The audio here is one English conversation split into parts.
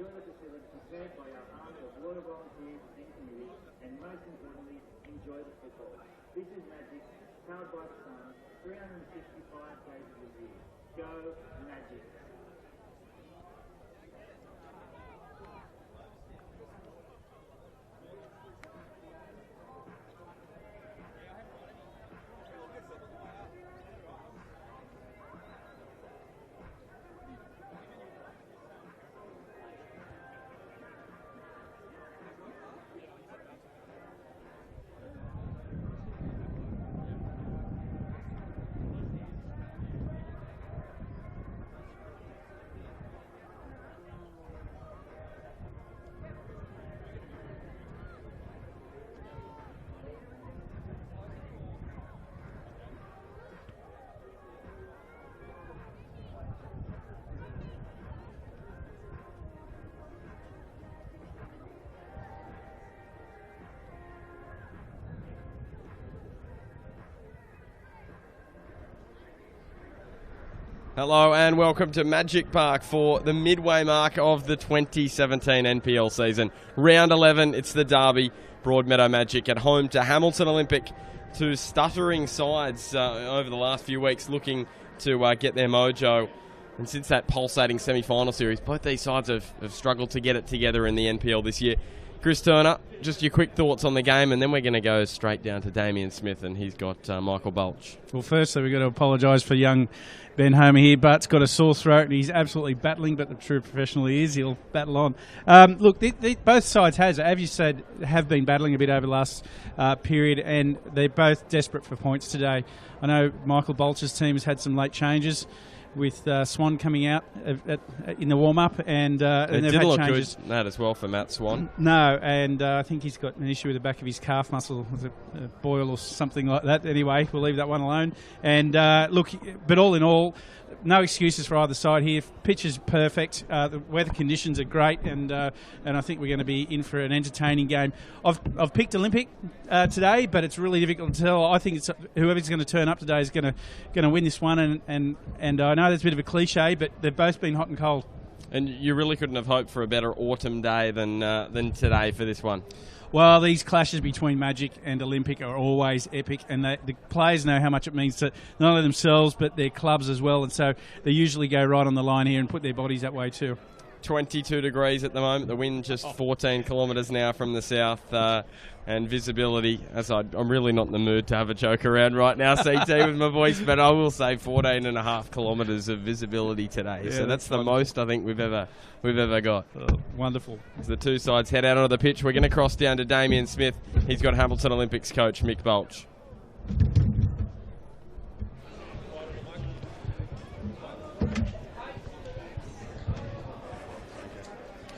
enjoy the facility prepared by our army of water volunteers and community, and most importantly, enjoy the football. This is Magic, powered by the sun, 365 days of the year. Go Magic! Hello and welcome to Magic Park for the midway mark of the 2017 NPL season. Round 11, it's the derby. Broadmeadow Magic at home to Hamilton Olympic, two stuttering sides over the last few weeks looking to get their mojo. And since that pulsating semi-final series, both these sides have struggled to get it together in the NPL this year. Chris Turner, just your quick thoughts on the game, and then we're going to go straight down to Damien Smith, and he's got Michael Bulch. Well, firstly, we've got to apologise for young Ben Homer here. Bart's got a sore throat, and he's absolutely battling, but the true professional he is, he'll battle on. Look, both sides, as you said, have been battling a bit over the last period, and they're both desperate for points today. I know Michael Bulch's team has had some late changes, with Swan coming out in the warm-up, and it they've didn't had look changes. good that as well for Matt Swan. No, and I think he's got an issue with the back of his calf muscle, with a boil or something like that. Anyway, we'll leave that one alone. And look, but all in all, no excuses for either side here. Pitch is perfect. The weather conditions are great, and I think we're going to be in for an entertaining game. I've picked Olympic today, but it's really difficult to tell. I think it's whoever's going to turn up today is going to win this one. And I know there's a bit of a cliche, but they've both been hot and cold. And you really couldn't have hoped for a better autumn day than today for this one. Well, these clashes between Magic and Olympic are always epic, and the players know how much it means to not only themselves but their clubs as well, and so they usually go right on the line here and put their bodies that way too. 22 degrees at the moment, the wind just 14 kilometres now from the south, and visibility, I'm really not in the mood to have a joke around right now, CT, with my voice, but I will say 14.5 kilometres of visibility today. Yeah, so that's the most I think we've ever got. Wonderful. As the two sides head out onto the pitch, we're going to cross down to Damien Smith. He's got Hamilton Olympics coach Mick Bulch.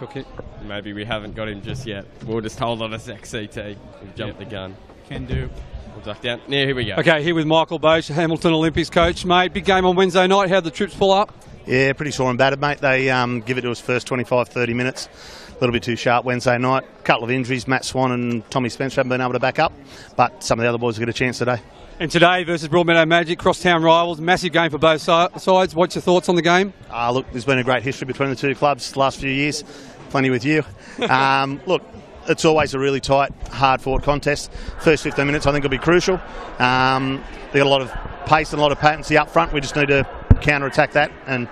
Okay. Maybe we haven't got him just yet. We'll just hold on a sec, CT. We've jumped the gun. Can do. We'll duck down. Yeah, here we go. Okay, here with Michael Bulch, Hamilton Olympics coach. Mate, big game on Wednesday night. How'd the troops pull up? Yeah, pretty sore and battered, mate. They give it to us first 25, 30 minutes. A little bit too sharp Wednesday night. A couple of injuries. Matt Swan and Tommy Spencer haven't been able to back up, but some of the other boys will get a chance today. And today versus Broadmeadow Magic, crosstown rivals, massive game for both sides. What's your thoughts on the game? Look, there's been a great history between the two clubs the last few years. Plenty with you. Look, it's always a really tight, hard-fought contest. First 15 minutes, I think, will be crucial. They've got a lot of pace and a lot of patency up front. We just need to counter-attack that. And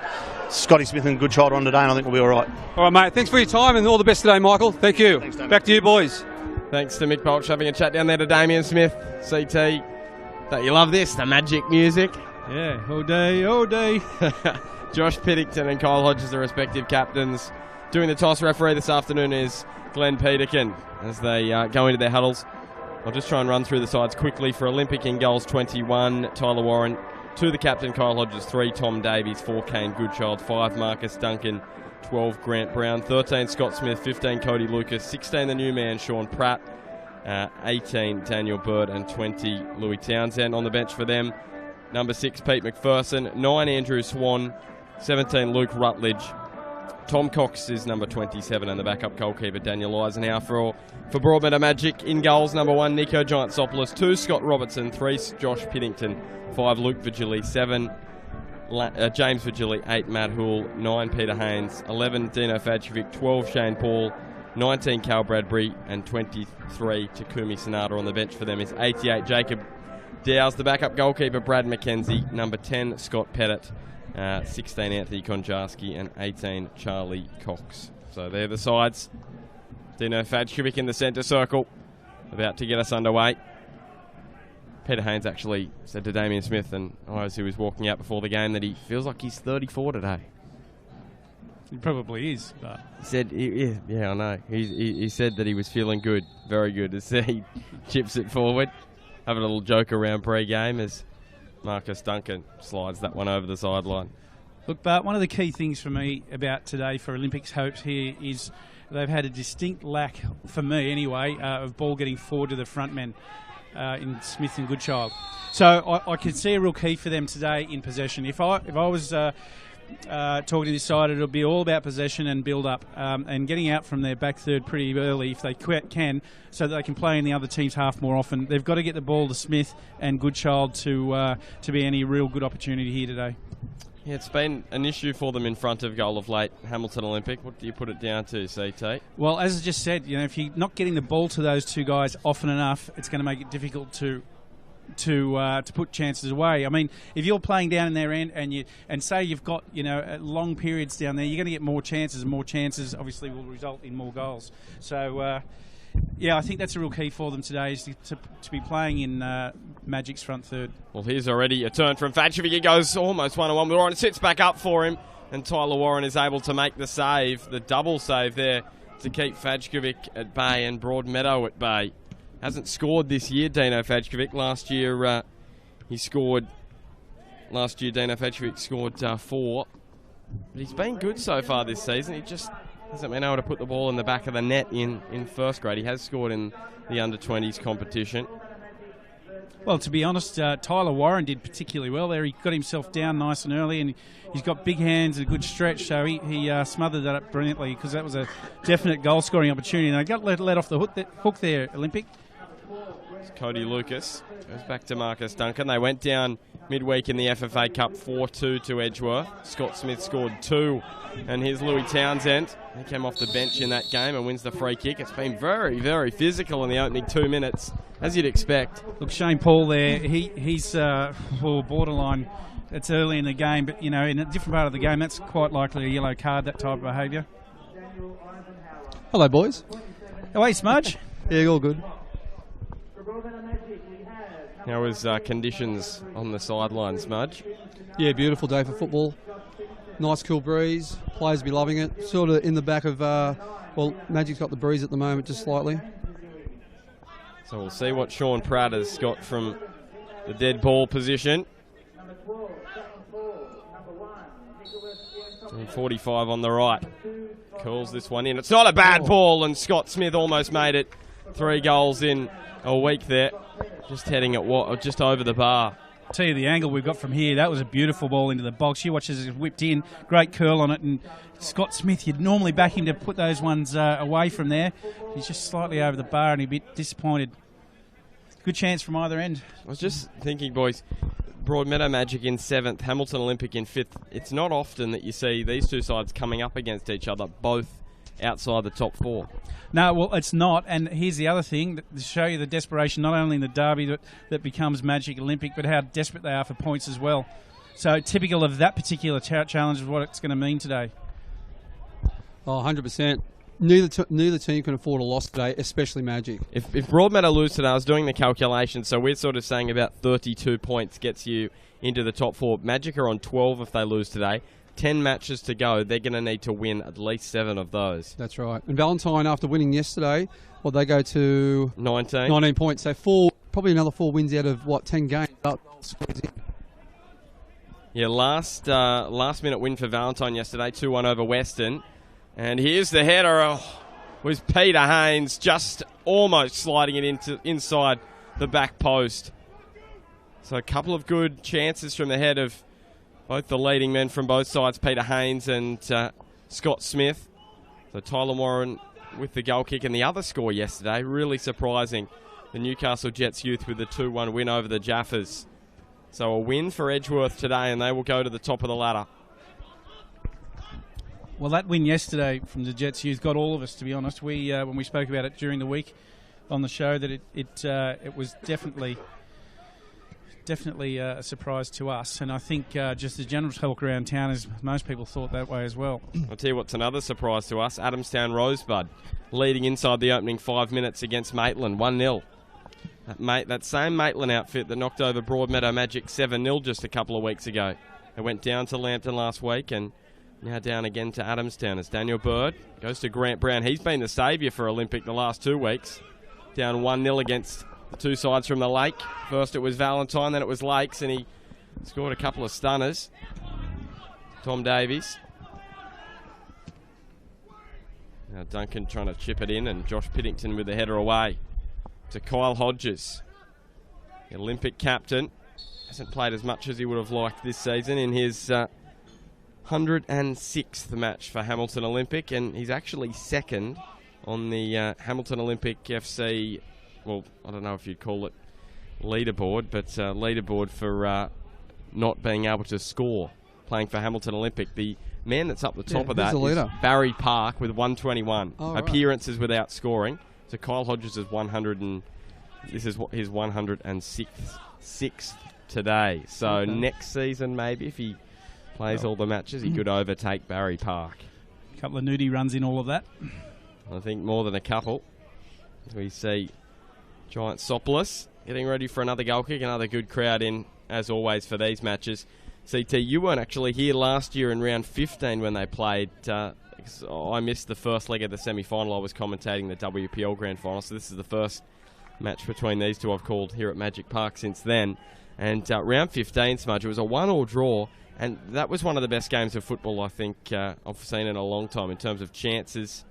Scotty Smith and Goodchild are on today, and I think we'll be all right. All right, mate. Thanks for your time, and all the best today, Michael. Thank you. Thanks, back to you, boys. Thanks to Mick Bulch, having a chat down there to Damien Smith. CT, don't you love this? The Magic music. Yeah, all day, all day. Josh Piddington and Kyle Hodges, the respective captains. Doing the toss referee this afternoon is Glenn Peterkin as they go into their huddles. I'll just try and run through the sides quickly. For Olympic in goals, 21, Tyler Warren. 2, the captain, Kyle Hodges. 3, Tom Davies. 4, Kane Goodchild. 5, Marcus Duncan. 12, Grant Brown. 13, Scott Smith. 15, Cody Lucas. 16, the new man, Sean Pratt. 18, Daniel Bird. And 20, Louis Townsend. On the bench for them, number 6, Pete McPherson. 9, Andrew Swan. 17, Luke Rutledge. Tom Cox is number 27, and the backup goalkeeper Daniel Eisenhower. For Broadmeadow Magic, in goals, number 1, Nico Giantsopoulos. 2, Scott Robertson. 3, Josh Piddington. 5, Luke Vigili. 7, James Virgili, 8 Matt Houle, 9 Peter Haynes, 11 Dino Fadjovic, 12 Shane Paul, 19 Cal Bradbury, and 23 Takumi Sonata on the bench for them is 88 Jacob Dowes. The backup goalkeeper Brad McKenzie, number 10 Scott Pettit, 16 Anthony Konjarski, and 18 Charlie Cox. So they're the sides. Dino Fadjovic in the centre circle, about to get us underway. Peter Haynes actually said to Damien Smith and I, as he was walking out before the game, that he feels like he's 34 today. He probably is. But he said, yeah, I know. He said that he was feeling good, very good, as he chips it forward. Having a little joke around pre-game as Marcus Duncan slides that one over the sideline. Look, Bart, one of the key things for me about today for Olympics hopes here is they've had a distinct lack, for me anyway, of ball getting forward to the front men in Smith and Goodchild. So I can see a real key for them today in possession. If I was talking to this side, it'll be all about possession and build up and getting out from their back third pretty early if they can, so that they can play in the other team's half more often. They've got to get the ball to Smith and Goodchild to be any real good opportunity here today. Yeah, it's been an issue for them in front of goal of late. Hamilton Olympic, what do you put it down to, CT? Well, as I just said, if you're not getting the ball to those two guys often enough, it's going to make it difficult to put chances away. I mean, if you're playing down in their end and say you've got long periods down there, you're going to get more chances, and more chances obviously will result in more goals. So yeah, I think that's a real key for them today, is to be playing in Magic's front third. Well, here's already a turn from Fadjovic. He goes almost one-on-one with Warren. It sits back up for him, and Tyler Warren is able to make the save, the double save there, to keep Fadjovic at bay and Broadmeadow at bay. Hasn't scored this year, Dino Fadjovic. Last year, Dino Fadjovic scored 4. But he's been good so far this season. He just hasn't been able to put the ball in the back of the net in first grade. He has scored in the under-20s competition. Well, to be honest, Tyler Warren did particularly well there. He got himself down nice and early, and he's got big hands and a good stretch, so he smothered that up brilliantly, because that was a definite goal-scoring opportunity. And they got let off the hook there, Olympic. Cody Lucas goes back to Marcus Duncan. They went down midweek in the FFA Cup 4-2 to Edgeworth. Scott Smith scored 2. And here's Louis Townsend. He came off the bench in that game and wins the free kick. It's been very, very physical in the opening 2 minutes, as you'd expect. Look, Shane Paul there, he's borderline. It's early in the game, but, in a different part of the game, that's quite likely a yellow card, that type of behaviour. Hello, boys. Oh, hey, Smudge. Yeah, all good. How was conditions on the sideline, Smudge? Yeah, beautiful day for football. Nice cool breeze. Players will be loving it. Sort of in the back of, Magic's got the breeze at the moment, just slightly. So we'll see what Sean Pratt has got from the dead ball position. And 45 on the right. Calls this one in. It's not a bad ball, and Scott Smith almost made it. 3 goals in a week there. Just heading at just over the bar. Tell you the angle we've got from here. That was a beautiful ball into the box. You watch as it's whipped in. Great curl on it. And Scott Smith, you'd normally back him to put those ones away from there. He's just slightly over the bar and a bit disappointed. Good chance from either end. I was just thinking, boys, Broadmeadow Magic in 7th, Hamilton Olympic in 5th. It's not often that you see these two sides coming up against each other, both outside the top 4. No, well, it's not. And here's the other thing, to show you the desperation, not only in the derby that becomes Magic Olympic, but how desperate they are for points as well. So typical of that particular challenge is what it's going to mean today. Oh, 100%. Neither team can afford a loss today, especially Magic. If Broadmeadow lose today, I was doing the calculation, so we're sort of saying about 32 points gets you into the top 4. Magic are on 12 if they lose today. 10 matches to go. They're going to need to win at least 7 of those. That's right. And Valentine, after winning yesterday, they go to 19 points. So probably another 4 wins out of 10 games. Yeah, last minute win for Valentine yesterday, 2-1 over Western. And here's the header. Was Peter Haynes just almost sliding it inside the back post. So a couple of good chances from the head of both the leading men from both sides, Peter Haynes and Scott Smith. So Tyler Warren with the goal kick, and the other score yesterday, really surprising. The Newcastle Jets youth with the 2-1 win over the Jaffas. So a win for Edgeworth today, and they will go to the top of the ladder. Well, that win yesterday from the Jets Youth got all of us, to be honest. We when we spoke about it during the week on the show, that it was definitely a surprise to us, and I think just the general talk around town is most people thought that way as well. I'll tell you what's another surprise to us. Adamstown Rosebud leading inside the opening 5 minutes against Maitland, 1-0. That same Maitland outfit that knocked over Broadmeadow Magic 7-0 just a couple of weeks ago. It went down to Lambton last week and now down again to Adamstown as Daniel Bird goes to Grant Brown. He's been the saviour for Olympic the last 2 weeks. Down 1-0 against the two sides from the Lake. First it was Valentine, then it was Lakes, and he scored a couple of stunners. Tom Davies. Now Duncan trying to chip it in, and Josh Piddington with the header away to Kyle Hodges. The Olympic captain hasn't played as much as he would have liked this season in his 106th match for Hamilton Olympic, and he's actually second on the Hamilton Olympic FC, well, I don't know if you'd call it leaderboard, but leaderboard for not being able to score playing for Hamilton Olympic. The man that's up the top of that is Barry Park with 121 appearances without scoring. So Kyle Hodges is 100 and this is his 106th today. So next season, maybe if he plays all the matches, he could overtake Barry Park. A couple of nudie runs in all of that. I think more than a couple. We see Giant Sopoulos getting ready for another goal kick. Another good crowd in, as always, for these matches. CT, you weren't actually here last year in round 15 when they played. I missed the first leg of the semi-final. I was commentating the WPL Grand Final, so this is the first match between these two I've called here at Magic Park since then. And round 15, Smudge, it was a 1-1 draw, and that was one of the best games of football I think I've seen in a long time in terms of chances,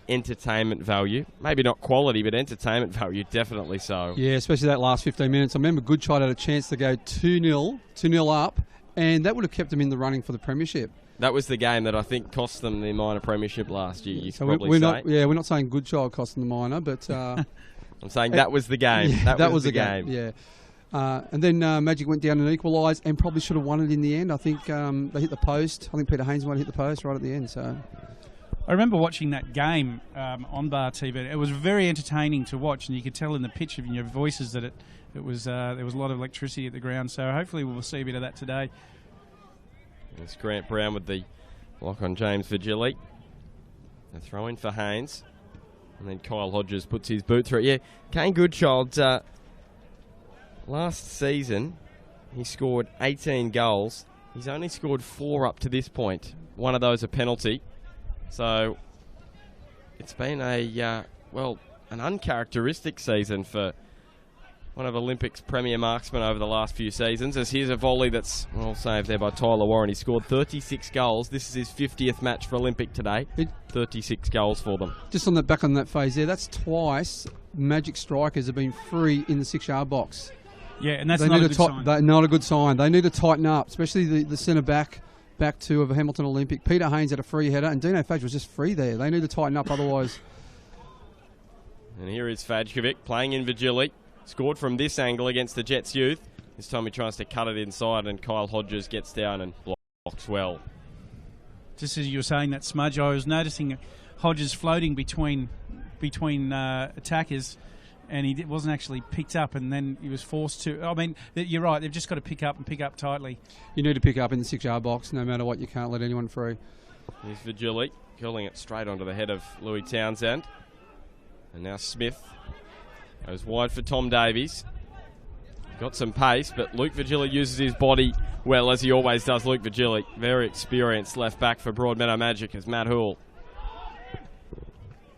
entertainment value. Maybe not quality, but entertainment value, definitely so. Yeah, especially that last 15 minutes. I remember Goodchild had a chance to go 2-0 up, and that would have kept them in the running for the premiership. That was the game that I think cost them the minor premiership last year, you could probably we're say. We're not saying Goodchild cost them the minor, but... I'm saying that was the game. Yeah, that was the game. Yeah. And then Magic went down and equalised and probably should have won it in the end. I think they hit the post. I think Peter Haynes might have hit the post right at the end. So I remember watching that game on Bar TV. It was very entertaining to watch, and you could tell in the pitch of your voices that it was there was a lot of electricity at the ground. So hopefully we will see a bit of that today. It's Grant Brown with the block on James Vigili. A throw in for Haynes. And then Kyle Hodges puts his boot through it. Yeah, Kane Goodchild, last season, he scored 18 goals. He's only scored 4 up to this point. One of those a penalty. So it's been an uncharacteristic season for one of Olympic's premier marksmen over the last few seasons. As here's a volley that's well saved there by Tyler Warren. He scored 36 goals. This is his 50th match for Olympic today. 36 goals for them. Just on that phase there, that's twice Magic strikers have been free in the 6-yard box. Yeah, and that's not a good sign. Not a good sign. They need to tighten up, especially the centre back two of Hamilton Olympic. Peter Haynes had a free header, and Dino Fadge was just free there. They need to tighten up, otherwise. And here is Fadjkovic playing in Vigili. Scored from this angle against the Jets Youth. This time he tries to cut it inside, and Kyle Hodges gets down and blocks well. Just as you were saying that, Smudge, I was noticing Hodges floating between attackers, and he wasn't actually picked up, and then he was forced to. I mean, you're right. They've just got to pick up and pick up tightly. You need to pick up in the 6-yard box, no matter what. You can't let anyone free. Here's Vigili curling it straight onto the head of Louis Townsend, and now Smith goes wide for Tom Davies. Got some pace, but Luke Vigili uses his body well, as he always does. Luke Vigili, very experienced left back for Broadmeadow Magic, as Matt Hoole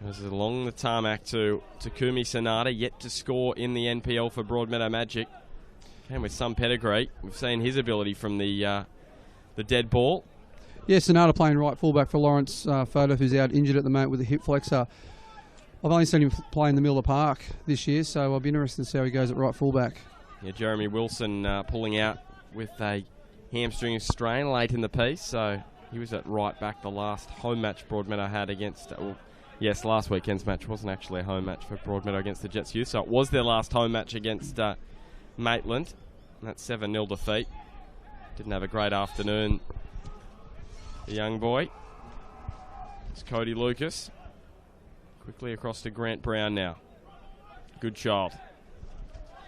goes along the tarmac to Takumi Sonata, yet to score in the NPL for Broadmeadow Magic. Came with some pedigree. We've seen his ability from the dead ball. Yeah, Sonata playing right fullback for Lawrence Foda, who's out injured at the moment with a hip flexor. I've only seen him play in the middle of the park this year, so I'll be interested to see how he goes at right fullback. Yeah, Jeremy Wilson pulling out with a hamstring strain late in the piece, so he was at right back the last home match Broadmeadow had against... last weekend's match wasn't actually a home match for Broadmeadow against the Jets Youth, so it was their last home match against Maitland. That 7-0 defeat. Didn't have a great afternoon, the young boy. It's Cody Lucas. Quickly across to Grant Brown now. Good child.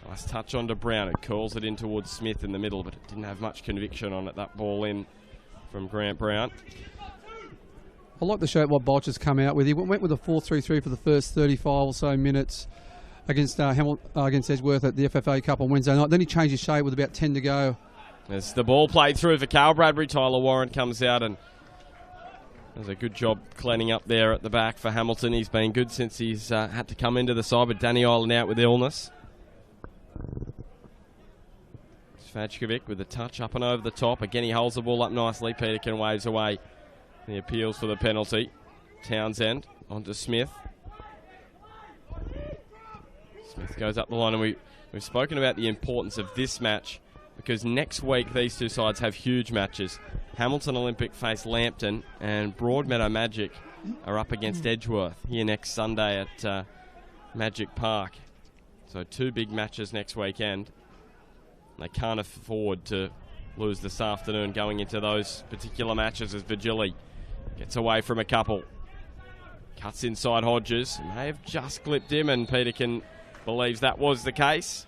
Nice touch onto Brown. It curls it in towards Smith in the middle, but it didn't have much conviction on it. That ball in from Grant Brown. I like the shape what Bolch has come out with. He went with a 4-3-3 for the first 35 or so minutes against against Edgeworth at the FFA Cup on Wednesday night. Then he changed his shape with about 10 to go. As the ball played through for Carl Bradbury, Tyler Warren comes out and does a good job cleaning up there at the back for Hamilton. He's been good since he's had to come into the side, but Danny Ireland out with illness. Svajkovic with a touch up and over the top. Again, he holds the ball up nicely. Peterkin waves away the appeals for the penalty. Townsend onto Smith. Smith goes up the line, and we've spoken about the importance of this match because next week these two sides have huge matches. Hamilton Olympic face Lambton, and Broadmeadow Magic are up against Edgeworth here next Sunday at Magic Park. So 2 big matches next weekend. They can't afford to lose this afternoon going into those particular matches as Vigili gets away from a couple. Cuts inside Hodges. May have just clipped him, and Peterkin believes that was the case.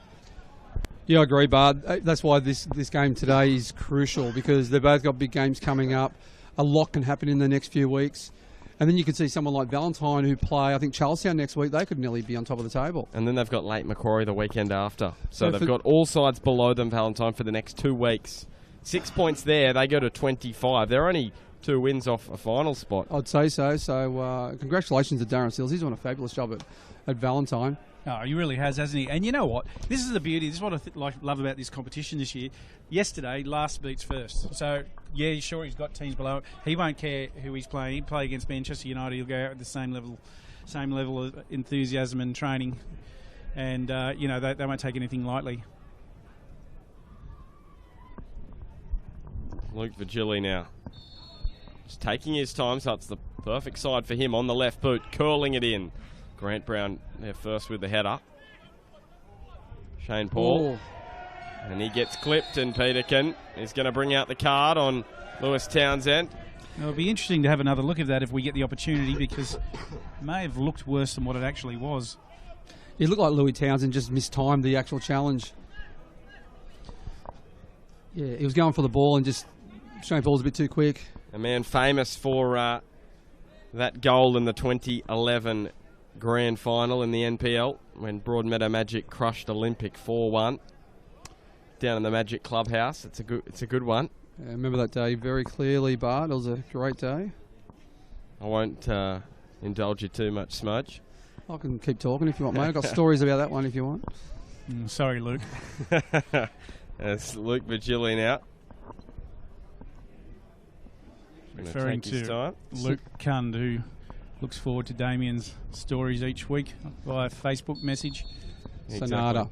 Yeah, I agree, Bard. That's why this game today is crucial, because they've both got big games coming up. A lot can happen in the next few weeks. And then you could see someone like Valentine who play, I think, Charlestown next week. They could nearly be on top of the table. And then they've got Lake Macquarie the weekend after. So they've got all sides below them, Valentine, for the next 2 weeks. 6 points there. They go to 25. They're only 2 wins off a final spot. I'd say so. So congratulations to Darren Sills. He's doing a fabulous job at Valentine. Oh, he really has, hasn't he? And you know what? This is the beauty. This is what I love about this competition this year. Yesterday, last beats first. So, yeah, sure, he's got teams below. He won't care who he's playing. He'll play against Manchester United. He'll go out with the same level of enthusiasm and training. And, they won't take anything lightly. Luke Vigili now. Just taking his time, so it's the perfect side for him on the left boot, curling it in. Grant Brown there first with the header. Shane Paul. Oh. And he gets clipped, and Peterkin is going to bring out the card on Lewis Townsend. It'll be interesting to have another look at that if we get the opportunity, because it may have looked worse than what it actually was. It looked like Louis Townsend just mistimed the actual challenge. Yeah, he was going for the ball and just Shane Paul's a bit too quick. A man famous for that goal in the 2011 Grand Final in the NPL when Broadmeadow Magic crushed Olympic 4-1 down in the Magic Clubhouse. It's a good one. Yeah, I remember that day very clearly, Bart. It was a great day. I won't indulge you too much, Smudge. I can keep talking if you want, mate. I've got stories about that one if you want. Sorry, Luke. It's Luke Vigili now. Referring to Luke Cund, who looks forward to Damien's stories each week via Facebook message. Exactly. Sonata.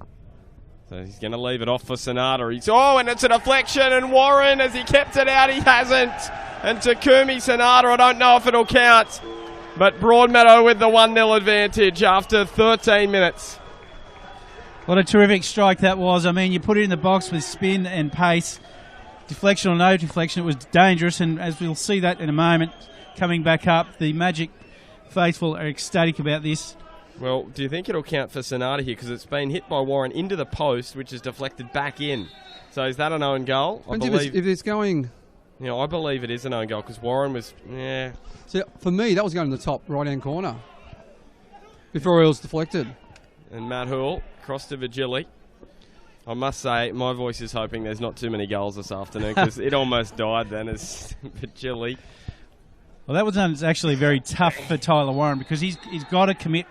So he's going to leave it off for Sonata. And it's a deflection, and Warren, as he kept it out, he hasn't. And Takumi Sonata, I don't know if it'll count. But Broadmeadow with the 1-0 advantage after 13 minutes. What a terrific strike that was. I mean, you put it in the box with spin and pace. Deflection or no deflection, it was dangerous, and as we'll see that in a moment, coming back up, the Magic faithful are ecstatic about this. Well, do you think it'll count for Sonata here? Because it's been hit by Warren into the post, which is deflected back in. So is that an own goal? I believe, if it's going... I believe it is an own goal, because Warren was... So for me, that was going to the top right-hand corner before it was deflected. And Matt Hoole, cross to Vigili. I must say, my voice is hoping there's not too many goals this afternoon, because it almost died then as Vigili. Well, that was actually very tough for Tyler Warren, because he's got to commit,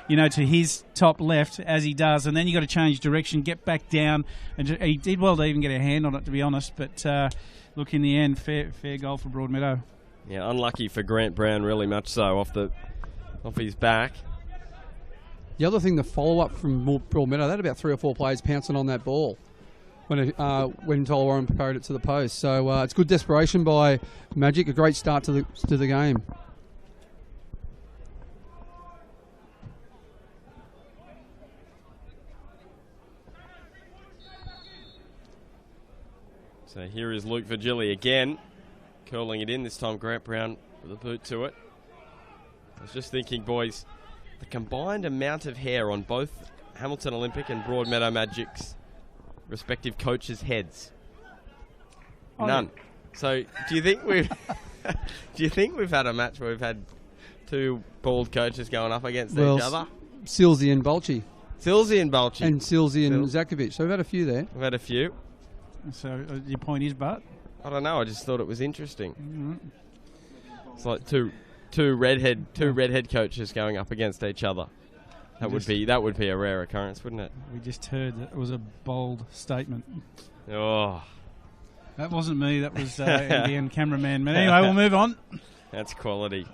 to his top left as he does, and then you got to change direction, get back down, and he did well to even get a hand on it, to be honest. But look, in the end, fair goal for Broadmeadow. Yeah, unlucky for Grant Brown, really much so, off his back. The other thing, the follow-up from Broadmeadow, they had about 3 or 4 players pouncing on that ball when Tyler Warren prepared it to the post. So it's good desperation by Magic, a great start to the game. So here is Luke Virgili again, curling it in, this time Grant Brown with a boot to it. I was just thinking, boys, the combined amount of hair on both Hamilton Olympic and Broadmeadow Magic's respective coaches' heads. None. So do you think we've had a match where we've had two bald coaches going up against each other? Silsey and Balchi. Silsey and Balchi. And Silsey and Zakovic. So we've had a few there. We've had a few. So your point is, Bart? I don't know. I just thought it was interesting. Mm-hmm. It's like two redhead coaches going up against each other. That would be a rare occurrence, wouldn't it? We just heard that it was a bold statement. Oh, that wasn't me. That was again cameraman. But anyway, we'll move on. That's quality.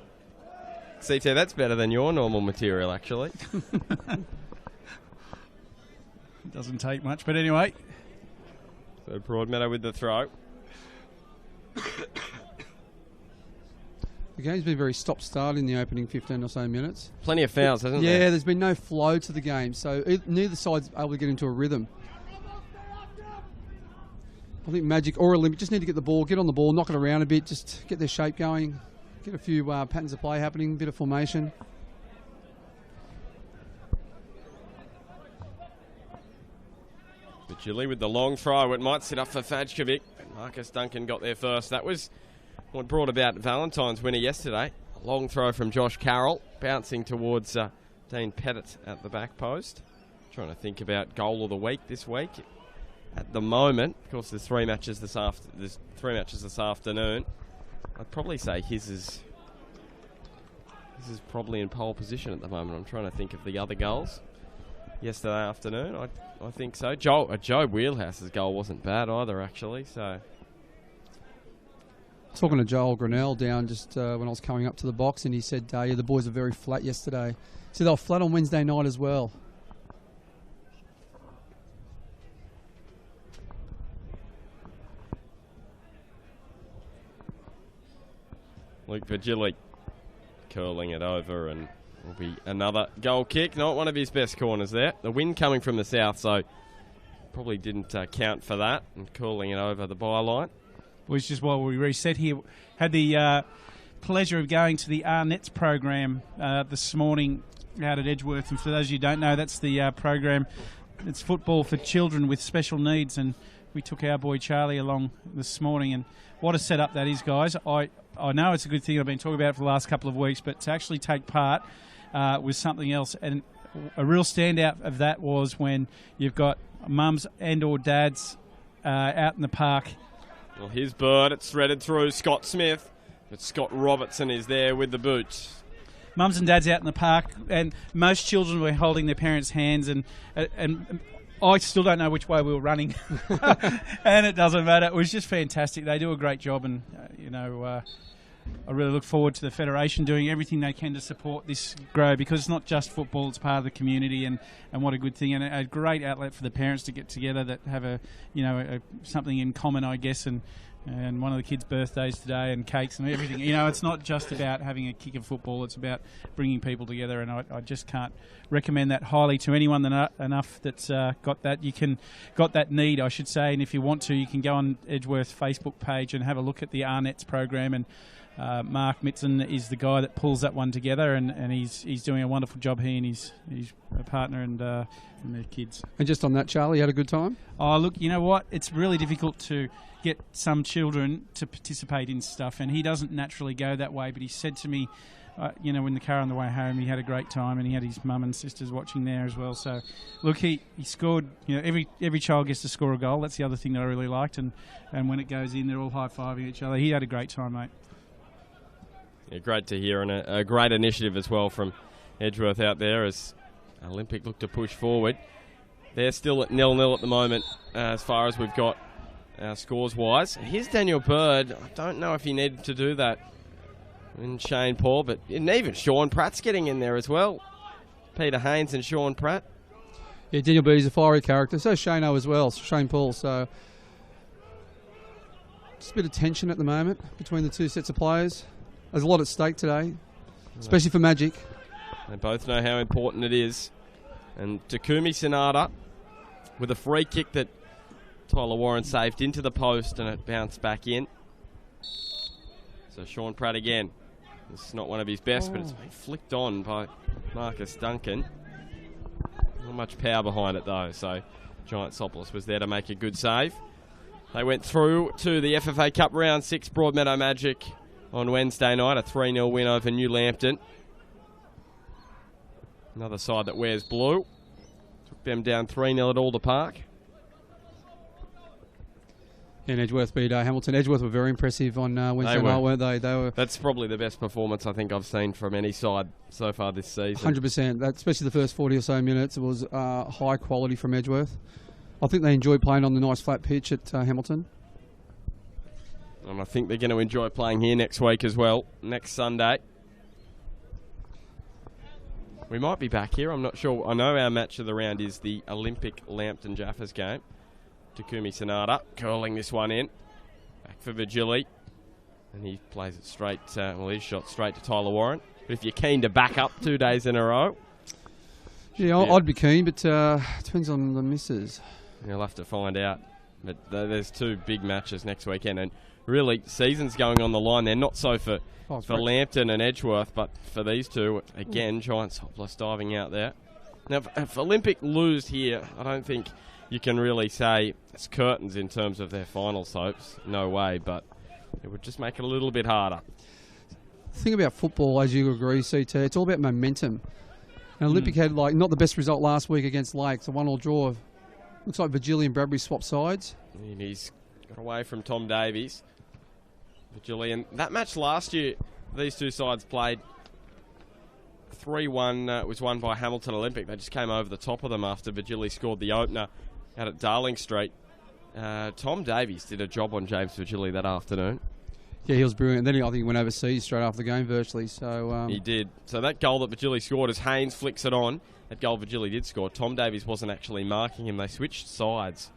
CT, that's better than your normal material, actually. It doesn't take much, but anyway. So Broadmeadow with the throw. The game's been very stop-start in the opening 15 or so minutes. Plenty of fouls, hasn't there? Yeah, there's been no flow to the game, so neither side's able to get into a rhythm. I think Magic or Olympic just need to get the ball, get on the ball, knock it around a bit, just get their shape going, get a few patterns of play happening, a bit of formation. Virgili with the long throw. It might sit up for Fajkovic. Marcus Duncan got there first. That was what brought about Valentine's winner yesterday. A long throw from Josh Carroll, bouncing towards Dean Pettit at the back post. Trying to think about goal of the week this week. At the moment, of course, there's three matches this afternoon. I'd probably say his is probably in pole position at the moment. I'm trying to think of the other goals. Yesterday afternoon, I think so. Joe Wheelhouse's goal wasn't bad either, actually. So, talking to Joel Grinnell down just when I was coming up to the box, and he said, "Yeah, the boys were very flat yesterday." So they were flat on Wednesday night as well. Luke Virgili curling it over, and will be another goal kick. Not one of his best corners there. The wind coming from the south, so probably didn't count for that, and curling it over the byline. Which is while we reset here. Had the pleasure of going to the RNets program this morning out at Edgeworth. And for those of you who don't know, that's the program. It's football for children with special needs. And we took our boy Charlie along this morning. And what a setup that is, guys. I know it's a good thing. I've been talking about it for the last couple of weeks. But to actually take part was something else. And a real standout of that was when you've got mums and or dads out in the park. Well, his bird, it's threaded through Scott Smith, but Scott Robertson is there with the boots. Mums and dads out in the park, and most children were holding their parents' hands, and I still don't know which way we were running, and it doesn't matter. It was just fantastic. They do a great job, and I really look forward to the Federation doing everything they can to support this grow, because it's not just football, it's part of the community, and what a good thing, and a great outlet for the parents to get together that have something in common, I guess, and one of the kids' birthdays today and cakes and everything. It's not just about having a kick of football, it's about bringing people together, and I just can't recommend that highly to anyone enough that's got that need, I should say. And if you want to, you can go on Edgeworth Facebook page and have a look at the RNets program, and Mark Mitzen is the guy that pulls that one together, and he's doing a wonderful job. He and his partner and their kids. And just on that, Charlie, you had a good time? Oh, look, you know what? It's really difficult to get some children to participate in stuff, and he doesn't naturally go that way. But he said to me, in the car on the way home, he had a great time, and he had his mum and sisters watching there as well. So, look, he scored. Every child gets to score a goal. That's the other thing that I really liked, and when it goes in, they're all high-fiving each other. He had a great time, mate. Yeah, great to hear, and a great initiative as well from Edgeworth out there as Olympic look to push forward. They're still at 0-0 at the moment as far as we've got scores-wise. Here's Daniel Bird. I don't know if he needed to do that in Shane Paul, but even Sean Pratt's getting in there as well. Peter Haynes and Sean Pratt. Yeah, Daniel Bird is a fiery character. So Shane-O as well, Shane Paul. So just a bit of tension at the moment between the two sets of players. There's a lot at stake today, especially for Magic. They both know how important it is. And Takumi Sonata with a free kick that Tyler Warren saved into the post and it bounced back in. So Sean Pratt again. This is not one of his best, but it's been flicked on by Marcus Duncan. Not much power behind it though, so Giantsopoulos was there to make a good save. They went through to the FFA Cup Round 6, Broadmeadow Magic on Wednesday night, a 3-0 win over New Lambton. Another side that wears blue. Took them down 3-0 at Alder Park. And Edgeworth beat Hamilton. Edgeworth were very impressive on Wednesday night, weren't they? They were. That's probably the best performance I think I've seen from any side so far this season. 100%. Especially the first 40 or so minutes. It was high quality from Edgeworth. I think they enjoyed playing on the nice flat pitch at Hamilton. And I think they're going to enjoy playing here next week as well, next Sunday. We might be back here, I'm not sure. I know our match of the round is the Olympic Lambton Jaffas game. Takumi Sonata curling this one in. Back for Vigili. And he plays it straight, he's shot straight to Tyler Warren. But if you're keen to back up 2 days in a row. Yeah, I'd be keen, but depends on the misses. You'll have to find out. But there's 2 big matches next weekend. And really, season's going on the line. They're not so for Lambton and Edgeworth, but for these two, again, Giantsopoulos diving out there. Now, if Olympic lose here, I don't think you can really say it's curtains in terms of their finals hopes. No way, but it would just make it a little bit harder. The thing about football, as you agree, CT, it's all about momentum. And Olympic had not the best result last week against Lakes, a 1-1 draw. Looks like Vigili and Bradbury swapped sides. And he's got away from Tom Davies. Vigili, and that match last year, these two sides played 3-1 was won by Hamilton Olympic. They just came over the top of them after Vigili scored the opener out at Darling Street. Tom Davies did a job on James Vigili that afternoon. Yeah, he was brilliant. And then I think he went overseas straight after the game virtually. So he did. So that goal that Vigili scored as Haynes flicks it on, that goal Vigili did score. Tom Davies wasn't actually marking him. They switched sides.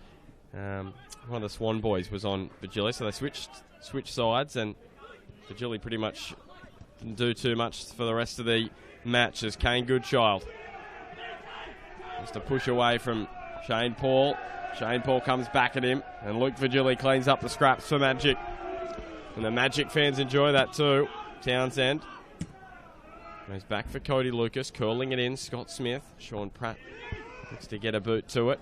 One of the Swan boys was on Vigili, so they switched sides, and Vigili pretty much didn't do too much for the rest of the match as Kane Goodchild just to push away from Shane Paul. Shane Paul comes back at him, and Luke Vigili cleans up the scraps for Magic. And the Magic fans enjoy that too. Townsend goes back for Cody Lucas, curling it in. Scott Smith, Sean Pratt looks to get a boot to it.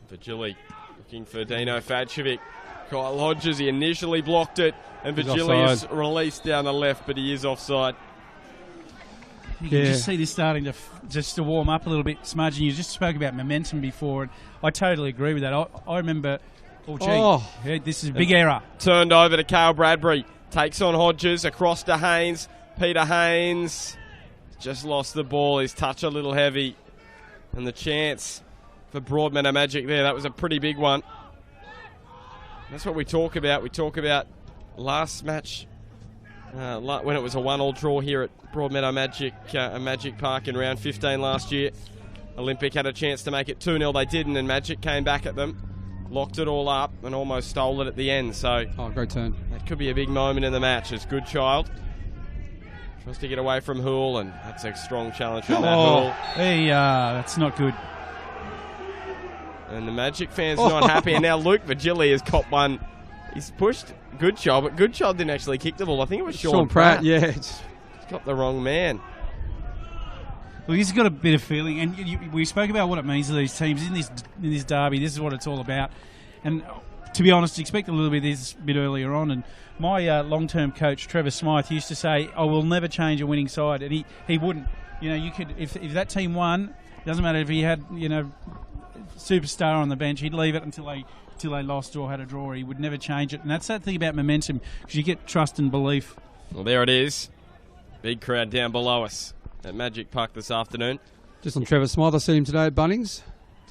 Vigili looking for Dino Fadcevic. Kyle Hodges, he initially blocked it, and Vigili is released down the left, but he is offside. You can just see this starting to just to warm up a little bit, Smudge. And you just spoke about momentum before, and I totally agree with that. I remember, this is a big error. Turned over to Cale Bradbury, takes on Hodges, across to Haynes. Peter Haynes just lost the ball. His touch a little heavy, and the chance for Broadmeadow Magic there, that was a pretty big one. That's what we talk about. We talk about last match when it was a 1-1 draw here at Broadmeadow Magic Park in round 15 last year. Olympic had a chance to make it 2-0. They didn't, and Magic came back at them, locked it all up, and almost stole it at the end. So, great turn. That could be a big moment in the match as Goodchild tries to get away from Hoole, and that's a strong challenge from Matt Hoole. Hey, that's not good. And the Magic fans are not happy. And now Luke Vigili has caught one. He's pushed Goodchild, but Goodchild didn't actually kick the ball. I think it was Sean Pratt. Yeah. He's got the wrong man. Well, he's got a bit of feeling. And we spoke about what it means to these teams. In this derby, this is what it's all about. And to be honest, expect a little bit of this a bit earlier on. And my long-term coach, Trevor Smythe, used to say, I will never change a winning side. And he wouldn't. You know, you could if that team won, doesn't matter if he had, superstar on the bench, he'd leave it until they lost or had a draw. He would never change it, and that's that thing about momentum, because you get trust and belief. Well, there it is. Big crowd down below us at Magic Park this afternoon. Just on Trevor Smythe, I seen him today at Bunnings,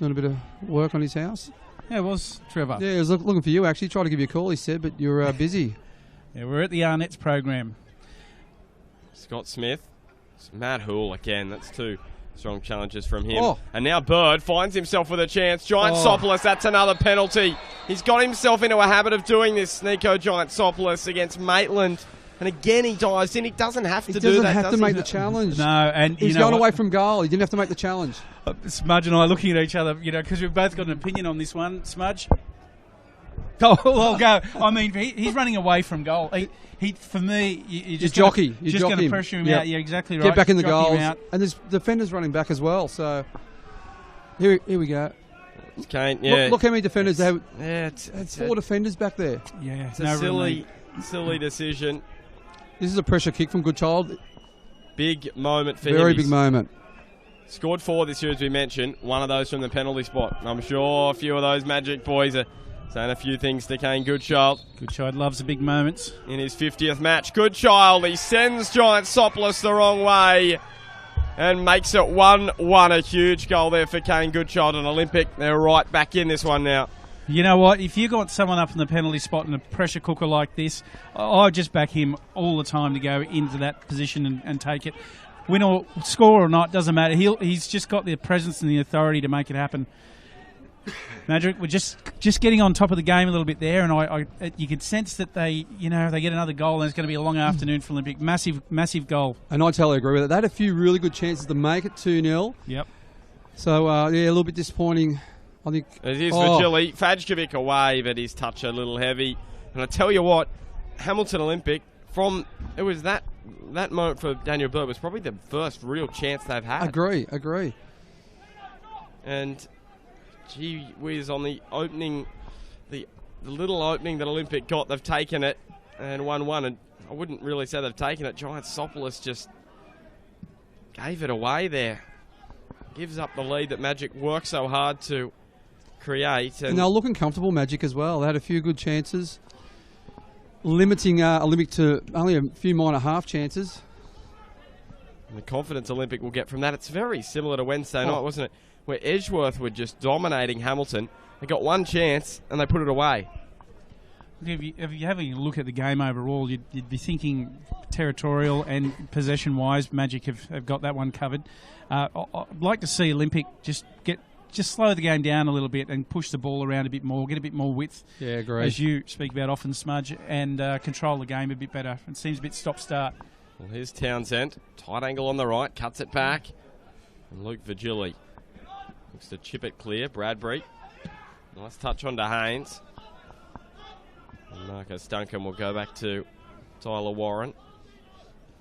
doing a bit of work on his house. Yeah, it was Trevor. Yeah, he was looking for you, actually. Tried to give you a call, he said, but you're busy. Yeah, we're at the Arnett's program. Scott Smith. It's Matt Hoole again. That's two strong challenges from him. And now Bird finds himself with a chance. Giantsopoulos, that's another penalty. He's got himself into a habit of doing this, Nico Giantsopoulos against Maitland. And again, he dives in. He doesn't have to do that. He doesn't have to does make he? the challenge. No, and he's going away from goal. He didn't have to make the challenge. Smudge and I are looking at each other, because we've both got an opinion on this one. Smudge? Oh, I'll go. I mean, he's running away from goal. He for me, you just jockey. You're just going to pressure him out. Yeah, exactly right. Get back in the Jockey goals. And there's defenders running back as well. So here we go. It's Kane, yeah. Look how many defenders they have. Yeah, it's 4 defenders back there. Yeah, it's a silly decision. This is a pressure kick from Goodchild. Big moment for him. Very big moment. Scored 4 this year, as we mentioned. One of those from the penalty spot. I'm sure a few of those Magic boys are saying a few things to Kane Goodchild. Goodchild loves the big moments. In his 50th match, Goodchild, he sends Giant Soplis the wrong way and makes it 1-1. A huge goal there for Kane Goodchild and Olympic. They're right back in this one now. You know what? If you got someone up in the penalty spot in a pressure cooker like this, I'd just back him all the time to go into that position and take it. Win or score or not, doesn't matter. He's just got the presence and the authority to make it happen. Magic, we're just getting on top of the game a little bit there, and you can sense that they get another goal, and it's going to be a long afternoon for Olympic. Massive goal. And I totally agree with it. They had a few really good chances to make it 2-0. Yep. So a little bit disappointing. I think it is for Gilly. Fajkovic away, but his touch a little heavy. And I tell you what, Hamilton Olympic, it was that moment for Daniel Bird was probably the first real chance they've had. Agree. And gee whiz, on the opening, the little opening that Olympic got, they've taken it and 1-1. And I wouldn't really say they've taken it. Giant Soplis just gave it away there. Gives up the lead that Magic worked so hard to create. And they're looking comfortable, Magic, as well. They had a few good chances, limiting Olympic to only a few minor half chances. And the confidence Olympic will get from that. It's very similar to Wednesday night, wasn't it? Where Edgeworth were just dominating Hamilton. They got one chance and they put it away. If you're having a look at the game overall, you'd be thinking territorial and possession-wise, Magic have got that one covered. I'd like to see Olympic just slow the game down a little bit and push the ball around a bit more, get a bit more width. Yeah, great. As you speak about often, Smudge, and control the game a bit better. It seems a bit stop-start. Well, here's Townsend. Tight angle on the right, cuts it back. And Luke Virgili looks to chip it clear. Bradbury. Nice touch onto Haynes. And Marcus Duncan will go back to Tyler Warren.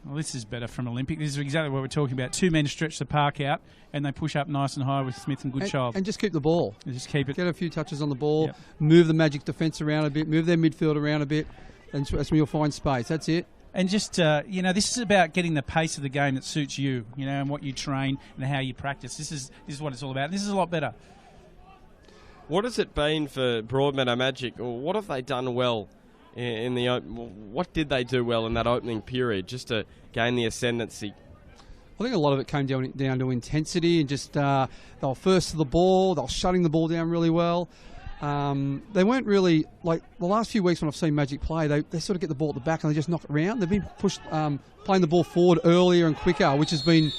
Well, this is better from Olympic. This is exactly what we're talking about. 2 men stretch the park out, and they push up nice and high with Smith and Goodchild. And just keep the ball. And just keep it. Get a few touches on the ball. Yep. Move the Magic defence around a bit. Move their midfield around a bit. And that's when you'll find space. That's it. And just, this is about getting the pace of the game that suits you, and what you train and how you practice. This is what it's all about. This is a lot better. What has it been for Broadmeadow Magic, or what have they done well in the what did they do well in that opening period just to gain the ascendancy? I think a lot of it came down to intensity and just they were first to the ball. They were shutting the ball down really well. They weren't really, like the last few weeks when I've seen Magic play, they sort of get the ball at the back and they just knock it around. They've been pushed, playing the ball forward earlier and quicker, which has been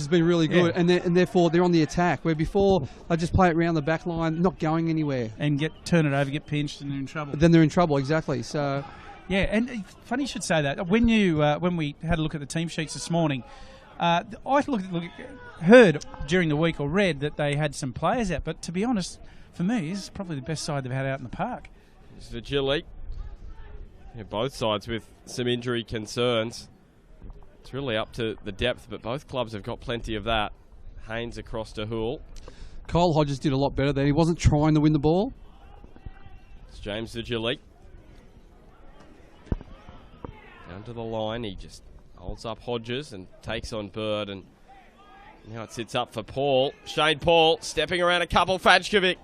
really good, and therefore they're on the attack. Where before they just play it around the back line, not going anywhere, and turn it over, get pinched, and they're in trouble. But then they're in trouble, exactly. So, yeah, and funny you should say that. When we had a look at the team sheets this morning, I heard during the week or read that they had some players out, but to be honest, for me, this is probably the best side they've had out in the park. It's Virgili. Yeah, both sides with some injury concerns. It's really up to the depth, but both clubs have got plenty of that. Haynes across to Hoole. Kyle Hodges did a lot better there. He wasn't trying to win the ball. It's James Virgili. Down to the line. He just holds up Hodges and takes on Bird. And now it sits up for Paul. Shane Paul stepping around a couple. Fajkovic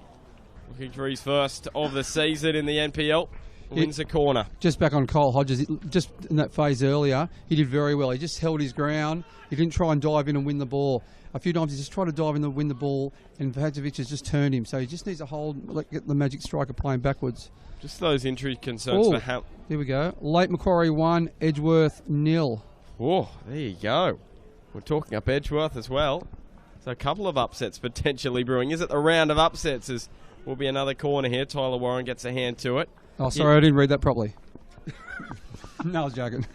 looking for his first of the season in the NPL. Wins the corner. Just back on Kyle Hodges, just in that phase earlier, he did very well. He just held his ground. He didn't try and dive in and win the ball. A few times he just tried to dive in and win the ball, and Vajovic has just turned him. So he just needs to get the Magic striker playing backwards. Just those injury concerns for Ham. Here we go. Late Macquarie 1, Edgeworth 0. Oh, there you go. We're talking up Edgeworth as well. So a couple of upsets potentially brewing. Is it the round of upsets? Will be another corner here. Tyler Warren gets a hand to it. Oh, sorry, I didn't read that properly. No, I was joking.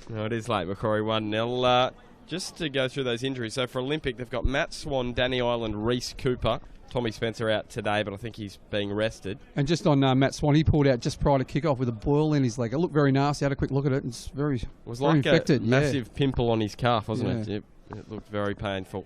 No, it is late. Macquarie 1-0. Just to go through those injuries. So for Olympic, they've got Matt Swan, Danny Ireland, Reece Cooper. Tommy Spencer out today, but I think he's being rested. And just on Matt Swan, he pulled out just prior to kick-off with a boil in his leg. It looked very nasty. I had a quick look at it. It's very, It was very like infected. a massive pimple on his calf, wasn't Yeah. it? It looked very painful.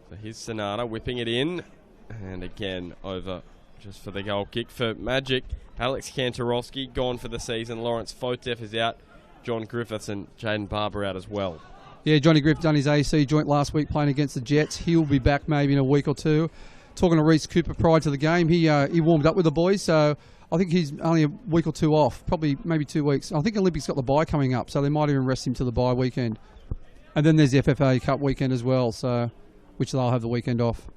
So here's Sonata whipping it in. And again, over just for the goal kick for Magic. Alex Kantorowski gone for the season. Lawrence Fotef is out. John Griffiths and Jaden Barber out as well. Yeah, Johnny Griff done his AC joint last week playing against the Jets. He'll be back maybe in a week or two. Talking to Reece Cooper prior to the game, he warmed up with the boys, so I think he's only a week or two off, probably maybe 2 weeks. I think Olympics got the bye coming up, so they might even rest him to the bye weekend. And then there's the FFA Cup weekend as well, so which they'll have the weekend off.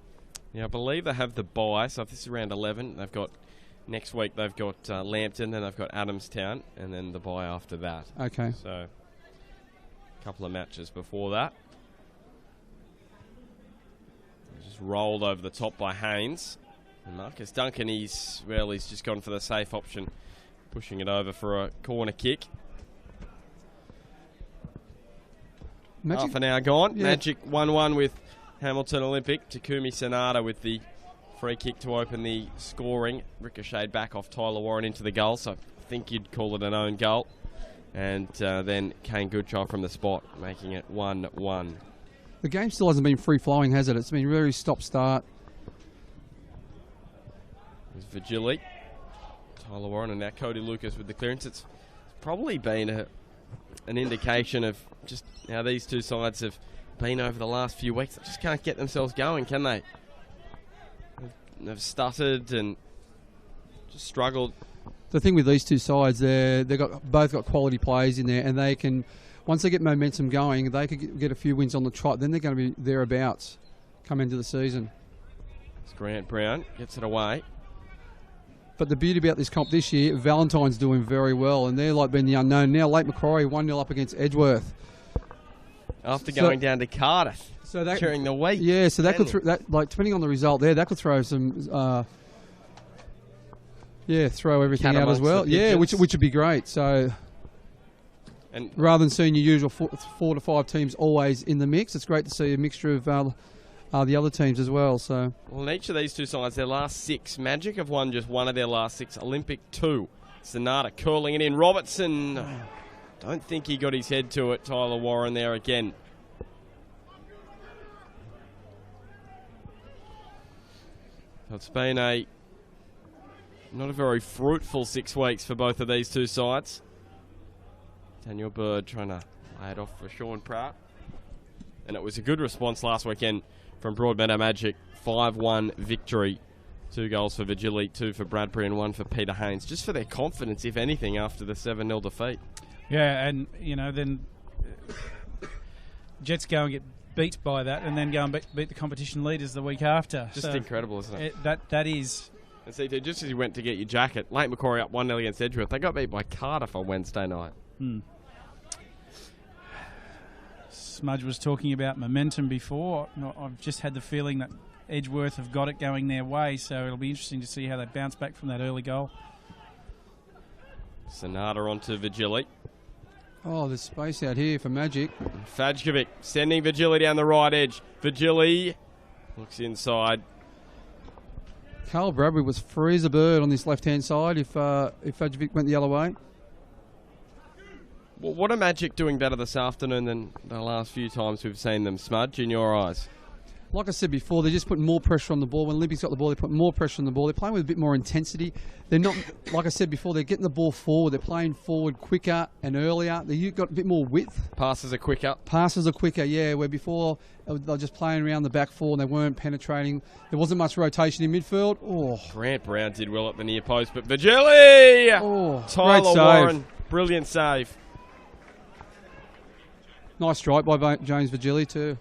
Yeah, I believe they have the bye, so if this is round 11, they've got next week they've got Lambton, then they've got Adamstown, and then the bye after that. Okay. So a couple of matches before that. Just rolled over the top by Haynes. And Marcus Duncan, he's just gone for the safe option, pushing it over for a corner kick. Half an hour gone. Yeah. Magic 1-1 with Hamilton Olympic. Takumi Sonata with the free kick to open the scoring. Ricocheted back off Tyler Warren into the goal, so I think you'd call it an own goal. And then Kane Goodchild from the spot, making it 1-1. The game still hasn't been free-flowing, has it? It's been very stop-start. There's Vigili, Tyler Warren, and now Cody Lucas with the clearance. It's probably been an indication of just how these two sides have been over the last few weeks. They just can't get themselves going, can they? They've stuttered and just struggled. The thing with these two sides, they've both got quality players in there, and they can, once they get momentum going, they could get a few wins on the trot. Then they're going to be thereabouts come into the season. It's Grant Brown gets it away. But the beauty about this comp this year, Valentine's doing very well, and they're like being the unknown. Now, Lake Macquarie 1-0 up against Edgeworth. After going down to Cardiff during the week. Yeah, so that could, depending on the result there, that could throw some, throw everything out as well. Yeah, which would be great. So, and rather than seeing your usual 4 to 5 teams always in the mix, it's great to see a mixture of the other teams as well. So, well, in each of these two sides, their last 6, Magic have won just one of their last 6. Olympic 2. Sonata curling it in. Robertson, don't think he got his head to it. Tyler Warren there again. So it's been not a very fruitful 6 weeks for both of these two sides. Daniel Bird trying to lay it off for Sean Pratt. And it was a good response last weekend from Broadmeadow Magic. 5-1 victory. 2 goals for Vigili, 2 for Bradbury, and 1 for Peter Haynes. Just for their confidence, if anything, after the 7-0 defeat. Yeah, and, then Jets go and get beat by that, and then go and beat the competition leaders the week after. Just incredible, isn't it? That is. And see, just as you went to get your jacket, Lake Macquarie up 1-0 against Edgeworth. They got beat by Cardiff on Wednesday night. Smudge was talking about momentum before. I've just had the feeling that Edgeworth have got it going their way, so it'll be interesting to see how they bounce back from that early goal. Sonata onto Vigili. Oh, there's space out here for Magic. Fajkovic sending Vigili down the right edge. Vigili looks inside. Carl Bradbury was free as a bird on this left-hand side if Fajkovic went the other way. Well, what are Magic doing better this afternoon than the last few times we've seen them, Smudge, in your eyes? Like I said before, they're just putting more pressure on the ball. When Olympics got the ball, they put more pressure on the ball. They're playing with a bit more intensity. They're not, like I said before, they're getting the ball forward. They're playing forward quicker and earlier. They've got a bit more width. Passes are quicker. Passes are quicker, yeah, where before they were just playing around the back four and they weren't penetrating. There wasn't much rotation in midfield. Oh. Grant Brown did well at the near post, but Vigili! Oh, Tyler Warren, brilliant save. Nice strike by James Vigili too.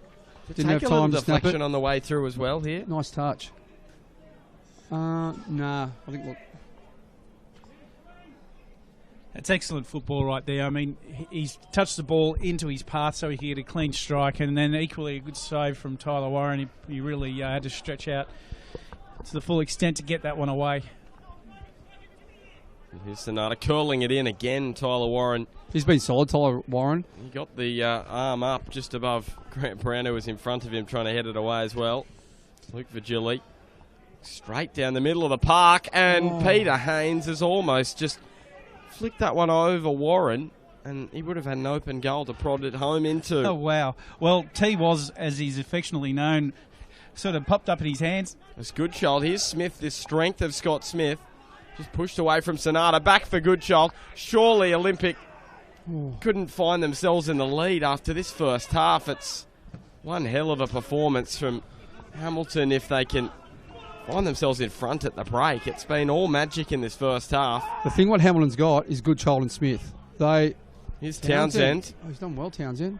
Didn't have time to snap it. Deflection on the way through as well here. Nice touch. Nah, I think, look. That's excellent football right there. I mean, he's touched the ball into his path so he could get a clean strike, and then equally a good save from Tyler Warren. He really had to stretch out to the full extent to get that one away. Here's Sonata curling it in again, Tyler Warren. He's been solid, Tyler Warren. He got the arm up just above Grant Brown, who was in front of him, trying to head it away as well. Luke Vigili straight down the middle of the park, and Peter Haynes has almost just flicked that one over Warren, and he would have had an open goal to prod it home into. Oh, wow. Well, T was, as he's affectionately known, sort of popped up in his hands. It's Goodchild. Here's Smith, this strength of Scott Smith. Just pushed away from Sonata. Back for Goodchild. Surely Olympic couldn't find themselves in the lead after this first half. It's one hell of a performance from Hamilton if they can find themselves in front at the break. It's been all magic in this first half. The thing what Hamilton's got is Goodchild and Smith. Here's Townsend. Oh, he's done well, Townsend.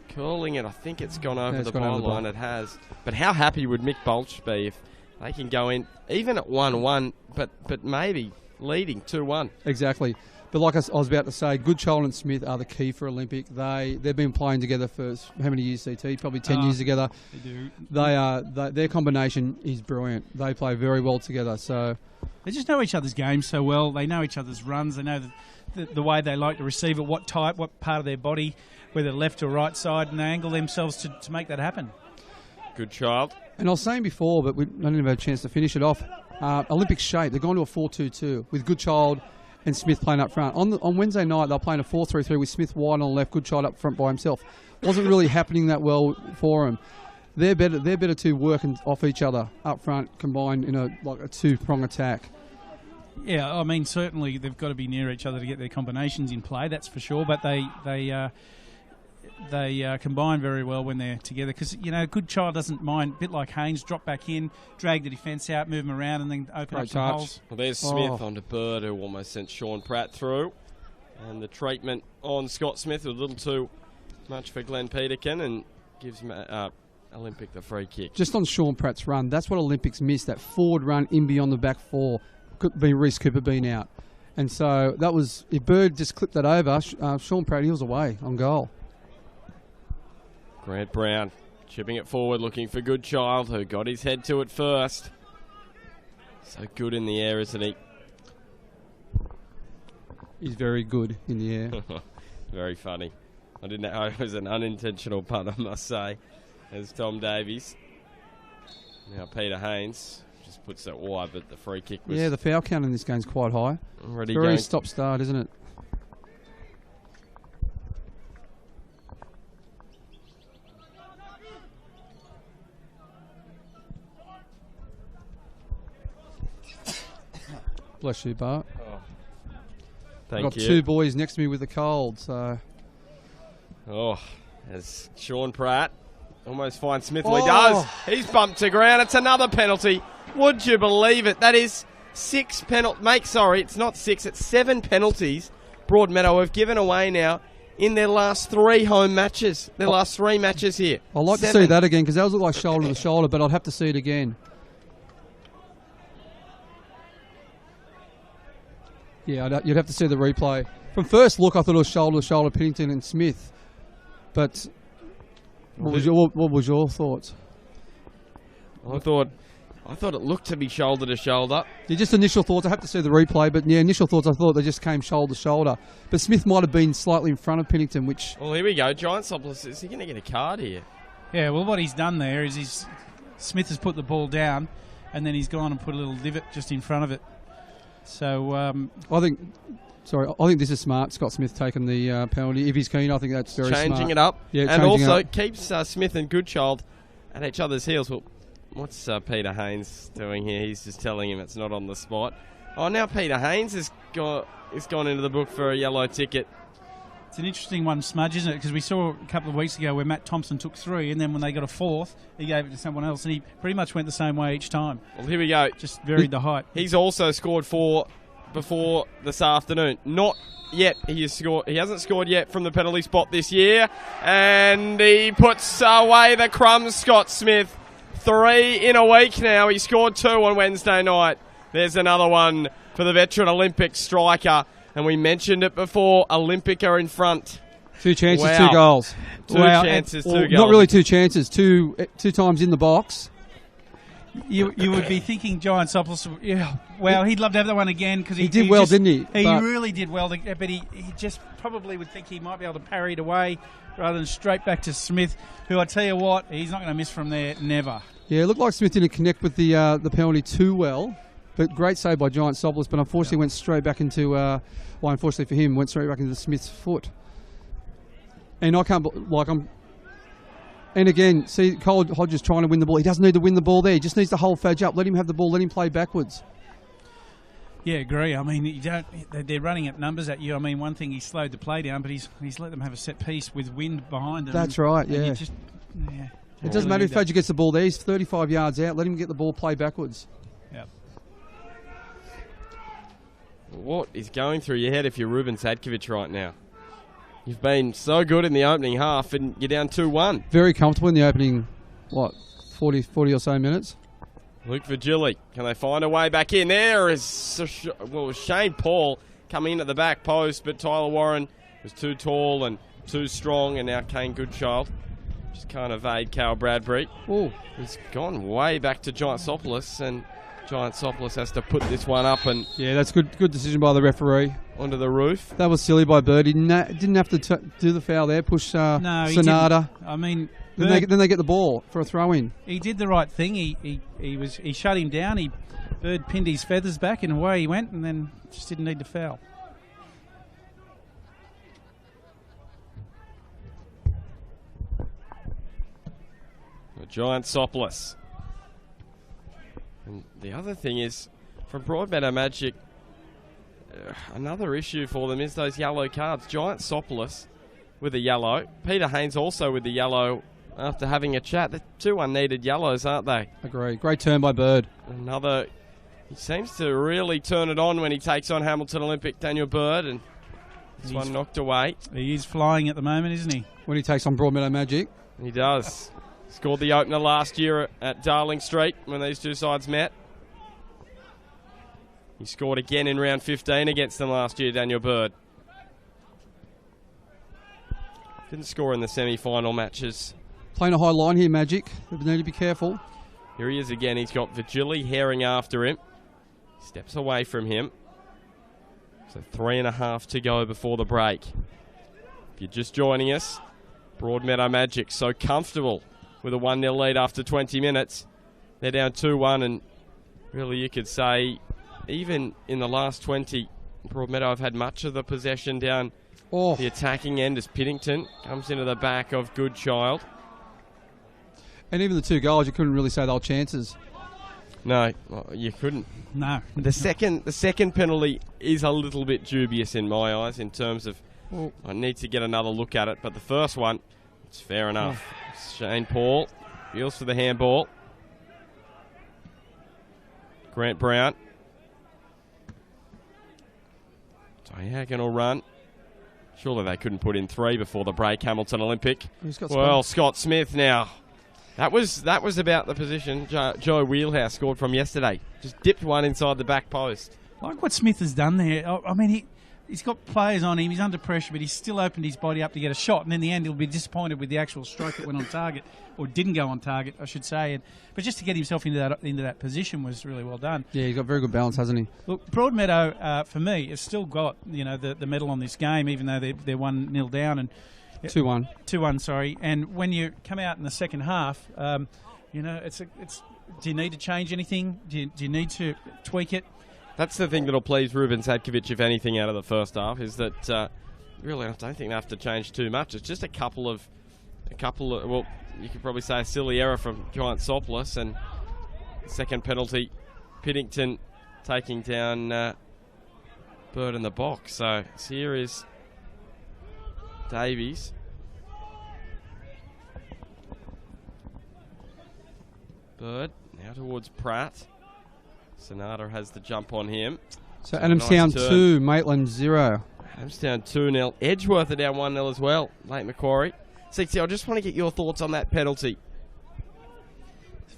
Curling it. I think it's gone over the gone over the byline. It has. But how happy would Mick Bulch be if they can go in, even at 1-1, but maybe leading 2-1. Exactly. But like I was about to say, Goodchild and Smith are the key for Olympic. They've been playing together for how many years, CT? Probably 10 years together. They do. Their combination is brilliant. They play very well together. So they just know each other's games so well. They know each other's runs. They know the way they like to receive it, what part of their body, whether left or right side, and they angle themselves to make that happen. Goodchild. And I was saying before, but we didn't have a chance to finish it off. Olympic shape, they're going to a 4-2-2 with Goodchild and Smith playing up front. On Wednesday night, they're playing a 4-3-3 with Smith wide on the left, Goodchild up front by himself. Wasn't really happening that well for them. They're better to work off each other up front, combined in a two-prong attack. Yeah, I mean, certainly they've got to be near each other to get their combinations in play, that's for sure, but they combine very well when they're together because, Goodchild doesn't mind, a bit like Haynes, drop back in, drag the defence out, move them around and then open up some holes. Well, there's Smith onto Bird, who almost sent Sean Pratt through. And the treatment on Scott Smith was a little too much for Glenn Peterkin and gives Olympic the free kick. Just on Sean Pratt's run, that's what Olympics missed, that forward run in beyond the back four. Could be Reece Cooper being out. And so that was, if Bird just clipped that over, Sean Pratt, he was away on goal. Grant Brown chipping it forward, looking for Goodchild, who got his head to it first. So good in the air, isn't he? He's very good in the air. Very funny. I didn't know it was an unintentional pun, I must say, as Tom Davies. Now Peter Haynes just puts that wide, but the free kick was... Yeah, the foul count in this game's quite high. Already very going... stop-start, isn't it? Bless you, Bart. Oh. I've got two boys next to me with a cold, so... Oh, as Sean Pratt almost finds Smith. Well, he does. He's bumped to ground. It's another penalty. Would you believe it? That is 6 penalties. It's not 6. It's 7 penalties Broadmeadow have given away now in their last 3 home matches. Their last 3 matches here. I'd like to see that again because that was like shoulder to shoulder, but I'd have to see it again. Yeah, you'd have to see the replay. From first look, I thought it was shoulder to shoulder, Pennington and Smith. But what was your thoughts? I thought it looked to be shoulder to shoulder. Yeah, just initial thoughts. I have to see the replay, but yeah, initial thoughts. I thought they just came shoulder to shoulder. But Smith might have been slightly in front of Pennington, which. Well, here we go. Giantsopolis, is he going to get a card here? Yeah. Well, what he's done there is Smith has put the ball down, and then he's gone and put a little divot just in front of it. So I think this is smart. Scott Smith taking the penalty. If he's keen, I think that's very smart. Changing it up. Yeah, and also keeps Smith and Goodchild at each other's heels. Well, what's Peter Haynes doing here? He's just telling him it's not on the spot. Oh, now Peter Haynes has gone into the book for a yellow ticket. It's an interesting one, Smudge, isn't it? Because we saw a couple of weeks ago where Matt Thompson took 3, and then when they got a 4th, he gave it to someone else, and he pretty much went the same way each time. Well, here we go. Just varied the height. He's also scored 4 before this afternoon. Not yet. He hasn't scored yet from the penalty spot this year, and he puts away the crumbs. Scott Smith, 3 in a week now. He scored 2 on Wednesday night. There's another one for the veteran Olympic striker. And we mentioned it before, Olympic are in front. 2 chances, 2 goals. 2 chances, 2 goals. Not really 2 chances, two times in the box. You would be thinking Giant Sopolis, well, he'd love to have that one again because he did well, didn't he? He really did well, but he just probably would think he might be able to parry it away rather than straight back to Smith, who I tell you what, he's not going to miss from there, never. Yeah, it looked like Smith didn't connect with the penalty too well, but great save by Giant Sopolis, but unfortunately went straight back into, unfortunately for him, went straight back into Smith's foot. And I can't, and again, see Cole Hodges trying to win the ball. He doesn't need to win the ball there. He just needs to hold Fadge up. Let him have the ball. Let him play backwards. Yeah, agree. I mean, they're running at numbers at you. I mean, one thing, he slowed the play down, but he's let them have a set piece with wind behind them. That's right, yeah. It doesn't matter if Fadge gets the ball there. He's 35 yards out. Let him get the ball, play backwards. Yep. What is going through your head if you're Ruben Sadkovic right now? You've been so good in the opening half and you're down 2-1. Very comfortable in the opening, 40 or so minutes. Luke Virgili, can they find a way back in? There is Shane Paul coming in at the back post, but Tyler Warren was too tall and too strong, and now Kane Goodchild just can't evade Cal Bradbury. Oh, he's gone way back to Giant Sopolis, and Giant Sopolis has to put this one up and that's good decision by the referee. Onto the roof. That was silly by Bird. He didn't have to do the foul there. Push Sonata. I mean, then they get the ball for a throw in. He did the right thing. He shut him down. Bird pinned his feathers back and away he went, and then just didn't need to foul. Giant Sopolis. And the other thing is, from Broadmeadow Magic, another issue for them is those yellow cards. Giant Sopolis with a yellow. Peter Haynes also with the yellow after having a chat. They're two unneeded yellows, aren't they? Agree. Great turn by Bird. He seems to really turn it on when he takes on Hamilton Olympic Daniel Bird, and this one knocked away. He is flying at the moment, isn't he? When he takes on Broadmeadow Magic. He does. Scored the opener last year at Darling Street when these two sides met. He scored again in round 15 against them last year, Daniel Bird. Didn't score in the semi-final matches. Playing a high line here, Magic. They need to be careful. Here he is again. He's got Virgili herring after him. Steps away from him. So 3.5 to go before the break. If you're just joining us, Broadmeadow Magic so comfortable with a 1-0 lead after 20 minutes. They're down 2-1, and really you could say even in the last 20, Broadmeadow have had much of the possession down the attacking end as Piddington comes into the back of Goodchild. And even the two goals, you couldn't really say they were chances. No, you couldn't. No. The second penalty is a little bit dubious in my eyes in terms of I need to get another look at it. But the first one, it's fair enough. Shane Paul feels for the handball. Grant Brown. Diagonal run. Surely they couldn't put in 3 before the break, Hamilton Olympic. Scott Smith now. That was about the position Joe Wheelhouse scored from yesterday. Just dipped one inside the back post. I like what Smith has done there. I mean, he's got players on him. He's under pressure, but he's still opened his body up to get a shot. And in the end, he'll be disappointed with the actual stroke that went on target, or didn't go on target, I should say. But just to get himself into that position was really well done. Yeah, he's got very good balance, hasn't he? Look, Broadmeadow, for me, has still got the medal on this game, even though they're 1-0 down and 2-1. 2-1, sorry. And when you come out in the second half, it's. Do you need to change anything? Do you need to tweak it? That's the thing that'll please Ruben Sadkovic, if anything, out of the first half, is that really I don't think they have to change too much. It's just a couple of, well, you could probably say a silly error from Giant Sopolis, and the second penalty, Piddington taking down Bird in the box. So here is Davies. Bird now towards Pratt. Sonata has the jump on him. So Adamstown 2, Maitland 0. Adamstown 2-0. Edgeworth are down 1-0 as well. Late Macquarie. CT, I just want to get your thoughts on that penalty.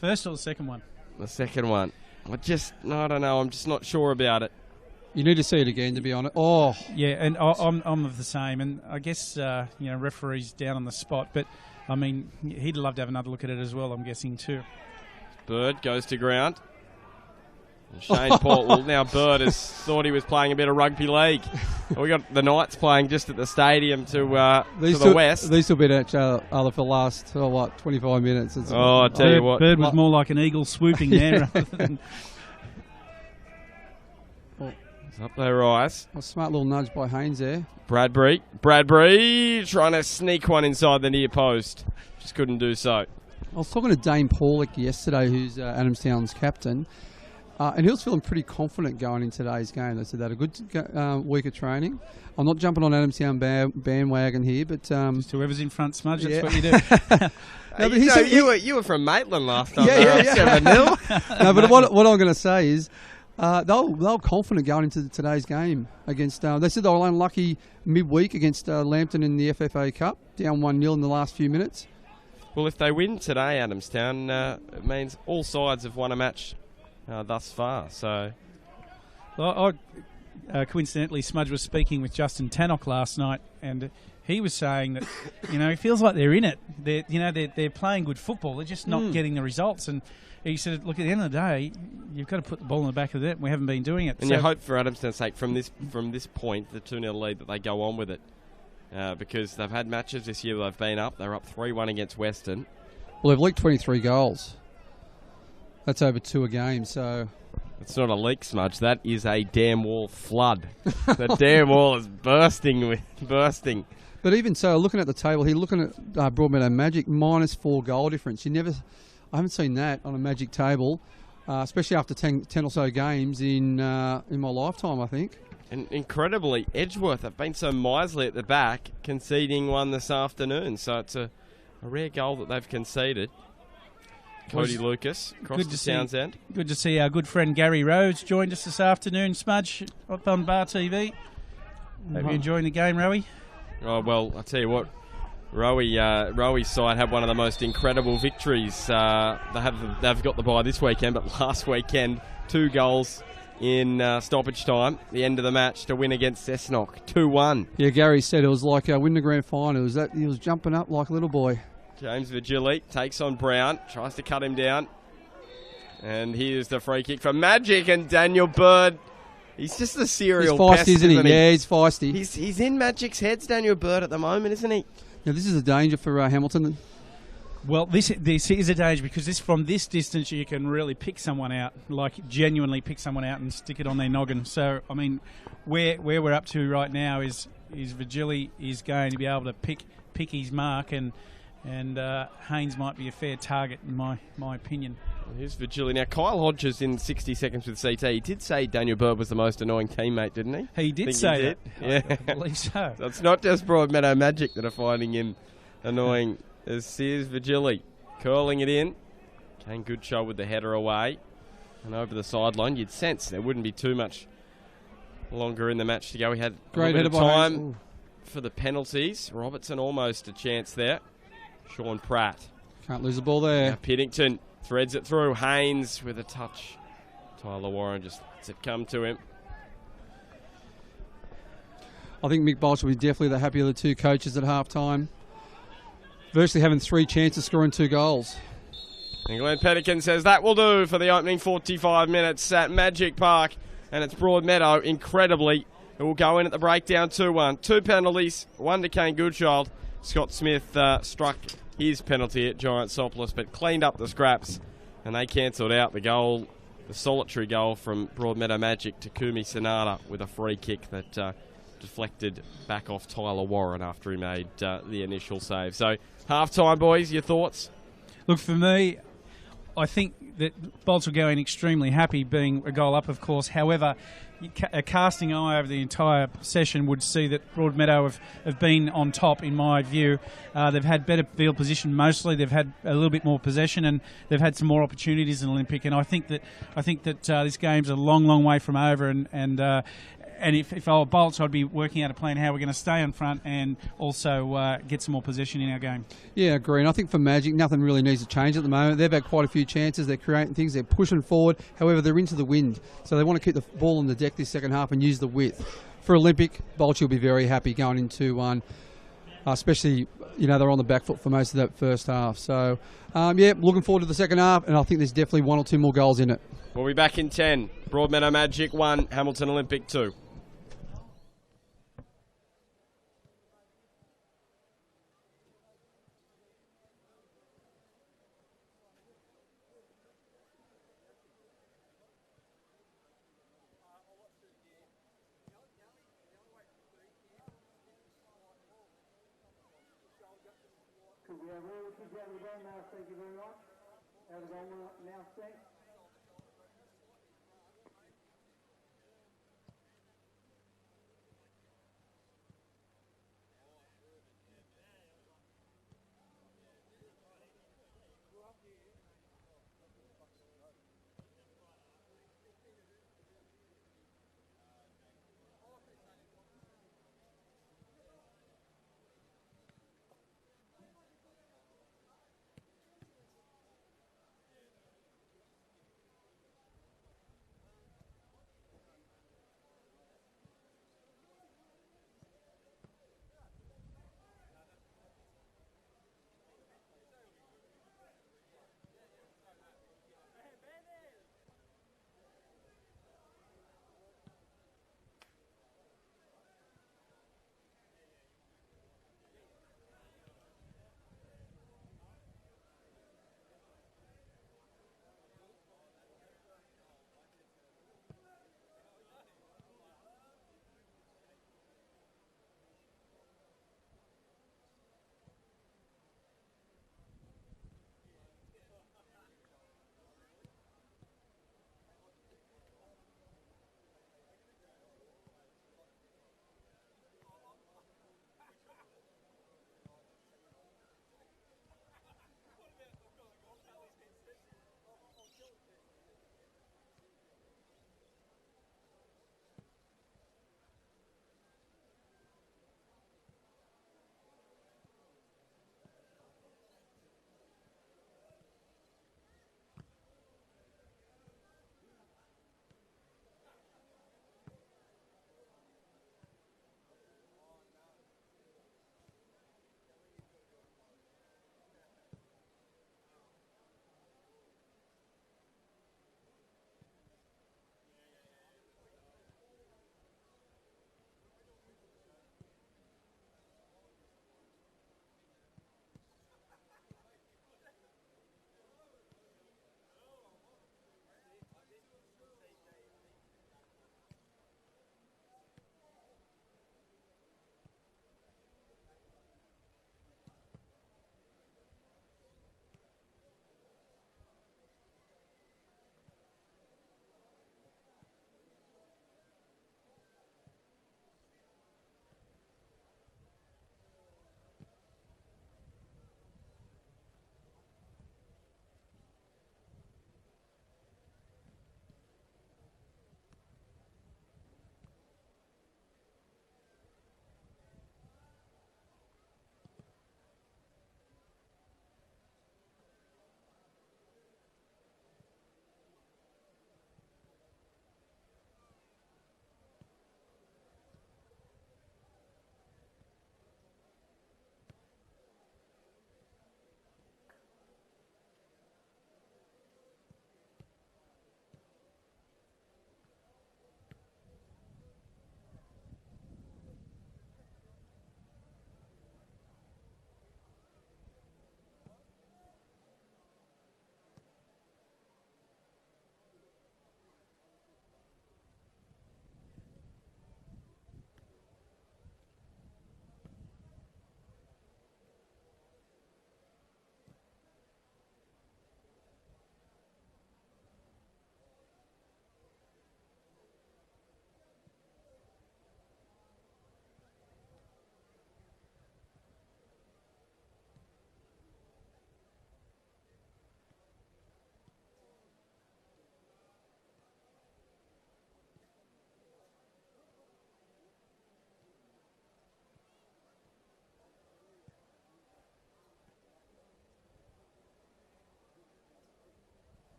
First or the second one? The second one. I don't know. I'm just not sure about it. You need to see it again, to be honest. Oh, yeah, and I'm of the same. And I guess referees down on the spot, but I mean, he'd love to have another look at it as well. I'm guessing too. Bird goes to ground. And Shane Paul. Well, now Bird has thought he was playing a bit of rugby league. We got the Knights playing just at the stadium to the west. These two been at each other for the last 25 minutes. I tell you what, Bird was more like an eagle swooping there. Rather than it's up there, Rice. A smart little nudge by Haynes there. Bradbury trying to sneak one inside the near post. Just couldn't do so. I was talking to Dane Paulick yesterday, who's Adamstown's captain, and he was feeling pretty confident going in today's game. They said they had a good week of training. I'm not jumping on Adamstown bandwagon here, but just whoever's in front, Smudge, that's what you do. No, but you were from Maitland last time. Yeah. 7-0. No, but what I'm going to say is they were confident going into today's game against. They said they were unlucky midweek against Lambton in the FFA Cup, down 1-0 in the last few minutes. Well, if they win today, Adamstown, it means all sides have won a match thus far. So, coincidentally, Smudge was speaking with Justin Tannock last night, and he was saying that he feels like they're in it. They're playing good football. They're just not getting the results. And he said, look, at the end of the day, you've got to put the ball in the back of the net, and we haven't been doing it. And you hope for Adamstown's sake from this point, the 2-0 lead, that they go on with it. Because they've had matches this year where they've been up. They're up 3-1 against Western. Well, they've leaked 23 goals. That's over 2 a game, so... It's not a leak, Smudge. That is a damn wall flood. The damn wall is bursting. But even so, looking at the table here, looking at Broadmeadow Magic, -4 goal difference. I haven't seen that on a Magic table, especially after 10 or so games in my lifetime, I think. And incredibly, Edgeworth have been so miserly at the back, conceding one this afternoon. So it's a rare goal that they've conceded. Cody Lucas, across to Townsend. Good to see our good friend Gary Rhodes joined us this afternoon, Smudge, up on Bar TV. Hope you're enjoying the game, Rowie. Oh, well, I'll tell you what, Rowie's side had one of the most incredible victories. They've got the bye this weekend, but last weekend, 2 goals in stoppage time, the end of the match, to win against Cessnock, 2-1. Yeah, Gary said it was like winning the grand final. He was jumping up like a little boy. James Vigili takes on Brown, tries to cut him down. And here's the free kick for Magic, and Daniel Bird. He's just a serial pest, pest, isn't he? he? Yeah, he's feisty. He's in Magic's heads, Daniel Bird, at the moment, isn't he? Now, this is a danger for Hamilton. Well, this is a danger because from this distance you can really pick someone out, like genuinely pick someone out and stick it on their noggin. So, I mean, where we're up to right now is Vigili is going to be able to pick his mark, and Haynes might be a fair target in my opinion. Here's Vigili. Now, Kyle Hodges in 60 seconds with CT. He did say Daniel Bird was the most annoying teammate, didn't he? He did say that. Yeah. I believe so. So it's not just Broadmeadow Magic that are finding him annoying. Here's Vigili curling it in. Kane Goodshaw with the header away. And over the sideline, you'd sense there wouldn't be too much longer in the match to go. We had great a bit of time Haynes. for the penalties. Robertson almost a chance there. Sean Pratt. Can't lose the ball there. Now Piddington threads it through. Haynes with a touch. Tyler Warren just lets it come to him. I think Mick Bolch will be definitely the happier of the two coaches at half-time. Virtually having 3 chances, scoring 2 goals. And Glenn Pettikin says that will do for the opening 45 minutes at Magic Park. And it's Broadmeadow, incredibly, who will go in at the breakdown 2-1. 2 penalties, 1 to Kane Goodchild. Scott Smith struck his penalty at Giant Sopolis, but cleaned up the scraps. And they cancelled out the goal, the solitary goal from Broadmeadow Magic to Kumi Sonata with a free kick that deflected back off Tyler Warren after he made the initial save. So, half-time, boys, your thoughts? Look, for me, I think that Bolts will go in extremely happy being a goal up, of course. However, a casting eye over the entire session would see that Broadmeadow have been on top, in my view. They've had better field position mostly. They've had a little bit more possession, and they've had some more opportunities in Olympic. And I think that this game's a long, long way from over. And if I were Bolts, I'd be working out a plan how we're going to stay in front and also get some more possession in our game. Yeah, I agree. And I think for Magic, nothing really needs to change at the moment. They've had quite a few chances. They're creating things. They're pushing forward. However, they're into the wind. So they want to keep the ball on the deck this second half and use the width. For Olympic, Bolch will be very happy going into one, especially they're on the back foot for most of that first half. So, looking forward to the second half, and I think there's definitely 1 or 2 more goals in it. We'll be back in 10. Broadmeadow Magic 1, Hamilton Olympic 2. Could we have all the kids out of the game now? Thank you very much. Out of the game now, thanks.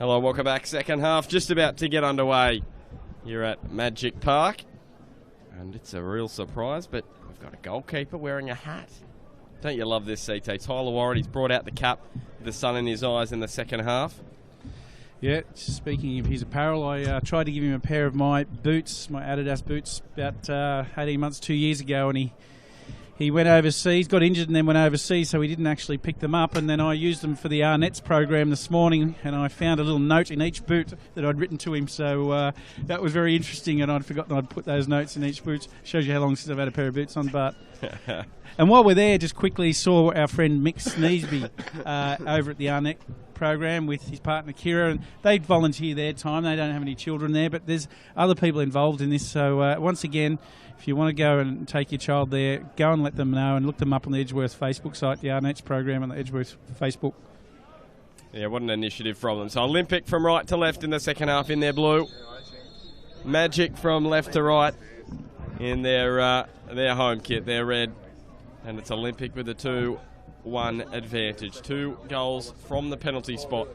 Hello, welcome back. Second half just about to get underway here at Magic Park. And it's a real surprise, but we've got a goalkeeper wearing a hat. Don't you love this, CT? Tyler Warren, he's brought out the cap with the sun in his eyes in the second half. Yeah, speaking of his apparel, I tried to give him a pair of my boots, my Adidas boots, about 18 months, 2 years ago, and he went overseas, got injured and then went overseas, so he didn't actually pick them up. And then I used them for the Arnett's program this morning, and I found a little note in each boot that I'd written to him. So that was very interesting, and I'd forgotten I'd put those notes in each boot. Shows you how long since I've had a pair of boots on, Bart. And while we're there, just quickly saw our friend Mick Sneesby over at the Arnett program with his partner Kira, and they volunteer their time. They don't have any children there, but there's other people involved in this. So once again, if you want to go and take your child there, go and let them know and look them up on the Edgeworth Facebook site, the Arnett's program on the Edgeworth Facebook. Yeah, what an initiative from them. So Olympic from right to left in the second half in their blue. Magic from left to right in their home kit, their red. And it's Olympic with a 2-1 advantage. 2 goals from the penalty spot.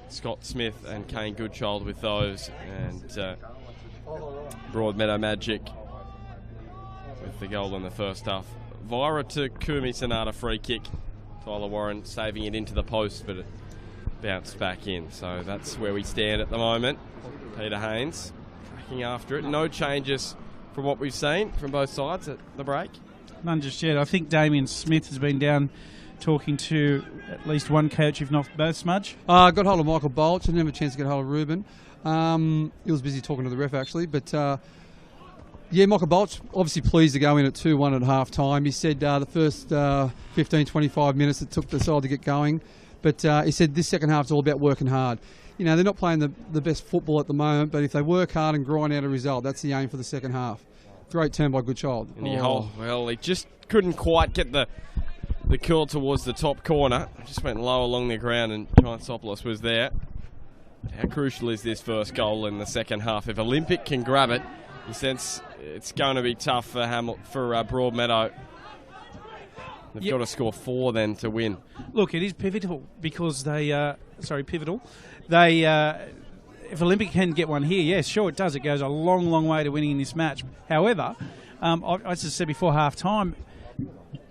Scott Smith and Kane Goodchild with those. And Broadmeadow Magic with the goal in the first half. Vira to Kumi Sonata free kick. Tyler Warren saving it into the post, but it bounced back in. So that's where we stand at the moment. Peter Haynes tracking after it. No changes from what we've seen from both sides at the break. None just yet. I think Damien Smith has been down talking to at least one coach, if not both, Smudge. Got hold of Michael Bolch. I didn't have a chance to get hold of Ruben. He was busy talking to the ref, actually. But, yeah, Michael Bolch obviously pleased to go in at 2-1 at half-time. He said the first 15, 25 minutes it took the side to get going. But he said this second half is all about working hard. You know, they're not playing the best football at the moment, but if they work hard and grind out a result, that's the aim for the second half. Great turn by Goodchild. Well, he just couldn't quite get the curl towards the top corner. Just went low along the ground, and Giantsopoulos was there. How crucial is this first goal in the second half? If Olympic can grab it, you sense it's going to be tough for Broadmeadow. They've got to score 4 then to win. Look, it is pivotal because pivotal. If Olympic can get one here, yes, sure it does. It goes a long, long way to winning in this match. However, I just said before half-time,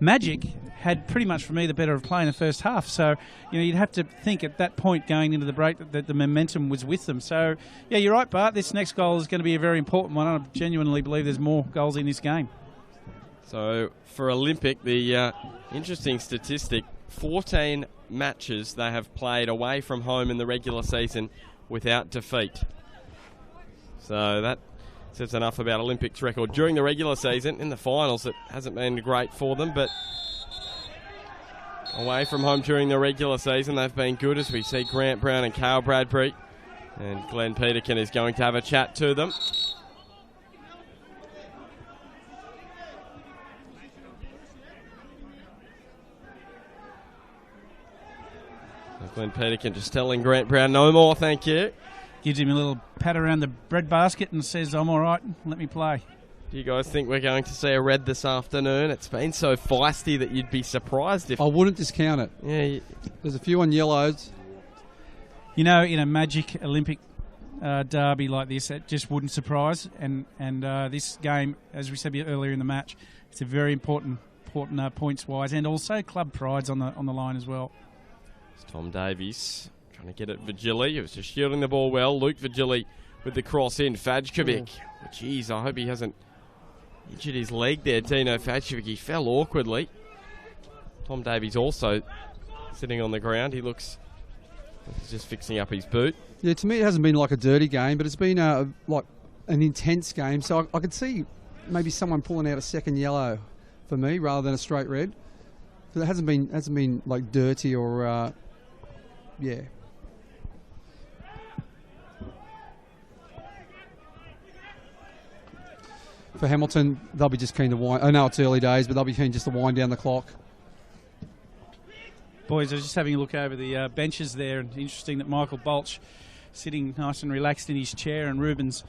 Magic had pretty much, for me, the better of play in the first half. So, you'd have to think at that point going into the break that the momentum was with them. So, yeah, you're right, Bart. This next goal is going to be a very important one. I genuinely believe there's more goals in this game. So, for Olympic, the interesting statistic, 14 matches they have played away from home in the regular season without defeat. So that says enough about Olympic's record during the regular season. In the finals, it hasn't been great for them, but away from home during the regular season, they've been good, as we see Grant Brown and Kyle Bradbury. And Glenn Peterkin is going to have a chat to them. Glenn Peterkin just telling Grant Brown, no more, thank you. Gives him a little pat around the bread basket and says, I'm all right, let me play. Do you guys think we're going to see a red this afternoon? It's been so feisty that you'd be surprised if... I wouldn't discount it. Yeah. There's a few on yellows. In a Magic Olympic derby like this, it just wouldn't surprise. And this game, as we said earlier in the match, it's a very important points-wise, and also club pride's on the line as well. Tom Davies trying to get at Vigili. He was just shielding the ball well. Luke Vigili with the cross in. Fajkovic. Jeez, I hope he hasn't injured his leg there. Dino Fajkovic. He fell awkwardly. Tom Davies also sitting on the ground. He looks like he's just fixing up his boot. Yeah, to me it hasn't been like a dirty game, but it's been like an intense game. So I could see maybe someone pulling out a second yellow for me rather than a straight red. It hasn't been like dirty or... Yeah. For Hamilton, they'll be just keen to wind... I know it's early days, but they'll be keen just to wind down the clock. Boys, I was just having a look over the benches there, and interesting that Michael Bolch sitting nice and relaxed in his chair, and Ruben's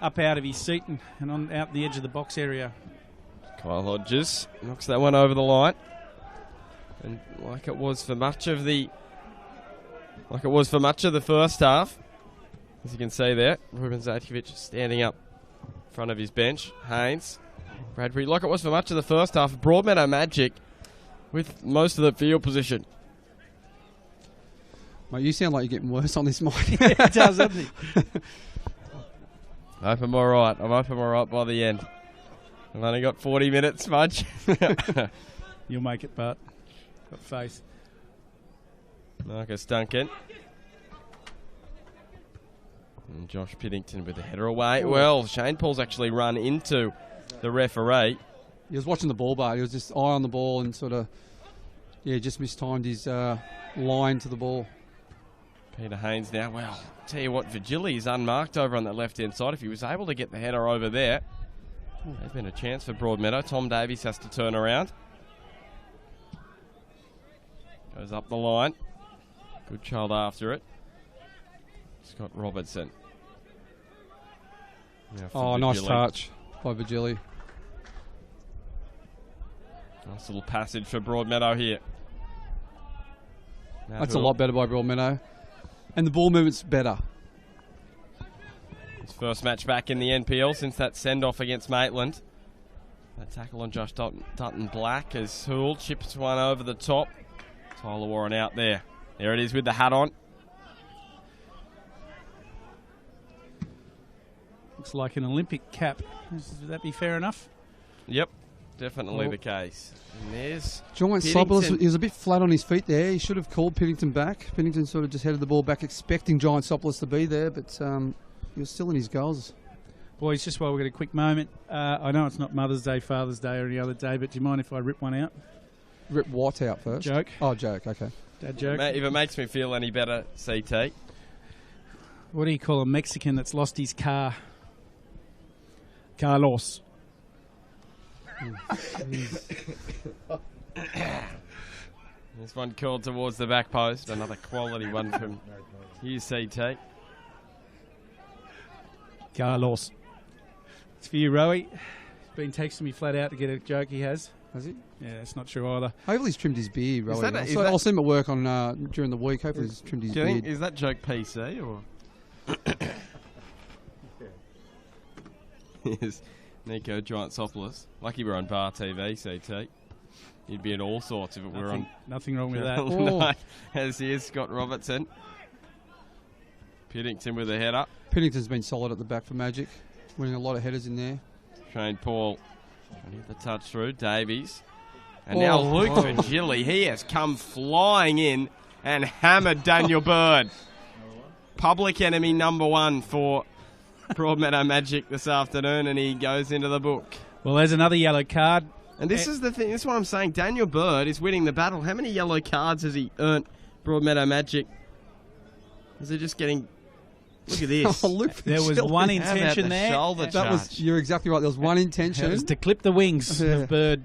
up out of his seat and on out the edge of the box area. Kyle Hodges knocks that one over the line. And like it was for much of the first half, As you can see there, Ruben Zatkovic standing up in front of his bench. Haynes, Bradbury, like it was for much of the first half. Broadmeadow Magic with most of the field position. Mate, you sound like you're getting worse on this mic. It does, doesn't it? I hope I'm all right. I'm hoping I'm all right by the end. I've only got 40 minutes, Smudge. You'll make it, Bart. Got faith. Marcus Duncan. And Josh Piddington with the header away. Well, Shane Paul's actually run into the referee. He was watching the ball, but he was just eye on the ball and sort of, just mistimed his line to the ball. Peter Haynes now. Well, tell you what, Vigili is unmarked over on that left-hand side. If he was able to get the header over there, there's been a chance for Broadmeadow. Tom Davies has to turn around. Goes up the line. Good child after it. Scott Robertson. Oh, nice touch by Vigili. Nice little passage for Broadmeadow here. That's a lot better by Broadmeadow. And the ball movement's better. His first match back in the NPL since that send-off against Maitland. That tackle on Josh Dutton Black as Hoole chips one over the top. Tyler Warren out there. There it is with the hat on. Looks like an Olympic cap. Would that be fair enough? Yep, definitely the case. And there's Giant Sopoulos, he was a bit flat on his feet there. He should have called Piddington back. Piddington sort of just headed the ball back, expecting Giant Sopoulos to be there, but he was still in his goals. Boys, just while we've got a quick moment, I know it's not Mother's Day, Father's Day or any other day, but do you mind if I rip one out? Rip what out first? Joke. Oh, joke, okay. Dad joke. If it makes me feel any better, CT. What do you call a Mexican that's lost his car? Carlos. This one curled towards the back post. Another quality one from UCT. Carlos. It's for you, Rowie. He's been texting me flat out to get a joke he has. Has he? Yeah, it's not true either. Hopefully he's trimmed his beard, Rowie. that I'll see him at work on during the week. Hopefully he's trimmed his beard. Is that joke PC or? Here's Nico Giantsopoulos. Lucky we're on Bar TV, CT. You'd be in all sorts if it were on. Nothing wrong with that. Night, as he is, Scott Robertson. Piddington with a header. Piddington's been solid at the back for Magic, winning a lot of headers in there. Shane Paul trying to get the touch through. Davies. And now Luke Vigili. He has come flying in and hammered Daniel Bird. Public enemy number one for Broadmeadow Magic this afternoon, and he goes into the book. Well, there's another yellow card. And this is the thing, this is what I'm saying. Daniel Bird is winning the battle. How many yellow cards has he earned, Broadmeadow Magic? Is he just getting... Look at this. There was one intention there. You're exactly right. There was one intention. It was to clip the wings of Bird.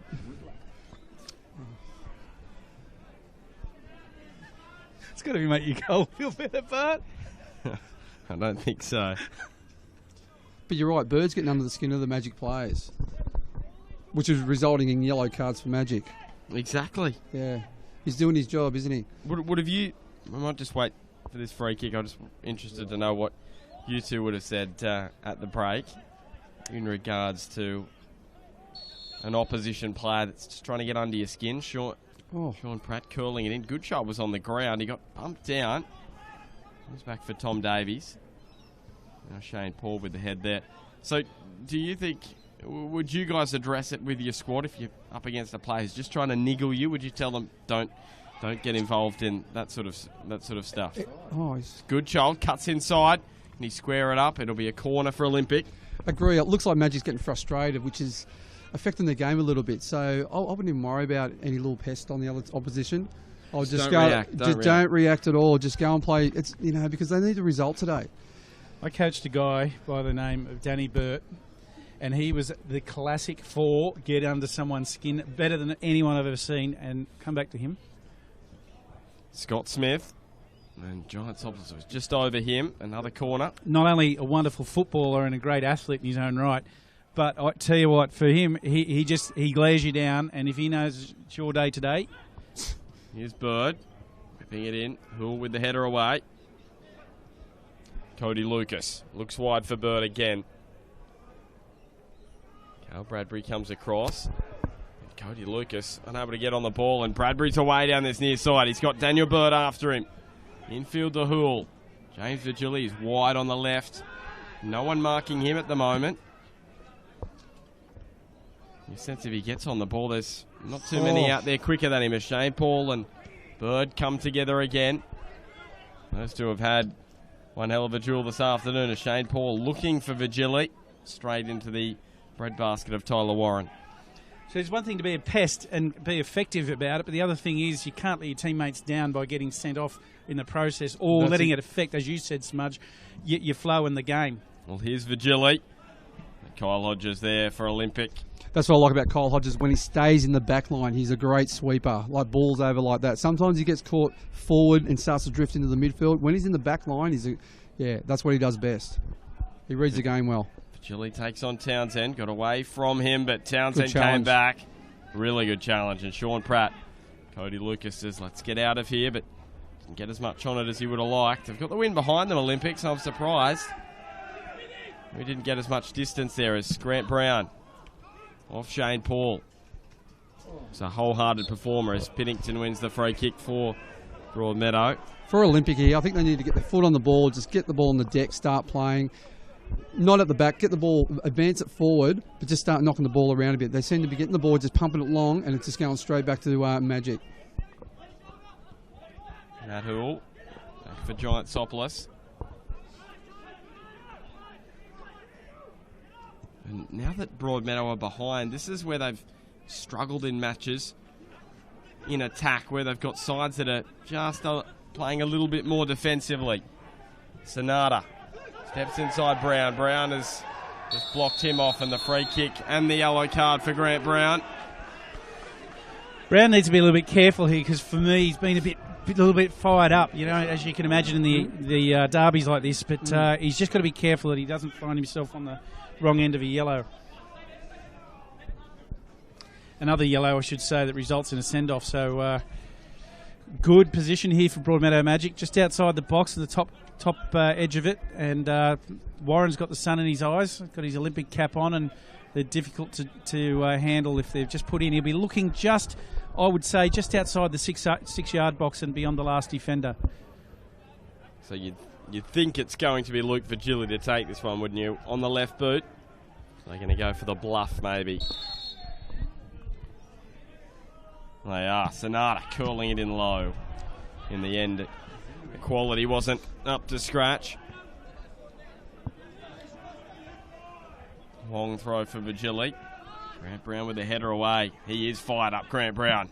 It's got to be make you go feel better, Bart. I don't think so. But you're right, Bird's getting under the skin of the Magic players, which is resulting in yellow cards for Magic. Exactly. Yeah. He's doing his job, isn't he? Would have you... I might just wait for this free kick. I'm just interested to know what you two would have said at the break in regards to an opposition player that's just trying to get under your skin. Sean Pratt curling it in. Good shot was on the ground. He got bumped down. He's back for Tom Davies. Now Shane Paul with the head there. So do you think, would you guys address it with your squad if you're up against a player who's just trying to niggle you? Would you tell them don't get involved in that sort of stuff? Good child, cuts inside, and he square it up. It'll be a corner for Olympic. Agree. It looks like Magic's getting frustrated, which is affecting the game a little bit. So I wouldn't even worry about any little pest on the other opposition. I'll just don't react at all. Just go and play. It's because they need a result today. I coached a guy by the name of Danny Burt, and he was the classic get under someone's skin better than anyone I've ever seen, and come back to him. Scott Smith, and Giant Sopoulos was just over him. Another corner. Not only a wonderful footballer and a great athlete in his own right, but I tell you what, for him, he glares you down, and if he knows it's your day today. Here's Bird, whipping it in. Hoole with the header away. Cody Lucas looks wide for Bird again. Cal Bradbury comes across. Cody Lucas unable to get on the ball, and Bradbury's away down this near side. He's got Daniel Bird after him. Infield to Hoole. James Vigili is wide on the left. No one marking him at the moment. You sense if he gets on the ball, there's not too many out there quicker than him. As Shane Paul and Bird come together again. Those two have had one hell of a duel this afternoon. As Shane Paul looking for Vigili straight into the breadbasket of Tyler Warren. So it's one thing to be a pest and be effective about it, but the other thing is you can't let your teammates down by getting sent off in the process or letting it affect, as you said, Smudge, your flow in the game. Well, here's Vigili. Kyle Hodges there for Olympic. That's what I like about Kyle Hodges. When he stays in the back line, he's a great sweeper, like balls over like that. Sometimes he gets caught forward and starts to drift into the midfield. When he's in the back line, that's what he does best. He reads the game well. Vigili takes on Townsend. Got away from him, but Townsend came back. Really good challenge. And Sean Pratt, Cody Lucas says, let's get out of here, but didn't get as much on it as he would have liked. They've got the win behind them, Olympics, so I'm surprised. We didn't get as much distance there as Grant Brown off Shane Paul. It's a wholehearted performer as Piddington wins the free kick for Broadmeadow. For Olympic here, I think they need to get their foot on the ball, just get the ball on the deck, start playing. Not at the back, get the ball, advance it forward, but just start knocking the ball around a bit. They seem to be getting the ball, just pumping it long, and it's just going straight back to Magic. Matt Hoole back for Giant Sopolis. And now that Broadmeadow are behind, this is where they've struggled in matches in attack, where they've got sides that are just playing a little bit more defensively. Sonata steps inside Brown. Brown has just blocked him off, and the free kick and the yellow card for Grant Brown. Brown needs to be a little bit careful here because for me he's been a little bit fired up, you know, as you can imagine in the derbies like this. But he's just got to be careful that he doesn't find himself on the wrong end of a yellow. Another yellow, I should say, that results in a send-off. So good position here for Broadmeadow Magic, just outside the box at the top edge of it. And Warren's got the sun in his eyes, got his Olympic cap on, and they're difficult to handle if they've just put in. He'll be looking just, I would say, just outside the six-yard box and beyond the last defender. So you'd think it's going to be Luke Vigili to take this one, wouldn't you? On the left boot. They're going to go for the bluff, maybe. They are. Sonata curling it in low. In the end, the quality wasn't up to scratch. Long throw for Vigili. Grant Brown with the header away. He is fired up, Grant Brown.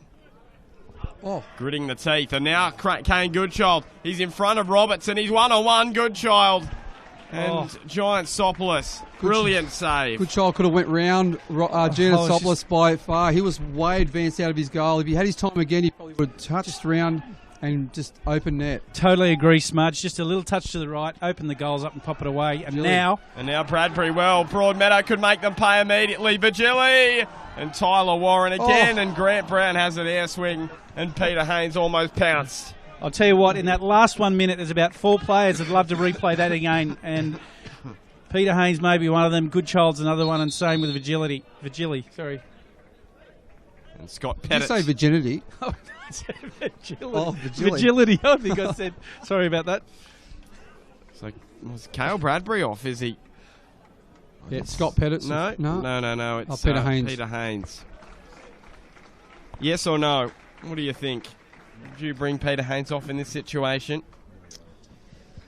Gritting the teeth. And now Kane Goodchild. He's in front of Robertson. He's one-on-one, Goodchild. And Giant Sopolis. Brilliant save. Goodchild could have went round Giant Sopolis by far. He was way advanced out of his goal. If he had his time again, he probably would have touched round and just open net. Totally agree, Smudge. Just a little touch to the right, open the goals up and pop it away. And now Bradbury, Broadmeadow could make them pay immediately. Vigili and Tyler Warren again, and Grant Brown has an air swing, and Peter Haynes almost pounced. I'll tell you what, in that last 1 minute, there's about 4 players that'd love to replay that again, and Peter Haynes may be one of them. Goodchild's another one, and same with Vigili, sorry. And Scott Pettit. Did you say virginity? Vigility. I think I said. Sorry about that. So was Cale Bradbury off? Is he? Yeah, it's Scott Pettit. No. It's Peter Haynes. Peter Haynes. Yes or no? What do you think? Would you bring Peter Haynes off in this situation?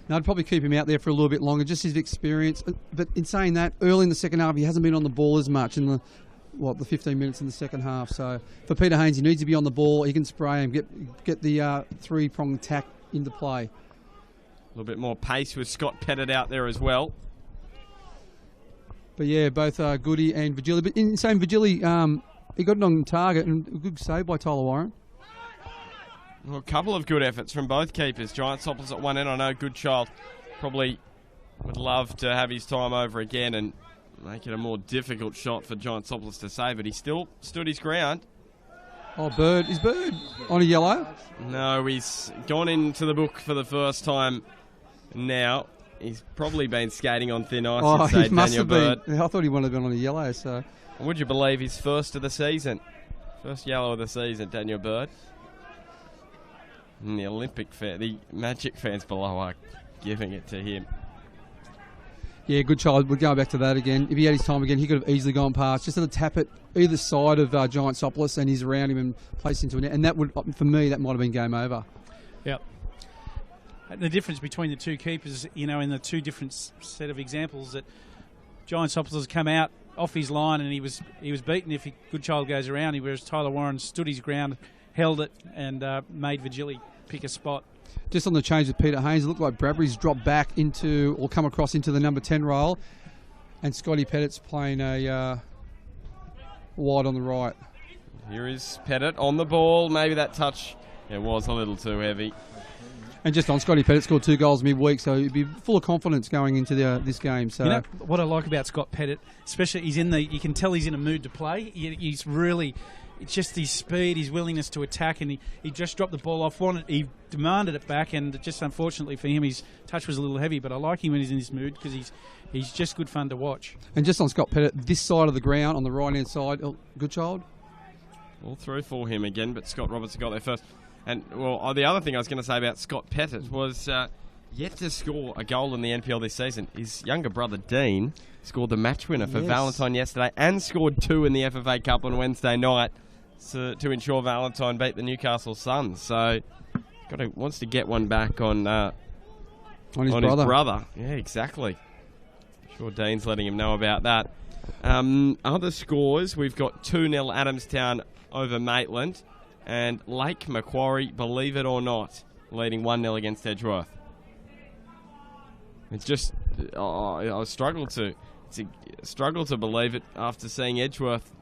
No, I'd probably keep him out there for a little bit longer, just his experience. But in saying that, early in the second half, he hasn't been on the ball as much in the 15 minutes in the second half. So for Peter Haynes, he needs to be on the ball. He can spray him, get the three-pronged attack into play. A little bit more pace with Scott Pettit out there as well. But yeah, both Goody and Vigili. But in saying Vigili, he got it on target, and a good save by Tyler Warren. Well, a couple of good efforts from both keepers. Giant Sopolis at one end. I know Goodchild probably would love to have his time over again and make it a more difficult shot for Giant Sopolis to save, but he still stood his ground. Bird. Is Bird on a yellow? No, he's gone into the book for the first time now. He's probably been skating on thin ice. Oh, You'd say, he must Daniel have Bird. been. I thought he might have been on a yellow. So, Would you believe his first of the season? First yellow of the season, Daniel Bird. And the Magic fans below are giving it to him. yeah, good child. We're going back to that again. If he had his time again, he could have easily gone past. Just had to tap it either side of Giant Soplis, and he's around him and placed into a net. And that would, for me, that might have been game over. Yep. The difference between the two keepers, in the two different set of examples, that Giant Soplis has come out off his line and he was beaten if Goodchild goes around, whereas Tyler Warren stood his ground, held it, and made Virgili pick a spot. Just on the change with Peter Haynes, it looked like Bradbury's dropped back into, or come across into the number 10 role, and Scotty Pettit's playing a wide on the right. Here is Pettit on the ball. Maybe that touch was a little too heavy. And just on, Scotty Pettit scored 2 goals midweek, so he'd be full of confidence going into this game. So what I like about Scott Pettit, especially you can tell he's in a mood to play. He's really, it's just his speed, his willingness to attack, and he just dropped the ball off. He demanded it back, and just unfortunately for him, his touch was a little heavy. But I like him when he's in this mood because he's just good fun to watch. And just on Scott Pettit, this side of the ground on the right hand side, Goodchild. All through for him again, but Scott Robertson got there first. And, the other thing I was going to say about Scott Pettit was yet to score a goal in the NPL this season. His younger brother, Dean, scored the match winner for Valentine yesterday and scored 2 in the FFA Cup on Wednesday night to ensure Valentine beat the Newcastle Suns. So, wants to get one back on his brother. Yeah, exactly. Sure Dean's letting him know about that. Other scores, we've got 2-0 Adamstown over Maitland. And Lake Macquarie, believe it or not, leading 1-0 against Edgeworth. It's just, I struggle to believe it after seeing Edgeworth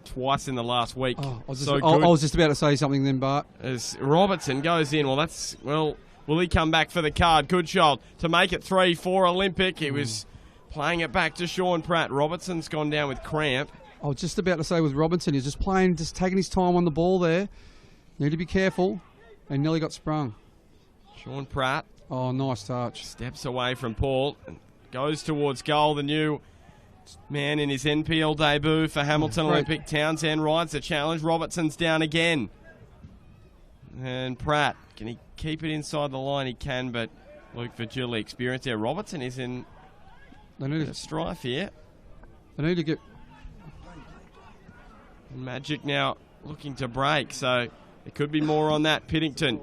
twice in the last week. I was just about to say something then, Bart. As Robertson goes in, will he come back for the card? Goodchild to make it 3-4 Olympic. He was playing it back to Sean Pratt. Robertson's gone down with cramp. I was just about to say with Robinson, he's just taking his time on the ball there. Need to be careful. And nearly got sprung. Sean Pratt. Oh, nice touch. Steps away from Paul and goes towards goal. The new man in his NPL debut for Hamilton Olympic. Townsend rides the challenge. Robertson's down again. And Pratt, can he keep it inside the line? He can, but Luke Virgili experienced there. Robertson is in a strife here. They need to get... Magic now looking to break, so there could be more on that. Piddington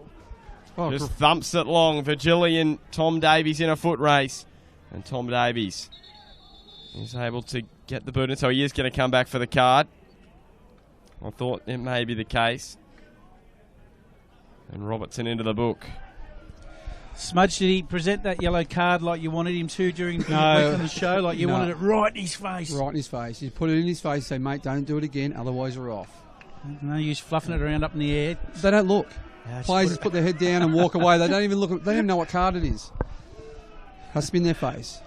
just thumps it long. Virgili and Tom Davies in a foot race. And Tom Davies is able to get the boot in, so he is going to come back for the card. I thought it may be the case. And Robertson into the book. Smudge, did he present that yellow card like you wanted him to during the week on the show? Like you wanted it right in his face? Right in his face. You put it in his face and say, mate, don't do it again, otherwise you're off. No use fluffing it around up in the air. They don't look. Players just put their head down and walk away. They don't even look. They don't even know what card it is. Has to be in their face.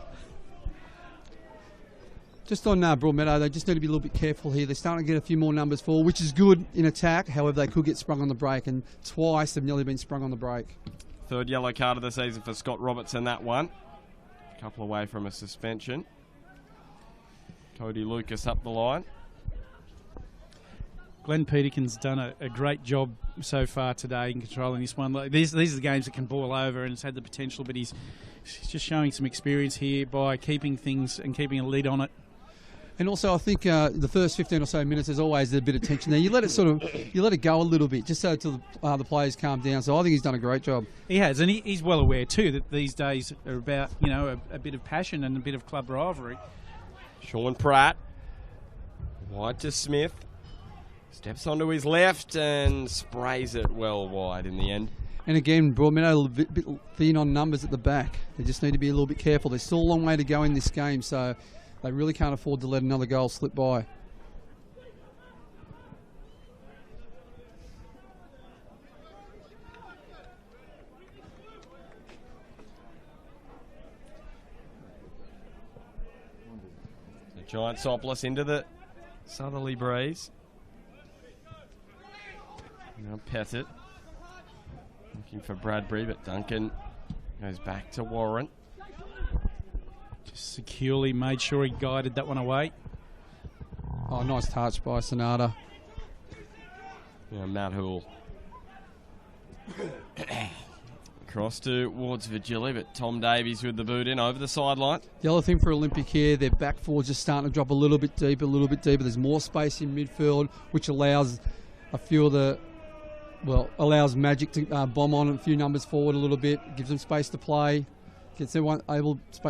Just on Broadmeadow, they just need to be a little bit careful here. They're starting to get a few more numbers forward, which is good in attack. However, they could get sprung on the break, and twice they've nearly been sprung on the break. Third yellow card of the season for Scott Robertson, that one. A couple away from a suspension. Cody Lucas up the line. Glenn Peterkin's done a great job so far today in controlling this one. These are the games that can boil over, and it's had the potential, but he's just showing some experience here by keeping things and keeping a lid on it. And also, I think the first 15 or so minutes, there's always a bit of tension there. You let it go a little bit, just so till the players calm down. So I think he's done a great job. He has, and he's well aware too that these days are about a bit of passion and a bit of club rivalry. Sean Pratt, wide to Smith, steps onto his left and sprays it well wide in the end. And again, Broadmeadow a bit thin on numbers at the back. They just need to be a little bit careful. There's still a long way to go in this game, so they really can't afford to let another goal slip by. The Giant Soplis into the southerly breeze. Now Pettit looking for Bradbury, but Duncan goes back to Warren. securely made sure he guided that one away. Oh, nice touch by Sonata. Yeah, Matt Hoole. Cross towards Vigili, but Tom Davies with the boot in over the sideline. The other thing for Olympic here, their back four's just starting to drop a little bit deeper, There's more space in midfield, which allows a few of the, allows Magic to bomb on a few numbers forward a little bit, gives them space to play, gets them they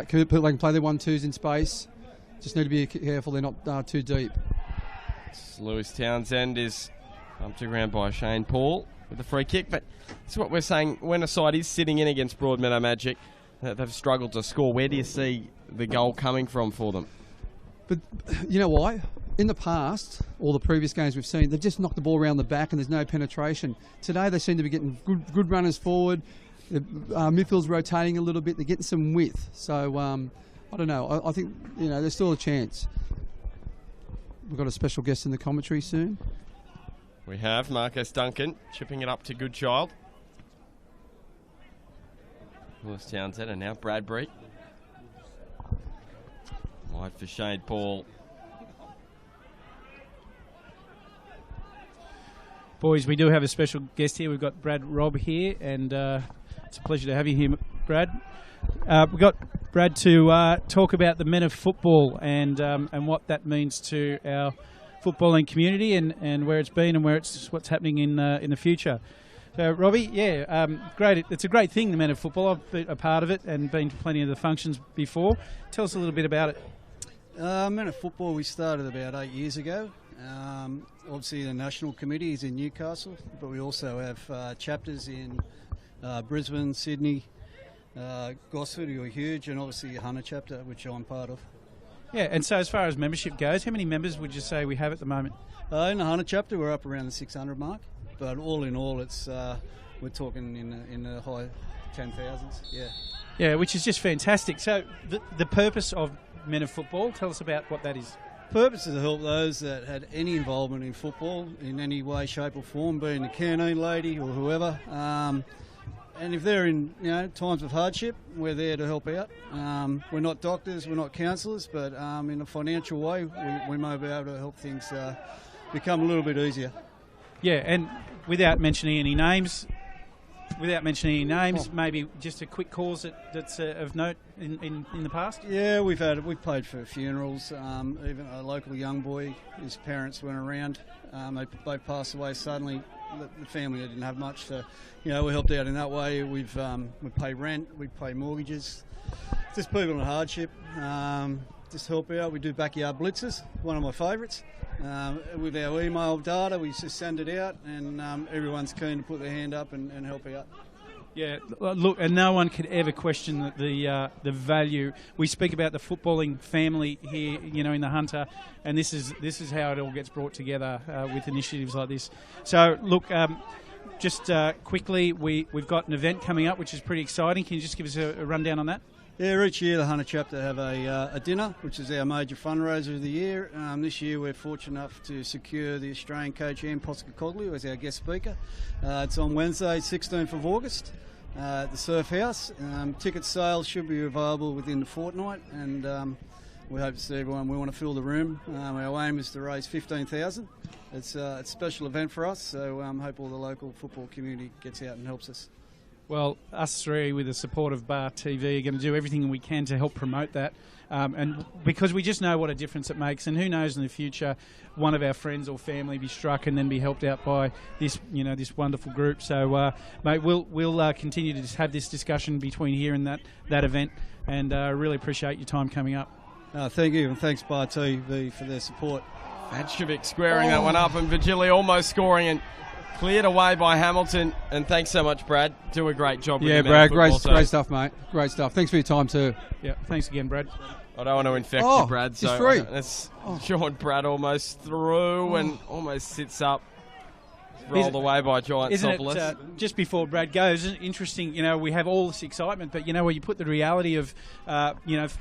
can play their 1-2s in space. Just need to be careful they're not too deep. Lewis Townsend is up to ground by Shane Paul with the free kick, but this is what we're saying. When a side is sitting in against Broadmeadow Magic, they've struggled to score. Where do you see the goal coming from for them? But you know why? In the past, all the previous games we've seen, they've just knocked the ball around the back and there's no penetration. Today they seem to be getting good runners forward. The midfield's rotating a little bit. They're getting some width. So I don't know. I think there's still a chance. We've got a special guest in the commentary soon. We have Marcus Duncan chipping it up to Goodchild. Lewis Townsend and now Bradbury. Wide for Shane Paul. Boys, we do have a special guest here. We've got Brad Robb here, and it's a pleasure to have you here, Brad. We've got Brad to talk about the men of football and what that means to our footballing community and where it's been and what's happening in the future. So, Robbie, great. It's a great thing, the men of football. I've been a part of it and been to plenty of the functions before. Tell us a little bit about it. Men of football, we started about 8 years ago. Obviously, the national committee is in Newcastle, but we also have chapters in Brisbane, Sydney, Gosford, who are huge, and obviously the Hunter chapter, which I'm part of. Yeah, and so as far as membership goes, how many members would you say we have at the moment? In the Hunter chapter, we're up around the 600 mark, but all in all, it's we're talking in the high 10,000s. Yeah, which is just fantastic. So the purpose of Men of Football, tell us about what that is. Purpose is to help those that had any involvement in football in any way, shape or form, being the canteen lady or whoever. And if they're in times of hardship, we're there to help out. We're not doctors, we're not counsellors, but in a financial way, we may be able to help things become a little bit easier. Yeah, and without mentioning any names, maybe just a quick cause that's of note in the past. Yeah, we've played for funerals. Even a local young boy, his parents weren't around. They passed away suddenly. The family didn't have much, so we helped out in that way. We pay rent, we pay mortgages. Just people in hardship. Just help out. We do backyard blitzes, one of my favourites. With our email data, we just send it out, and everyone's keen to put their hand up and help out. Yeah, look, and no one could ever question the value. We speak about the footballing family here, in the Hunter, and this is how it all gets brought together with initiatives like this. So, look, just quickly, we've got an event coming up which is pretty exciting. Can you just give us a rundown on that? Yeah, each year the Hunter chapter have a dinner, which is our major fundraiser of the year. This year we're fortunate enough to secure the Australian coach Ian Postecoglou as our guest speaker. It's on Wednesday, 16th of August, at the Surf House. Ticket sales should be available within the fortnight, and we hope to see everyone. We want to fill the room. Our aim is to raise $15,000. It's a special event for us, so hope all the local football community gets out and helps us. Well, us three, with the support of Bar TV, are going to do everything we can to help promote that. And because we just know what a difference it makes, and who knows in the future, one of our friends or family be struck and then be helped out by this, this wonderful group. So, mate, we'll continue to just have this discussion between here and that event, and really appreciate your time coming up. Thank you, and thanks Bar TV for their support. Adjovic squaring that one up, and Vigili almost scoring and cleared away by Hamilton. And thanks so much, Brad. Do a great job. Yeah, Brad, great stuff, mate. Great stuff. Thanks for your time too. Yeah, thanks again, Brad. I don't want to infect you, Brad. He's free. That's Sean Brad almost through and almost sits up. Rolled away by Giant Sopolis. Isn't it, just before Brad goes, isn't it interesting, we have all this excitement, but, where you put the reality of,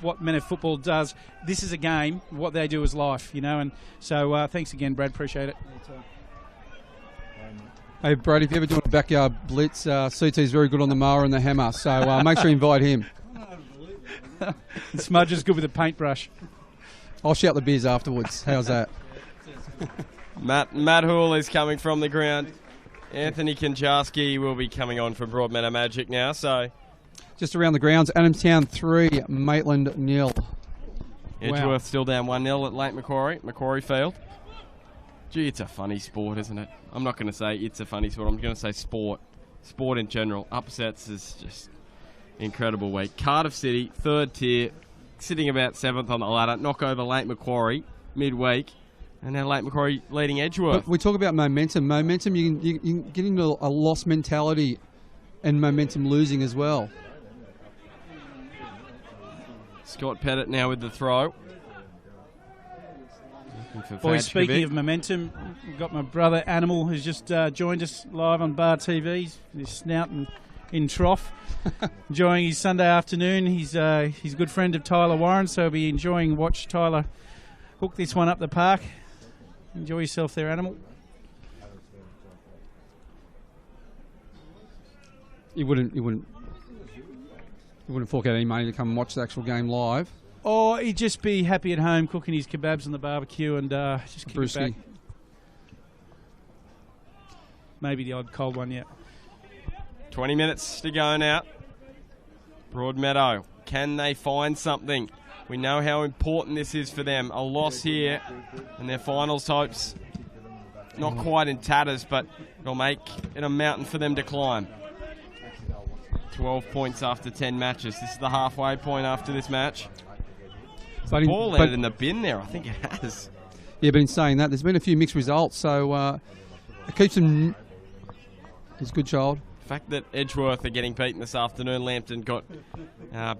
what Men of Football does, this is a game, what they do is life, and so thanks again, Brad, appreciate it. Hey, Brad, if you ever do a backyard blitz, CT's very good on the mower and the hammer, so make sure you invite him. Smudge is good with a paintbrush. I'll shout the beers afterwards. How's that? Matt Hoole is coming from the ground. Anthony Konjarski will be coming on for Broadmeadow Magic now. So just around the grounds, Adamstown 3, Maitland 0. Edgeworth still down 1-0 at Lake Macquarie Field. Gee, it's a funny sport, isn't it? I'm not going to say it's a funny sport. I'm going to say sport. Sport in general. Upsets is just incredible week. Cardiff City, 3rd tier, sitting about 7th on the ladder. Knock over Lake Macquarie midweek. And now Lake Macquarie leading Edgeworth. But we talk about momentum. Momentum, you can get into a lost mentality and momentum losing as well. Scott Pettit now with the throw. Boys, speaking of momentum, we've got my brother Animal who's just joined us live on Bar TV. He's snouting in trough, enjoying his Sunday afternoon. He's a good friend of Tyler Warren, so he'll be enjoying watch Tyler hook this one up the park. Enjoy yourself there, Animal. You wouldn't fork out any money to come and watch the actual game live. Or he'd just be happy at home cooking his kebabs on the barbecue and just kick it back. Maybe the odd cold one, yeah. 20 minutes to go now. Broadmeadow, can they find something? We know how important this is for them. A loss here and their finals hopes not quite in tatters, but it'll make it a mountain for them to climb. 12 points after 10 matches. This is the halfway point after this match. The ball landed in the bin there. I think it has. Yeah, but in saying that, there's been a few mixed results, so it keeps them... He's a good child. The fact that Edgeworth are getting beaten this afternoon, Lambton got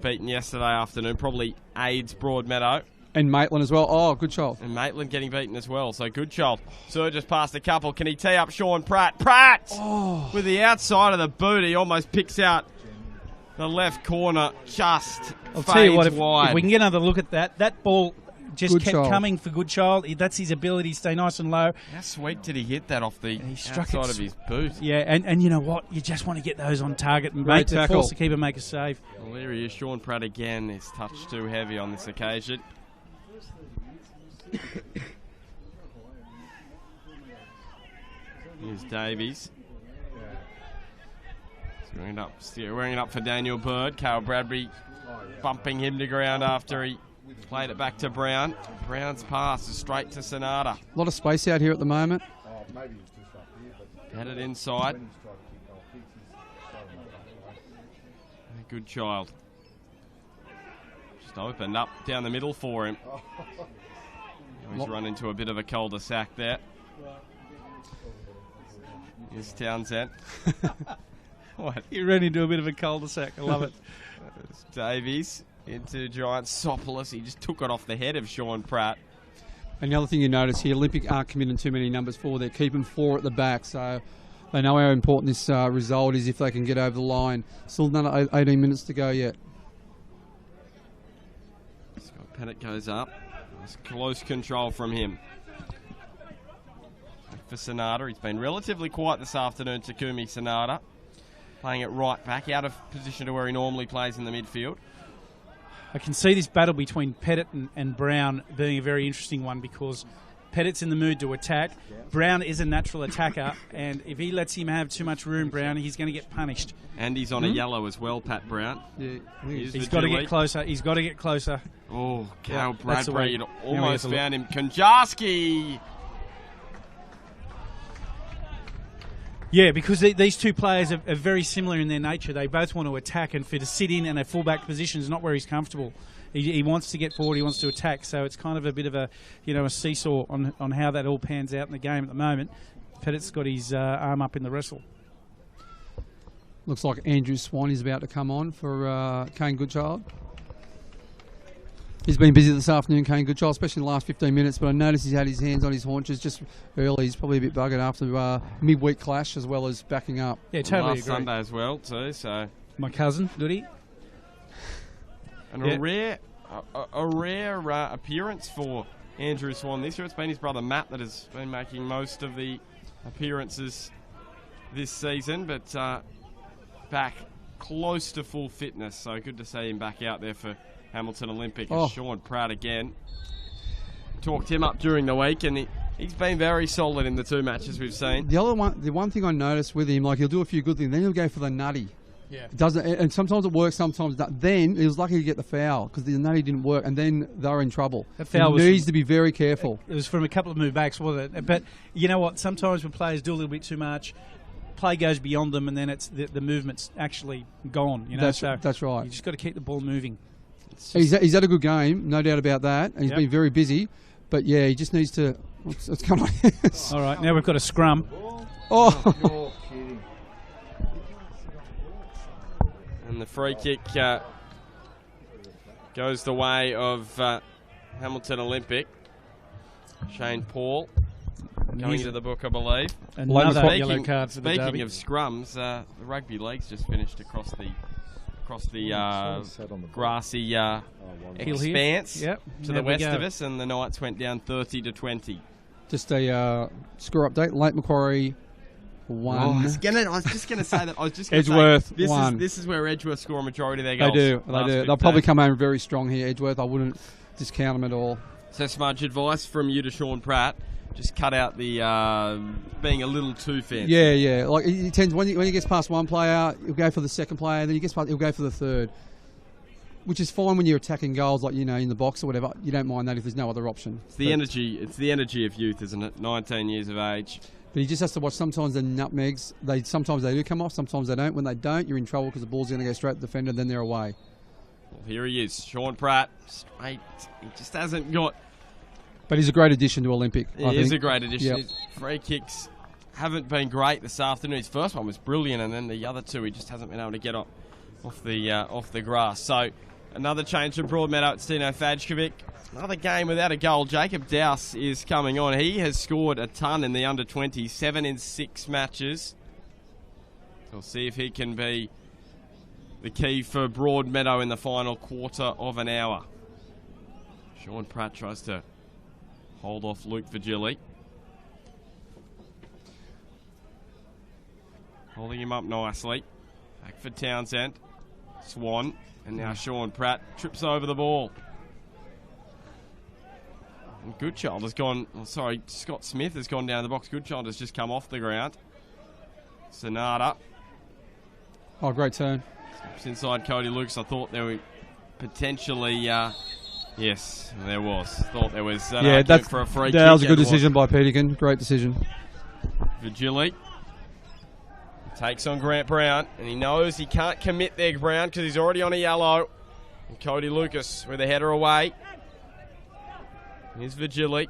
beaten yesterday afternoon, probably aids Broadmeadow. And Maitland as well. Oh, good child. And Maitland getting beaten as well, so good child. Surges past a couple. Can he tee up Sean Pratt? Pratt! Oh. With the outside of the boot, he almost picks out the left corner, just I'll tell you what, if wide. We can get another look at that ball just good kept child. coming for good child. That's his ability to stay nice and low. How sweet did he hit that off the outside of his boot? Yeah, and you know what? You just want to get those on target and force the keeper make a save. Well, there he is. Sean Pratt again is touched too heavy on this occasion. Here's Davies. Wearing it up for Daniel Bird. Carl Bradbury bumping him to ground after he played it back to Brown. Brown's pass is straight to Sonata. A lot of space out here at the moment. Had it inside. A good child. Just opened up down the middle for him. He's run into a bit of a cul-de-sac there. Here's Townsend. What? You ran into a bit of a cul-de-sac. I love it. Davies into Giantsopoulos. He just took it off the head of Sean Pratt. And the other thing you notice here, Olympic aren't committing too many numbers forward. They're keeping 4 at the back, so they know how important this result is if they can get over the line. Still another 18 minutes to go yet. Scott Pettit goes up. It's close control from him. For Sonata, he's been relatively quiet this afternoon, Takumi Sonata. Playing it right back, out of position to where he normally plays in the midfield. I can see this battle between Pettit and Brown being a very interesting one because Pettit's in the mood to attack. Brown is a natural attacker, and if he lets him have too much room, Brown, he's going to get punished. And he's on a yellow as well, Pat Brown. Yeah, he's got to get closer. He's got to get closer. Oh, Carl Bradbury almost found him. Konjarski! Yeah, because these two players are very similar in their nature. They both want to attack, and for to sit in and a fullback position is not where he's comfortable. He wants to get forward, he wants to attack, so it's kind of a bit of a seesaw on how that all pans out in the game at the moment. Pettit's got his arm up in the wrestle. Looks like Andrew Swan is about to come on for Kane Goodchild. He's been busy this afternoon, Kane Goodchild, especially in the last 15 minutes, but I noticed he's had his hands on his haunches just early. He's probably a bit buggered after midweek clash as well as backing up. Yeah, totally agree. Sunday as well, too, so... My cousin, did he? And a rare appearance for Andrew Swan this year. It's been his brother Matt that has been making most of the appearances this season, but back close to full fitness, so good to see him back out there for Hamilton Olympic. Oh. Sean Pratt again. Talked him up during the week, and he's been very solid in the 2 matches we've seen. The one thing I noticed with him, like he'll do a few good things, then he'll go for the nutty. Yeah. Doesn't, and sometimes it works, sometimes not. Then he was lucky to get the foul because the nutty didn't work, and then they were in trouble. That foul he needs to be very careful. It was from a couple of move backs, wasn't it? But you know what? Sometimes when players do a little bit too much, play goes beyond them, and then it's the movement's actually gone. You know, That's right. You just got to keep the ball moving. He's had a good game, no doubt about that, and he's been very busy. But yeah, he just needs to. What's going on? All right, now we've got a scrum. Oh. And the free kick goes the way of Hamilton Olympic. Shane Paul going into the book, I believe. Another yellow card for the Speaking derby. of scrums, the rugby league's just finished across the grassy expanse Yep. to There the we west go. of us, and the Knights went down 30-20. Just a score update. Lake Macquarie 1. I was just going to say that. Edgeworth this 1. This is where Edgeworth score a majority of their They goals. do. last They'll 15. probably come home very strong here, Edgeworth. I wouldn't discount them at all. So, Smudge, advice from you to Sean Pratt: just cut out the being a little too fancy. Yeah. Like he tends when he gets past one player, he'll go for the second player. Then he gets past, he'll go for the third, which is fine when you're attacking goals, like in the box or whatever. You don't mind that if there's no other option. It's the energy. It's the energy of youth, isn't it? 19 years of age. But he just has to watch. Sometimes the nutmegs, sometimes they do come off, sometimes they don't. When they don't, you're in trouble because the ball's going to go straight to the defender, then they're away. Well, here he is, Sean Pratt. Straight. He just hasn't got. But he's a great addition to Olympic. I He is think. a great addition. Yep. His free kicks haven't been great this afternoon. His first one was brilliant, and then the other two he just hasn't been able to get off the grass. So another change to Broadmeadow. It's Dino Fajkovic. Another game without a goal. Jacob Dowse is coming on. He has scored a ton in the under-20, 7 in 6 matches. We'll see if he can be the key for Broadmeadow in the final quarter of an hour. Sean Pratt tries to hold off Luke Vigili. Holding him up nicely. Back for Townsend. Swan. And now Sean Pratt trips over the ball. And Goodchild has gone... Scott Smith has gone down the box. Goodchild has just come off the ground. Sonata. Oh, great turn. Steps inside Cody Lucas. I thought there were potentially... yes, there was. Thought there was an argument for a free kick. That was a good decision by Peterkin. Great decision. Vigili takes on Grant Brown, and he knows he can't commit there, Brown, because he's already on a yellow. And Cody Lucas with a header away. Here's Vigili.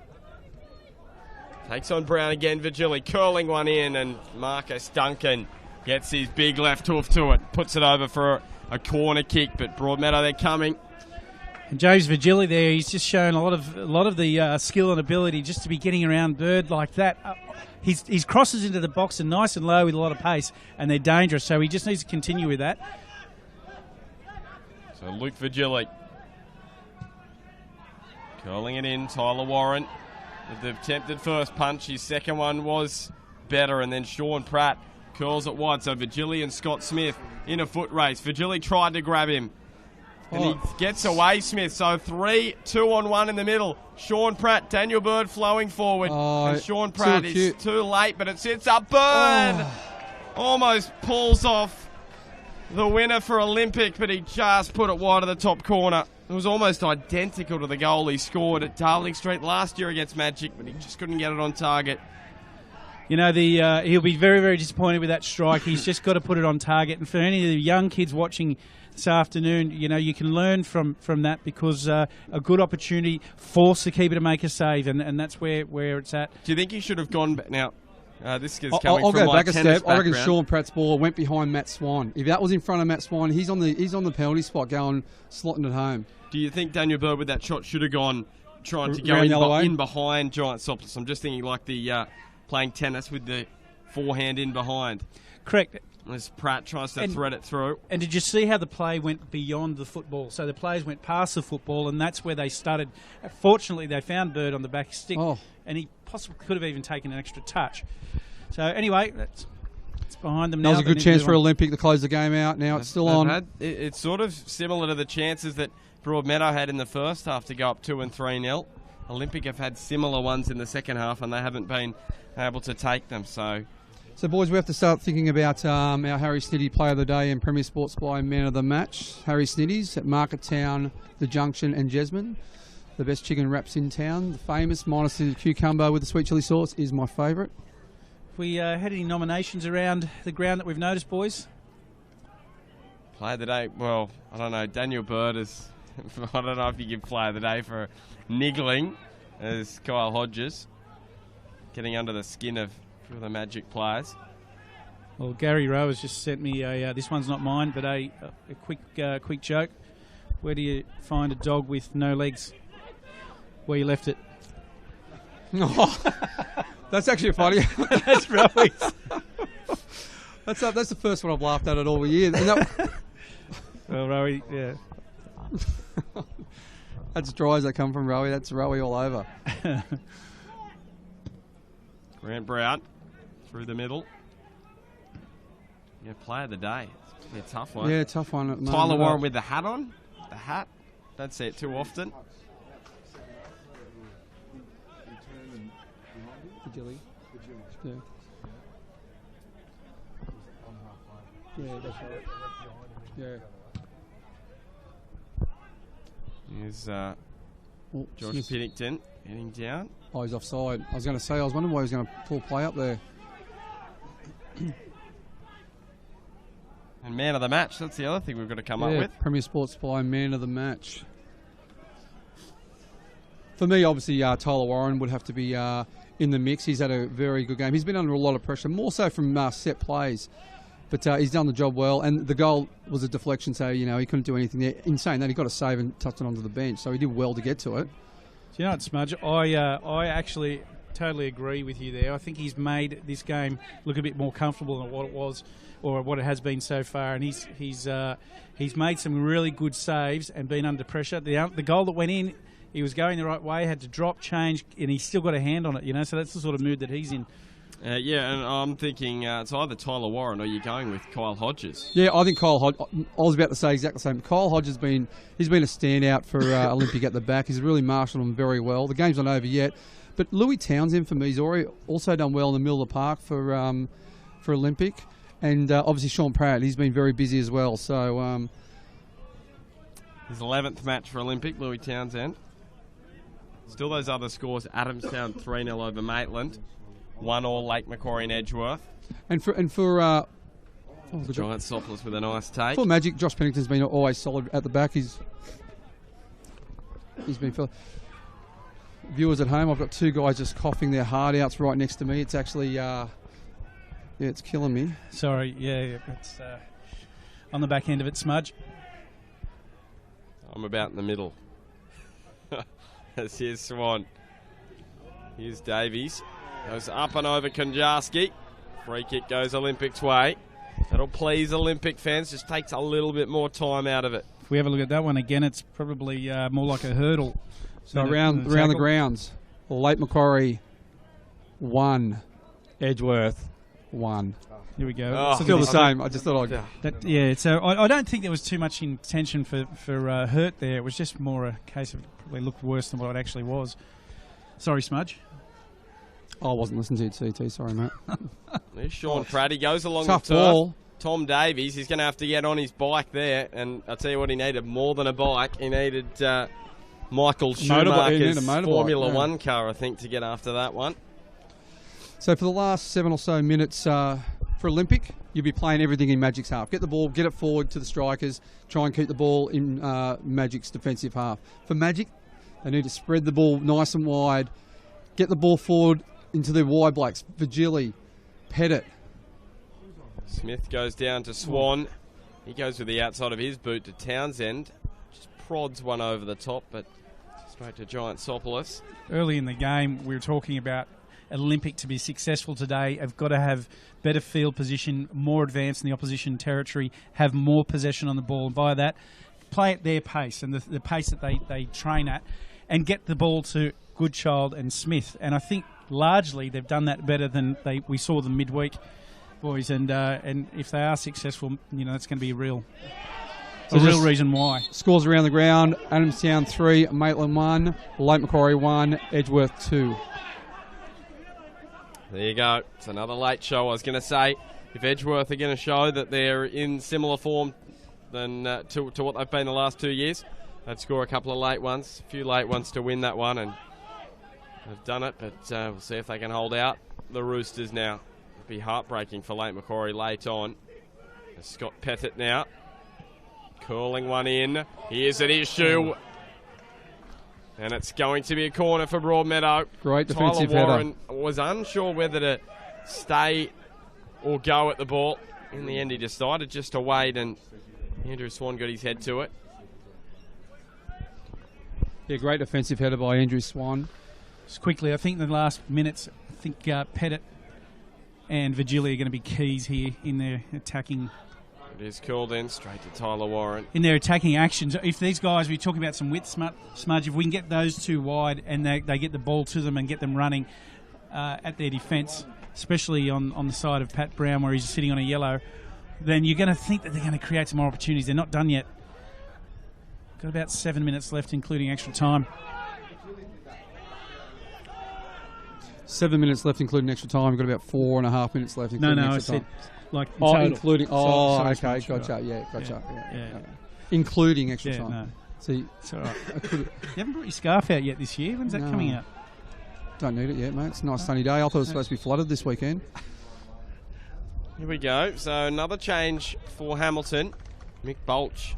Takes on Brown again, Vigili curling one in, and Marcus Duncan gets his big left hoof to it. Puts it over for a corner kick, but Broadmeadow, they're coming. And James Vigili there, he's just shown a lot of the skill and ability just to be getting around Bird like that. He's crosses into the box and nice and low with a lot of pace, and they're dangerous, so he just needs to continue with that. So Luke Vigili curling it in. Tyler Warren with the attempted first punch. His second one was better, and then Sean Pratt curls it wide. So Vigili and Scott Smith in a foot race. Vigili tried to grab him, and he gets away, Smith. So 3, 2 on 1 in the middle. Sean Pratt, Daniel Bird flowing forward. And Sean Pratt is too late, but it sits up. Bird almost pulls off the winner for Olympic, but he just put it wide of the top corner. It was almost identical to the goal he scored at Darling Street last year against Magic, but he just couldn't get it on target. You know, he'll be very, very disappointed with that strike. He's just got to put it on target. And for any of the young kids watching this afternoon, you know, you can learn from that, because a good opportunity, force the keeper to make a save, and that's where it's at. Do you think he should have gone back? Now, this is coming I'll from go my back a tennis step. I reckon background. Sean Pratt's ball went behind Matt Swan. If that was in front of Matt Swan, he's on the penalty spot going slotting it home. Do you think Daniel Bird with that shot should have gone trying to go Round the other way? in behind Giant Soplus? I'm just thinking like the playing tennis with the forehand in behind. Correct. As Pratt tries to thread it through. And did you see how the play went beyond the football? So the players went past the football, and that's where they started. Fortunately, they found Bird on the back stick, and he possibly could have even taken an extra touch. So anyway, It's behind them That now. was a good chance for Olympic to close the game out. Now it's still on. It's sort of similar to the chances that Broadmeadow had in the first half to go up 2 and 3-0. Olympic have had similar ones in the second half, and they haven't been able to take them. So, boys, we have to start thinking about our Harry Snitty Player of the Day and Premier Sports Supply Man of the Match. Harry Snitty's at Market Town, The Junction and Jesmond. The best chicken wraps in town. The famous, minus the cucumber with the sweet chilli sauce, is my favourite. We had any nominations around the ground that we've noticed, boys? Player of the Day, well, I don't know. Daniel Bird is... I don't know if you give Player of the Day for niggling as Kyle Hodges, getting under the skin of a few of the Magic players. Well, Gary Rowe has just sent me this one's not mine, but a quick joke. Where do you find a dog with no legs? Where you left it. That's actually funny. That's Rowies. That's the first one I've laughed at all year. Well, Rowie, yeah. That's dry as they come from Rowie. That's Rowie all over. Grant Brown through the middle. Yeah, Player of the Day. It's a tough one. Yeah, tough one. At the Tyler moment. Warren with the hat on. The hat. Don't see it too often. Yeah. Yeah, that's right. Yeah. Here's Oh, Josh Smith. Piddington heading down. Oh, he's offside. I was going to say, I was wondering why he was going to pull play up there. And man of the match. That's the other thing we've got to come up with. Premier Sports Supply Man of the Match. For me, obviously, Tyler Warren would have to be in the mix. He's had a very good game. He's been under a lot of pressure, more so from set plays. But he's done the job well. And the goal was a deflection, so, he couldn't do anything there. In saying that, he got a save and touched it onto the bench. So he did well to get to it. Do you know what, Smudge? I actually totally agree with you there. I think he's made this game look a bit more comfortable than what it was or what it has been so far. And he's made some really good saves and been under pressure. The goal that went in, he was going the right way, had to drop, change, and he's still got a hand on it, so that's the sort of mood that he's in. Yeah, and I'm thinking it's either Tyler Warren or you're going with Kyle Hodges. Yeah, I think Kyle Hodges, I was about to say exactly the same. Kyle Hodges he's been a standout for Olympic at the back. He's really marshalled them very well. The game's not over yet. But Louis Townsend, for me, he's already also done well in the middle of the park for Olympic. And obviously Sean Pratt, he's been very busy as well. So his 11th match for Olympic, Louis Townsend. Still those other scores, Adamstown 3-0 over Maitland. 1-1 Lake Macquarie and Edgeworth. And for Giant Sopless with a nice take. For Magic, Josh Pennington's been always solid at the back. He's been... Viewers at home, I've got two guys just coughing their heart outs right next to me. It's actually... it's killing me. Sorry, it's on the back end of it, Smudge. I'm about in the middle. Here's Swan. Here's Davies. Goes up and over Konjarski. Free kick goes Olympic's way. That'll please Olympic fans. Just takes a little bit more time out of it. If we have a look at that one again, it's probably more like a hurdle. So around the grounds, Lake Macquarie 1, Edgeworth 1. Here we go. Oh, still the same. I just thought I'd... So I don't think there was too much intention for hurt there. It was just more a case of probably looked worse than what it actually was. Sorry, Smudge. I wasn't listening to you, CT. Sorry, mate. There's Sean Pratt. He goes along Tough the turf. ball. Tom Davies, he's going to have to get on his bike there. And I'll tell you what, he needed more than a bike. He needed Michael Schumacher's Formula One car, I think, to get after that one. So for the last 7 or so minutes for Olympic, you'll be playing everything in Magic's half. Get the ball, get it forward to the strikers, try and keep the ball in Magic's defensive half. For Magic, they need to spread the ball nice and wide, get the ball forward into their wide blokes. Vigili, Pettit. Smith goes down to Swan. He goes with the outside of his boot to Townsend. Just prods one over the top, but straight to Giant Sopolis. Early in the game, we were talking about Olympic to be successful today have got to have better field position, more advanced in the opposition territory, have more possession on the ball, and by that, play at their pace and the pace that they train at, and get the ball to Goodchild and Smith. And I think largely they've done that better than we saw them midweek. boys, and if they are successful, that's going to be a real So just reason why. Scores around the ground: Adamstown 3, Maitland 1, Lake Macquarie 1, Edgeworth 2. There you go. It's another late show. I was going to say, if Edgeworth are going to show that they're in similar form than to what they've been the last 2 years, they'd score a couple of late ones, a few late ones to win that one, and they've done it, but we'll see if they can hold out the Roosters now. It'd be heartbreaking for Lake Macquarie late on. There's Scott Pettit now, curling one in. Here's an issue. And it's going to be a corner for Broadmeadow. Great defensive Tyler Warren header. was unsure whether to stay or go at the ball. In the end, he decided just to wait, and Andrew Swan got his head to it. Yeah, great defensive header by Andrew Swan. Just quickly, I think in the last minutes, Pettit and Virgili are going to be keys here in their attacking. It is called in straight to Tyler Warren. In their attacking actions, if these guys, we're talking about some width, Smudge, if we can get those two wide and they get the ball to them and get them running at their defence, especially on the side of Pat Brown where he's sitting on a yellow, then you're going to think that they're going to create some more opportunities. They're not done yet. Got about 7 minutes left, including extra time. 7 minutes left, including extra time. We've got about 4.5 minutes left, including extra time. Like in Oh, total. including. Sorry, Okay, gotcha. right. Yeah, gotcha. Yeah. Including extra Yeah, time. no. See, It's all right. I could You haven't brought your scarf out yet this year. When's that No. coming out? don't need it yet, mate. It's a nice sunny day. I thought it was supposed to be flooded this weekend. Here we go. So another change for Hamilton. Mick Bolch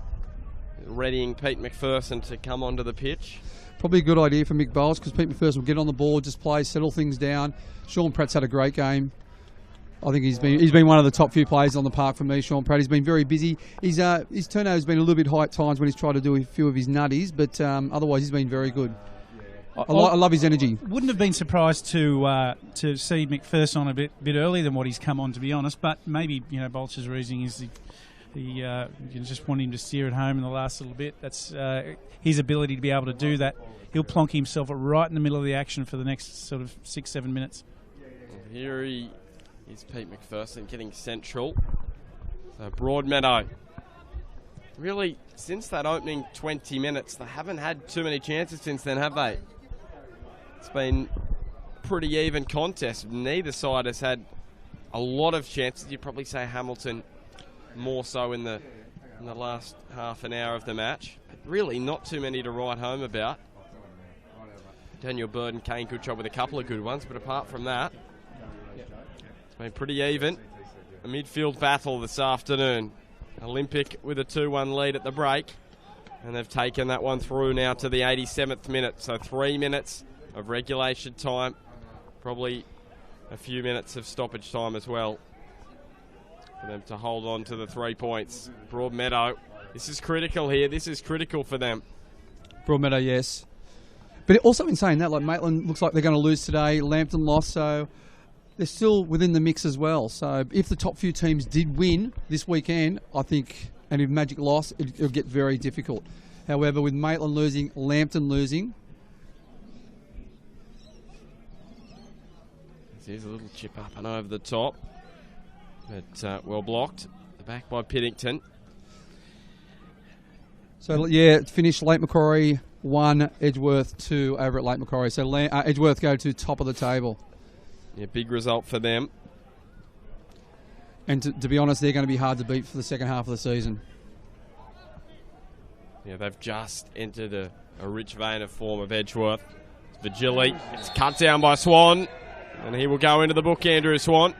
readying Pete McPherson to come onto the pitch. Probably a good idea for Mick Bowles because Pete McPherson will get on the ball, just play, settle things down. Sean Pratt's had a great game. I think he's been one of the top few players on the park for me, Sean Pratt. He's been very busy. His turnover's been a little bit high at times when he's tried to do a few of his nutties, but otherwise he's been very good. I love his energy. Wouldn't have been surprised to see McPherson on a bit earlier than what he's come on, to be honest. But maybe Bolch's reasoning is he just want him to steer it home in the last little bit. That's his ability to be able to do that. He'll plonk himself right in the middle of the action for the next sort of 6-7 minutes. Here he is, Pete McPherson getting central. So Broadmeadow. Really, since that opening 20 minutes, they haven't had too many chances since then, have they? It's been pretty even contest. Neither side has had a lot of chances. You'd probably say Hamilton more so in the last half an hour of the match. But really, not too many to write home about. Daniel Bird and Kane Goodshot with a couple of good ones, but apart from that, it's been pretty even. A midfield battle this afternoon. Olympic with a 2-1 lead at the break, and they've taken that one through now to the 87th minute. So 3 minutes of regulation time, probably a few minutes of stoppage time as well for them to hold on to the 3 points. Broadmeadow, this is critical here. This is critical for them. Broadmeadow, yes. But also in saying that, like Maitland looks like they're going to lose today. Lambton lost, so they're still within the mix as well. So if the top few teams did win this weekend, I think, and if Magic lost, it'll get very difficult. However, with Maitland losing, Lambton losing. Here's a little chip up and over the top, but well blocked. The back by Piddington. So yeah, it finished Lake Macquarie 1, Edgeworth 2 over at Lake Macquarie. So Edgeworth go to top of the table. Yeah, big result for them. And to be honest, they're going to be hard to beat for the second half of the season. Yeah, they've just entered a rich vein of form of Edgeworth. Virgili, it's cut down by Swan, and he will go into the book, Andrew Swan.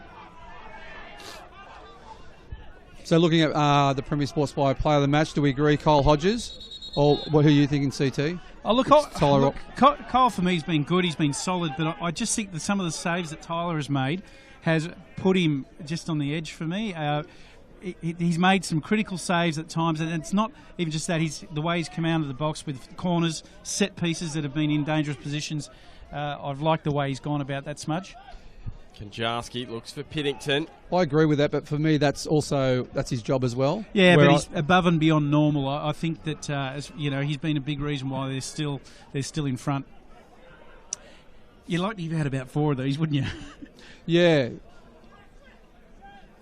So looking at the Premier Sports Player of the match, do we agree Kyle Hodges? Or who are you thinking, CT? Oh, look, Kyle for me has been good. He's been solid, but I just think that some of the saves that Tyler has made has put him just on the edge for me. He's made some critical saves at times, and it's not even just that. The way he's come out of the box with corners, set pieces that have been in dangerous positions. I've liked the way he's gone about that, Smudge. Konjarski looks for Piddington. I agree with that, but for me, that's his job as well. Yeah, but he's above and beyond normal. I think that he's been a big reason why they're still in front. You'd like to have had about 4 of these, wouldn't you? Yeah.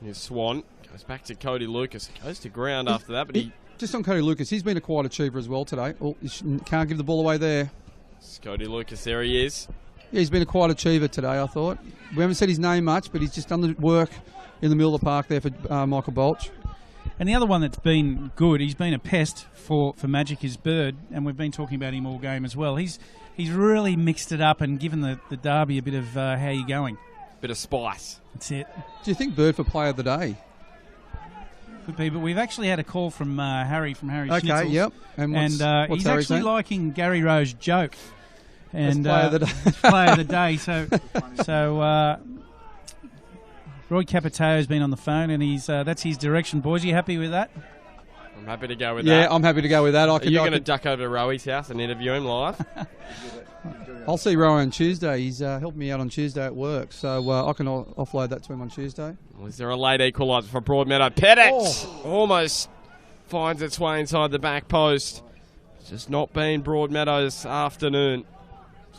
Here's Swan. Goes back to Cody Lucas. Goes to ground after that, but he... Just on Cody Lucas, he's been a quiet achiever as well today. Oh, can't give the ball away there. It's Cody Lucas, there he is. Yeah, he's been a quiet achiever today, I thought. We haven't said his name much, but he's just done the work in the middle of the park there for Michael Bolch. And the other one that's been good, he's been a pest for Magic, is Bird, and we've been talking about him all game as well. He's really mixed it up and given the derby a bit of how you going. Bit of spice. That's it. Do you think Bird for player of the day? Could be, but we've actually had a call from Harry Okay, Schnitzels. yep. And He's Harry's actually name? liking Gary Rowe's joke. And player of the day. player of the day. So Roy Capito's been on the phone, and that's his direction. Boys, are you happy with that? I'm happy to go with that. Yeah, I'm happy to go with that. Are you going to duck over to Rowy's house and interview him live? I'll see Rowan on Tuesday. He's helped me out on Tuesday at work, so I can offload that to him on Tuesday. Well, is there a late equaliser for Broadmeadow? Pettit almost finds its way inside the back post. It's just not been Broadmeadow's afternoon.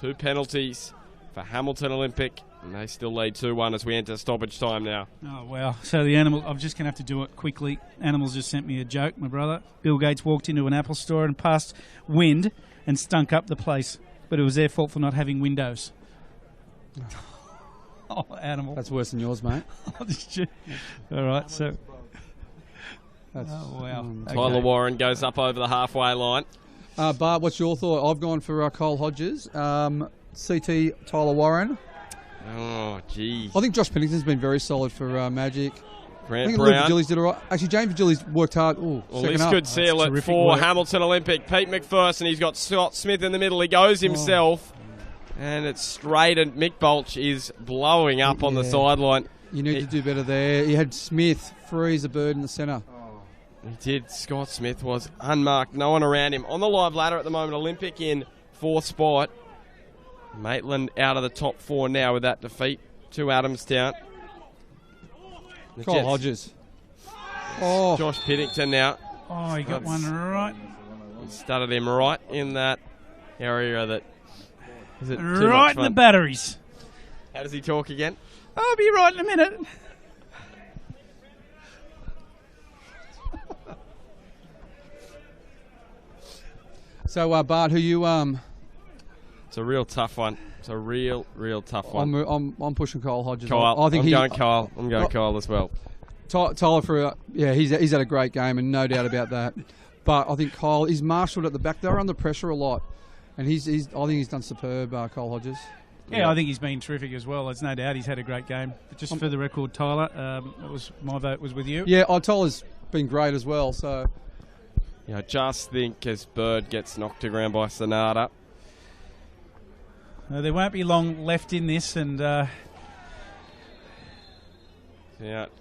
2 penalties for Hamilton Olympic, and they still lead 2-1 as we enter stoppage time now. Oh, wow. So the animal, I'm just going to have to do it quickly. Animals just sent me a joke, my brother. Bill Gates walked into an Apple store and passed wind and stunk up the place, but it was their fault for not having windows. Oh, animal. That's worse than yours, mate. All right, so... Wow. Tyler Warren goes up over the halfway line. Bart, what's your thought? I've gone for Cole Hodges. CT Tyler Warren. Oh, geez. I think Josh Pennington's been very solid for Magic. Grant I think Brown. Luke Virgili's did all right. Actually, James Virgili's worked hard. Ooh, Well, second this up. could seal it for work. Hamilton Olympic. Pete McPherson, he's got Scott Smith in the middle. He goes himself, and it's straight, and Mick Bolch is blowing up on the sideline. You need to do better there. You had Smith freeze a bird in the centre. He did. Scott Smith was unmarked. No one around him. On the live ladder at the moment, Olympic in 4th spot. Maitland out of the top 4 now with that defeat to Adamstown. The Cole Jets. Hodges. Oh, Josh Piddington now. Oh, he got one right. He studded him right in that area that... Is it too much Right in fun? the batteries. How does he talk again? I'll be right in a minute. so Bart, who you It's a real tough one. It's a real tough one. I'm pushing Cole Hodges. Kyle. I think I'm going Kyle. I'm going Kyle as well. Tyler for he's had a great game and no doubt about that. But I think Kyle is marshalled at the back. They're under pressure a lot, and I think he's done superb. Cole Hodges. Yeah, I think he's been terrific as well. There's no doubt he's had a great game. But just for the record, Tyler, my vote was with you. Yeah, Tyler's been great as well. So Yeah, I just think as Bird gets knocked to ground by Sonata. There won't be long left in this, and Out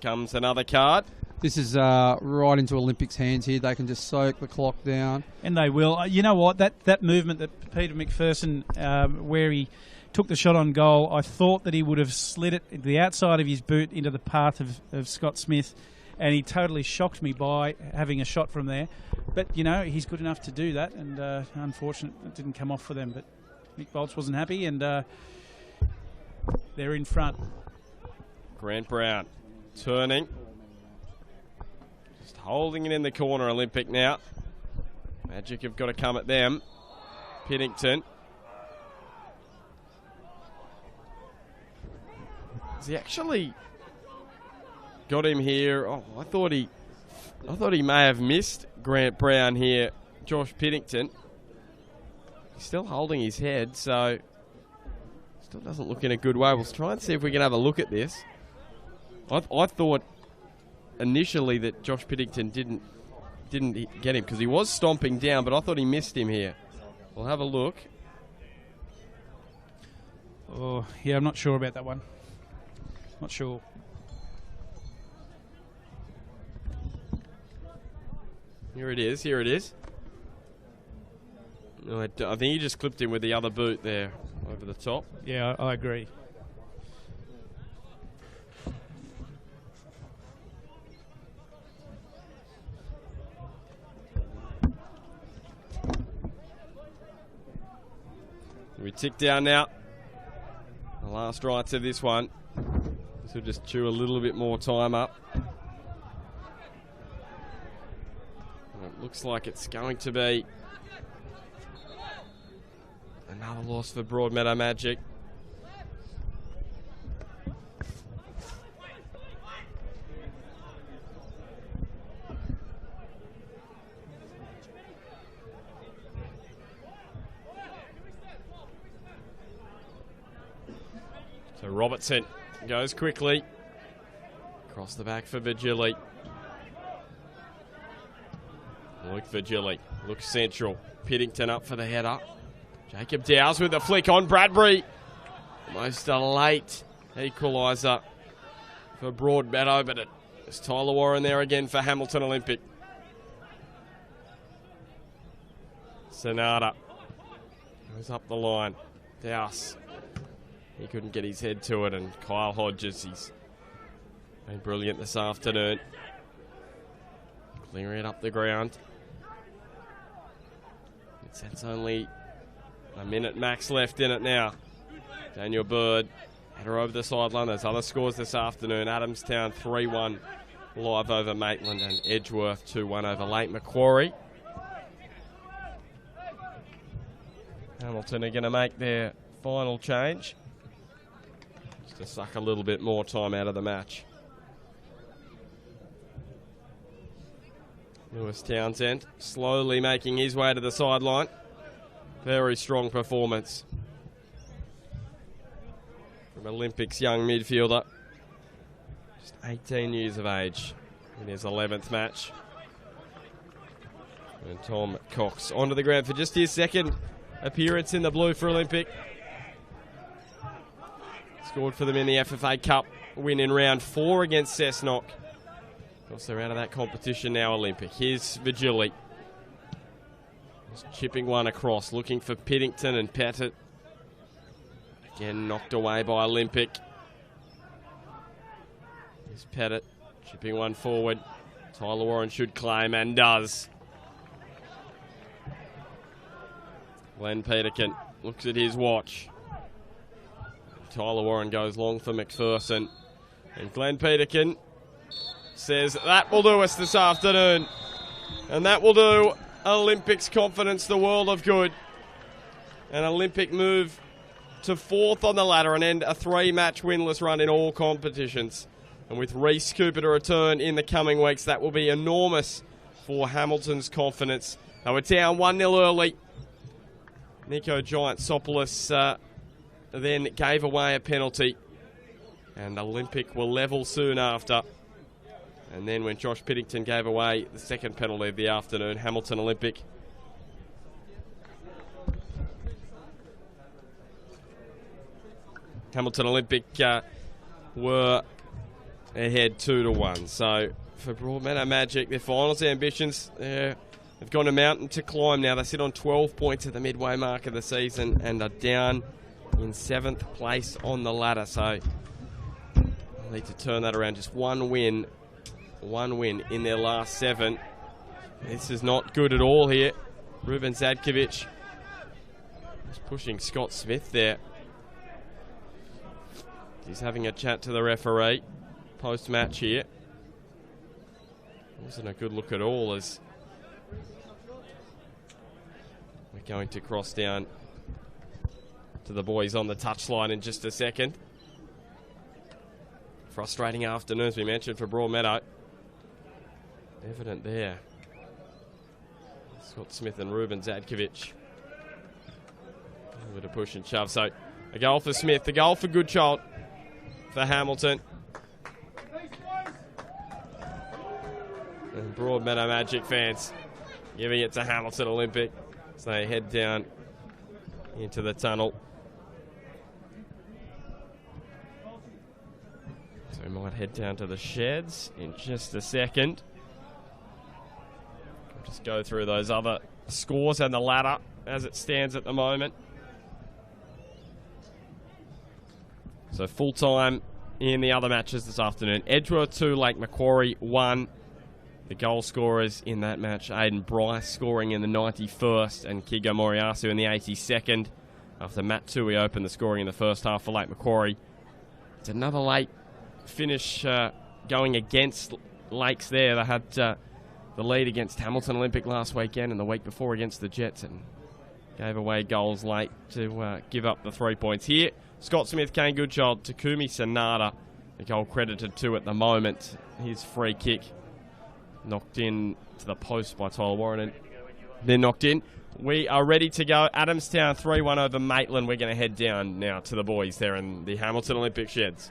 comes another card. this is right into Olympics' hands here. They can just soak the clock down. and they will. You know what? That movement that Peter McPherson, where he took the shot on goal, I thought that he would have slid it the outside of his boot into the path of Scott Smith, and he totally shocked me by having a shot from there. But, he's good enough to do that, and unfortunate it didn't come off for them. But Mick Bolch wasn't happy, and they're in front. Grant Brown turning. Just holding it in the corner, Olympic now. Magic have got to come at them. Piddington. Has he actually got him here? Oh, I thought he may have missed Grant Brown here. Josh Piddington. He's still holding his head, so still doesn't look in a good way. We'll try and see if we can have a look at this. I thought initially that Josh Piddington didn't get him because he was stomping down, but I thought he missed him here. We'll have a look. Oh, yeah, I'm not sure about that one. Not sure. Here it is. No, I think he just clipped him with the other boot there over the top. Yeah, I agree. We tick down now. The last rights of this one. This will just chew a little bit more time up. looks like it's going to be another loss for Broadmeadow Magic. So Robertson goes quickly. Across the back for Virgili. Luke Virgili looks central. Piddington up for the header. Jacob Dowes with the flick on Bradbury. Almost a late equaliser for Broadmeadow, but it's Tyler Warren there again for Hamilton Olympic. Sonata goes up the line. Dowes. He couldn't get his head to it, and Kyle Hodges, he's been brilliant this afternoon. Clearing it up the ground. It's only a minute max left in it now. Daniel Bird, header over the sideline. There's other scores this afternoon. Adamstown 3-1 live over Maitland, and Edgeworth 2-1 over Lake Macquarie. Hamilton are going to make their final change to suck a little bit more time out of the match. Lewis Townsend slowly making his way to the sideline. Very strong performance from Olympics young midfielder. Just 18 years of age in his 11th match. And Tom Cox onto the ground for just his second appearance in the blue for Olympic. Scored for them in the FFA Cup win in round 4 against Cessnock. Also out of that competition now, Olympic. Here's Virgili. Just chipping one across, looking for Piddington and Pettit. Again knocked away by Olympic. Here's Pettit, chipping one forward. Tyler Warren should claim, and does. Glenn Peterkin looks at his watch. Tyler Warren goes long for McPherson. And Glenn Peterkin says that will do us this afternoon. And that will do Olympic's confidence the world of good. An Olympic move to 4th on the ladder and end a 3-match winless run in all competitions. And with Reece Cooper to return in the coming weeks, that will be enormous for Hamilton's confidence. They were down 1-0 early. Nico Giantsopoulos then gave away a penalty, and Olympic will level soon after. And then when Josh Piddington gave away the second penalty of the afternoon, Hamilton Olympic were ahead 2-1. So for Broadmeadow Magic, their finals ambitions, they've gone a mountain to climb now. They sit on 12 points at the midway mark of the season and are down in 7th place on the ladder. So they'll need to turn that around. Just one win in their last 7. This is not good at all here. Ruben Zadkovic is pushing Scott Smith there. He's having a chat to the referee post-match here. Wasn't a good look at all, as we're going to cross down to the boys on the touchline in just a second. Frustrating afternoon, as we mentioned, for Broadmeadow. Evident there. Scott Smith and Ruben Zadkovic. A bit of push and shove. So a goal for Smith, a goal for Goodchild for Hamilton. And Broadmeadow Magic fans giving it to Hamilton Olympic as they head down into the tunnel. So we might head down to the sheds in just a second. We'll just go through those other scores and the ladder as it stands at the moment. So full time in the other matches this afternoon. Edgeworth 2, Lake Macquarie 1. The goal scorers in that match, Aidan Bryce scoring in the 91st and Kigo Moriyasu in the 82nd. After Matt Tui opened the scoring in the first half for Lake Macquarie. It's another late finish going against Lakes there. They had the the lead against Hamilton Olympic last weekend and the week before against the Jets, and gave away goals late to give up the 3 points here. Scott Smith, Kane Goodchild, Takumi Sanada, the goal credited to at the moment. His free kick knocked in to the post by Tyler Warren, and then knocked in. We are ready to go. Adamstown 3-1 over Maitland. We're going to head down now to the boys there in the Hamilton Olympic sheds.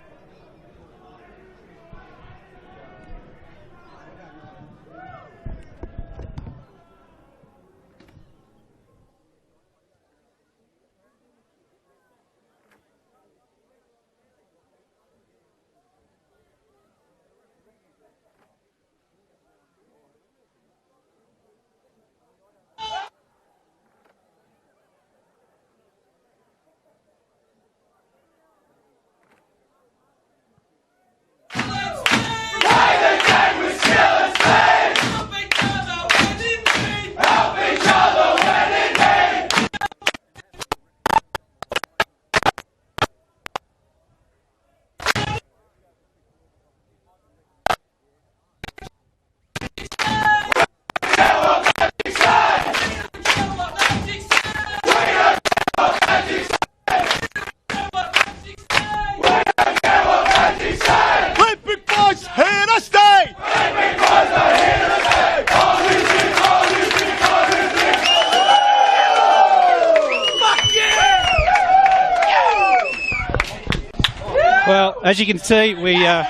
Well, as you can see, we have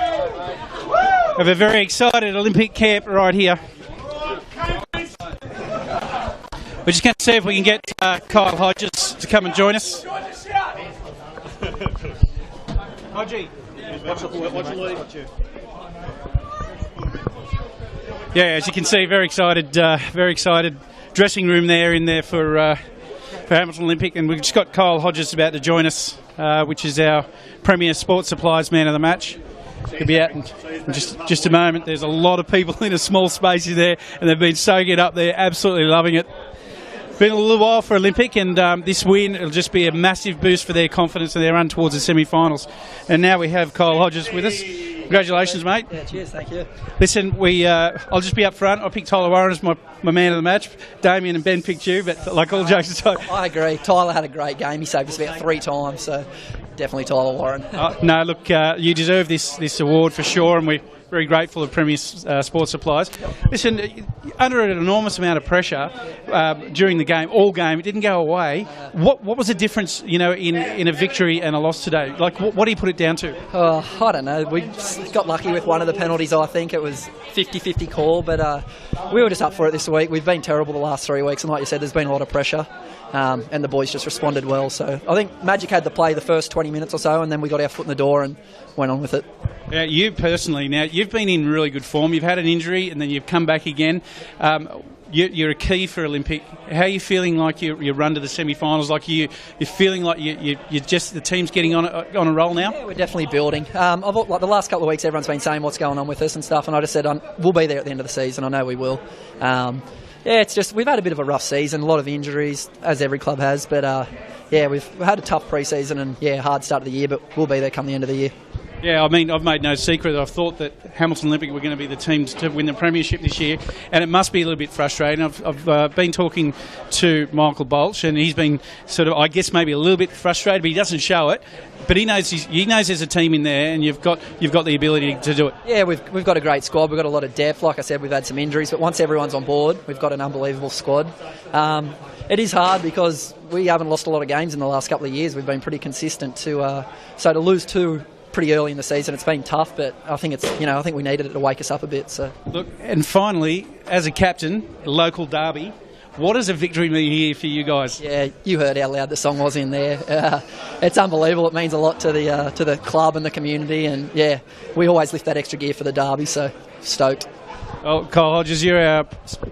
a very excited Olympic camp right here. We're just going to see if we can get Kyle Hodges to come and join us. Hodgie, watch the lead. Yeah, as you can see, very excited dressing room there in there for Hamilton Olympic, and we've just got Kyle Hodges about to join us, which is our Premier Sports Supplies Man of the Match. He'll be out in just a moment. There's a lot of people in a small space in there, and they've been soaking it up there, absolutely loving it. Been a little while for Olympic, and this win will just be a massive boost for their confidence and their run towards the semi-finals. And now we have Kyle Hodges with us. Congratulations, mate. Yeah, cheers, thank you. Listen, I'll just be up front. I picked Tyler Warren as my man of the match. Damien and Ben picked you, but like all jokes aside... I agree. Tyler had a great game. He saved us about 3 times, so definitely Tyler Warren. No, look, you deserve this award for sure, and we're very grateful of Premier Sports Supplies. Listen, under an enormous amount of pressure during the game, all game, it didn't go away. What was the difference, in a victory and a loss today? Like, what do you put it down to? I don't know. We got lucky with one of the penalties, I think. It was 50-50 call, but we were just up for it this week. We've been terrible the last 3 weeks, and like you said, there's been a lot of pressure, and the boys just responded well. So I think Magic had to play the first 20 minutes or so, and then we got our foot in the door and went on with it. Yeah, you personally, now, you've been in really good form. You've had an injury and then you've come back again. You're a key for Olympic. How are you feeling like you run to the semi-finals? Like you're feeling like you're just the team's getting on a roll now? Yeah, we're definitely building. Like the last couple of weeks, everyone's been saying what's going on with us and stuff, and I just said we'll be there at the end of the season. I know we will. Yeah, it's just we've had a bit of a rough season, a lot of injuries, as every club has. But yeah, we've had a tough pre-season and hard start of the year, but we'll be there come the end of the year. Yeah, I mean, I've made no secret that I've thought that Hamilton Olympic were going to be the teams to win the premiership this year, and it must be a little bit frustrating. I've been talking to Michael Bolch, and he's been sort of, I guess, maybe a little bit frustrated, but he doesn't show it. But he knows there's a team in there, and you've got the ability to do it. Yeah, we've got a great squad. We've got a lot of depth. Like I said, we've had some injuries, but once everyone's on board, we've got an unbelievable squad. It is hard because we haven't lost a lot of games in the last couple of years. We've been pretty consistent so to lose 2 pretty early in the season, it's been tough, but I think I think we needed it to wake us up a bit. So look, and finally, as a captain, local derby, what does a victory mean here for you guys? Yeah, you heard how loud the song was in there. It's unbelievable. It means a lot to the club and the community, and yeah, we always lift that extra gear for the derby. So stoked. Oh, Kyle Hodges, you're our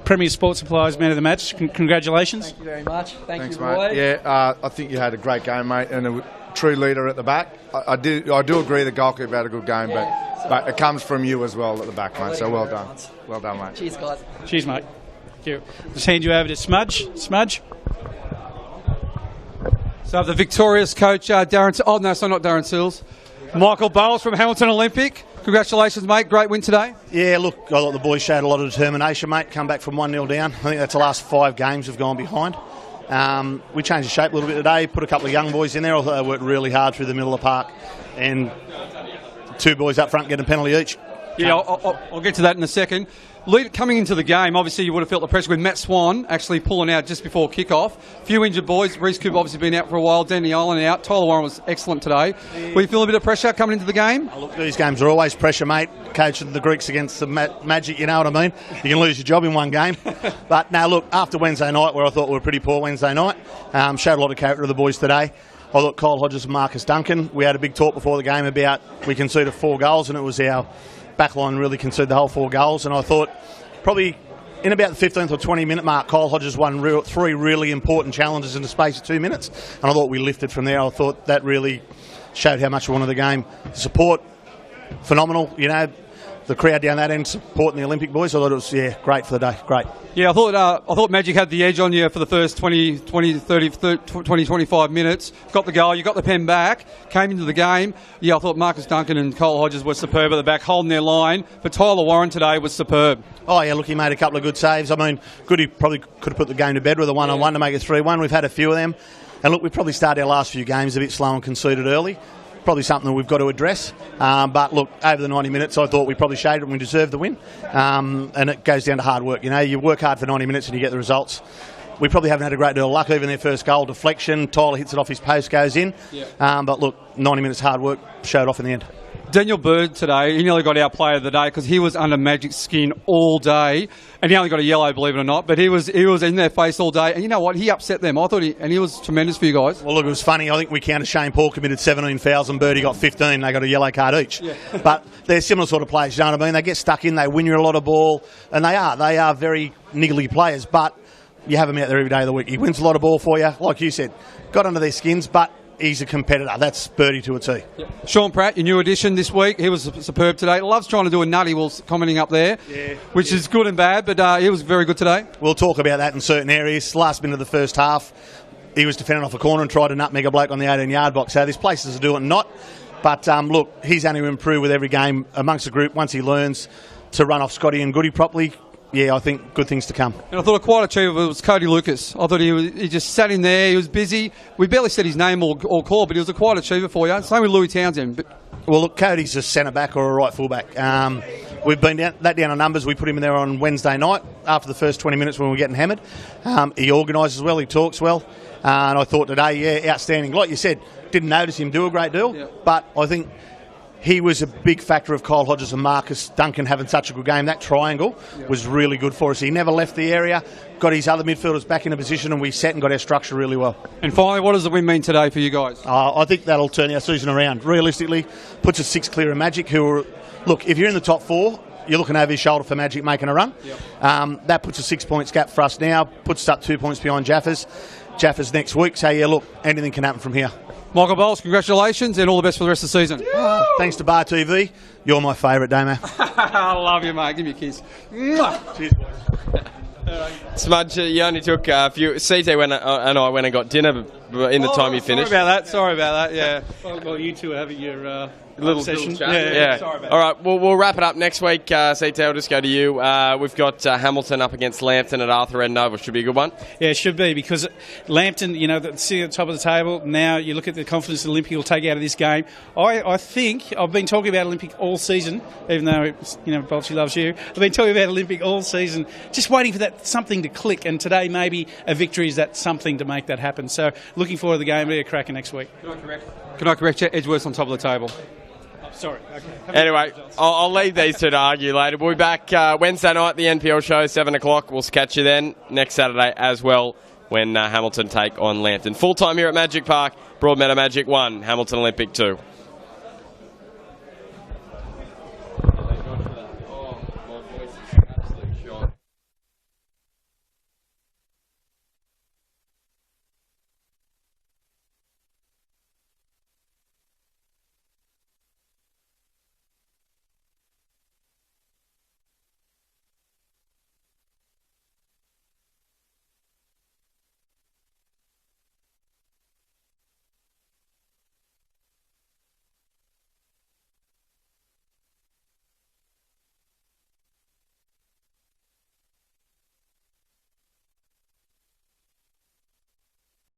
Premier Sports Supplies Man of the Match. Congratulations. Thank you very much. Thanks, mate. Yeah, I think you had a great game, mate, and a true leader at the back. I do agree the goalkeeper had a good game, but it comes from you as well at the back, mate. So well done. Well done, mate. Cheers, guys. Cheers, mate. Thank you. Just hand you over to Smudge. Smudge. So the victorious coach, Darren... Oh, no, so not Darren Sills. Michael Bowles from Hamilton Olympic. Congratulations, mate. Great win today. Yeah, look, I thought the boys showed a lot of determination, mate. Come back from 1-0 down. I think that's the last 5 games we've gone behind. We changed the shape a little bit today, put a couple of young boys in there. I thought they worked really hard through the middle of the park. And 2 boys up front getting a penalty each. Yeah, I'll get to that in a second. Coming into the game, obviously you would have felt the pressure with Matt Swan actually pulling out just before kick-off. A few injured boys. Reece Cooper obviously been out for a while. Danny Allen out. Tyler Warren was excellent today. Were you feeling a bit of pressure coming into the game? Oh, look, these games are always pressure, mate. Coaching the Greeks against the Magic, you know what I mean? You can lose your job in one game. But now, look, after Wednesday night, where I thought we were pretty poor Wednesday night, showed a lot of character of the boys today. I thought Kyle Hodges and Marcus Duncan, we had a big talk before the game about we conceded 4 goals, and it was our backline really conceded the whole 4 goals. And I thought probably in about the 15th or 20-minute mark, Kyle Hodges won 3 really important challenges in the space of 2 minutes. And I thought we lifted from there. I thought that really showed how much we wanted the game. The support, phenomenal. You know, the crowd down that end supporting the Olympic boys. I thought it was, great for the day. Great. Yeah, I thought Magic had the edge on you for the first 20, 25 minutes. Got the goal, you got the pen back, came into the game. Yeah, I thought Marcus Duncan and Kyle Hodges were superb at the back, holding their line. But Tyler Warren today was superb. Oh, yeah, look, he made a couple of good saves. I mean, Goody probably could have put the game to bed with a one-on-one to make it 3-1. We've had a few of them. And look, we probably started our last few games a bit slow and conceded early. Probably something that we've got to address. But look, over the 90 minutes, I thought we probably showed it and we deserved the win. And it goes down to hard work. You know, you work hard for 90 minutes and you get the results. We probably haven't had a great deal of luck. Even their first goal, deflection, Tyler hits it off his post, goes in. Yeah. But look, 90 minutes hard work showed off in the end. Daniel Bird today, he nearly got our player of the day because he was under Magic's skin all day, and he only got a yellow, believe it or not. But he was in their face all day, and you know what? He upset them. I thought he was tremendous for you guys. Well, look, it was funny. I think we counted Shane Paul committed 17 fouls, and Birdie got 15. They got a yellow card each. Yeah. But they're similar sort of players. You know what I mean? They get stuck in, they win you a lot of ball, and they are very niggly players. But you have him out there every day of the week. He wins a lot of ball for you, like you said. Got under their skins, but he's a competitor. That's Birdie to a T. Yep. Sean Pratt, your new addition this week. He was superb today. Loves trying to do a nutty while commenting up there, which is good and bad, but he was very good today. We'll talk about that in certain areas. Last minute of the first half, he was defending off a corner and tried to nutmeg a bloke on the 18-yard box. So there's places to do it and not. But look, he's only improved with every game amongst the group once he learns to run off Scotty and Goody properly. Yeah, I think good things to come. And I thought a quiet achiever was Cody Lucas. I thought he just sat in there. He was busy. We barely said his name or call, but he was a quiet achiever for you. Same with Louis Townsend. Well, look, Cody's a centre-back or a right full-back. We've been down on numbers. We put him in there on Wednesday night after the first 20 minutes when we were getting hammered. He organises well. He talks well. And I thought today, outstanding. Like you said, didn't notice him do a great deal, but I think he was a big factor of Kyle Hodges and Marcus Duncan having such a good game. That triangle was really good for us. He never left the area, got his other midfielders back in a position, and we set and got our structure really well. And finally, what does the win mean today for you guys? I think that'll turn our season around. Realistically, puts us 6 clear of Magic, who are... Look, if you're in the top 4, you're looking over your shoulder for Magic making a run. Yep. That puts a 6 points gap for us now, puts us up 2 points behind Jaffers. Jaffers next week, so look, anything can happen from here. Michael Bowles, congratulations and all the best for the rest of the season. Thanks to Bar TV. You're my favourite, Damo. I love you, mate. Give me a kiss. Cheers, boys. Smudge, you only took a few. CT and I went and got dinner in the time you finished. Sorry about that, yeah. Well, you two are having your little session. Chat. Yeah. Sorry about all right, we'll wrap it up next week. CT, I'll just go to you. We've got Hamilton up against Lambton at Arthur Edenova. Should be a good one. Yeah, it should be, because Lambton, sitting at the top of the table, now you look at the confidence the Olympic will take out of this game. I think, I've been talking about Olympic all season, even though, Bolshy loves you. I've been talking about Olympic all season, just waiting for that something to click, and today maybe a victory is that something to make that happen. So looking forward to the game. It'll be a cracker next week. Can I correct you? Edgeworth's on top of the table. Sorry. Okay. Anyway, I'll leave these two to argue later. We'll be back Wednesday night, the NPL show, 7 o'clock. We'll catch you then next Saturday as well when Hamilton take on Lambton. Full time here at Magic Park, Broadmeadow Magic 1, Hamilton Olympic 2.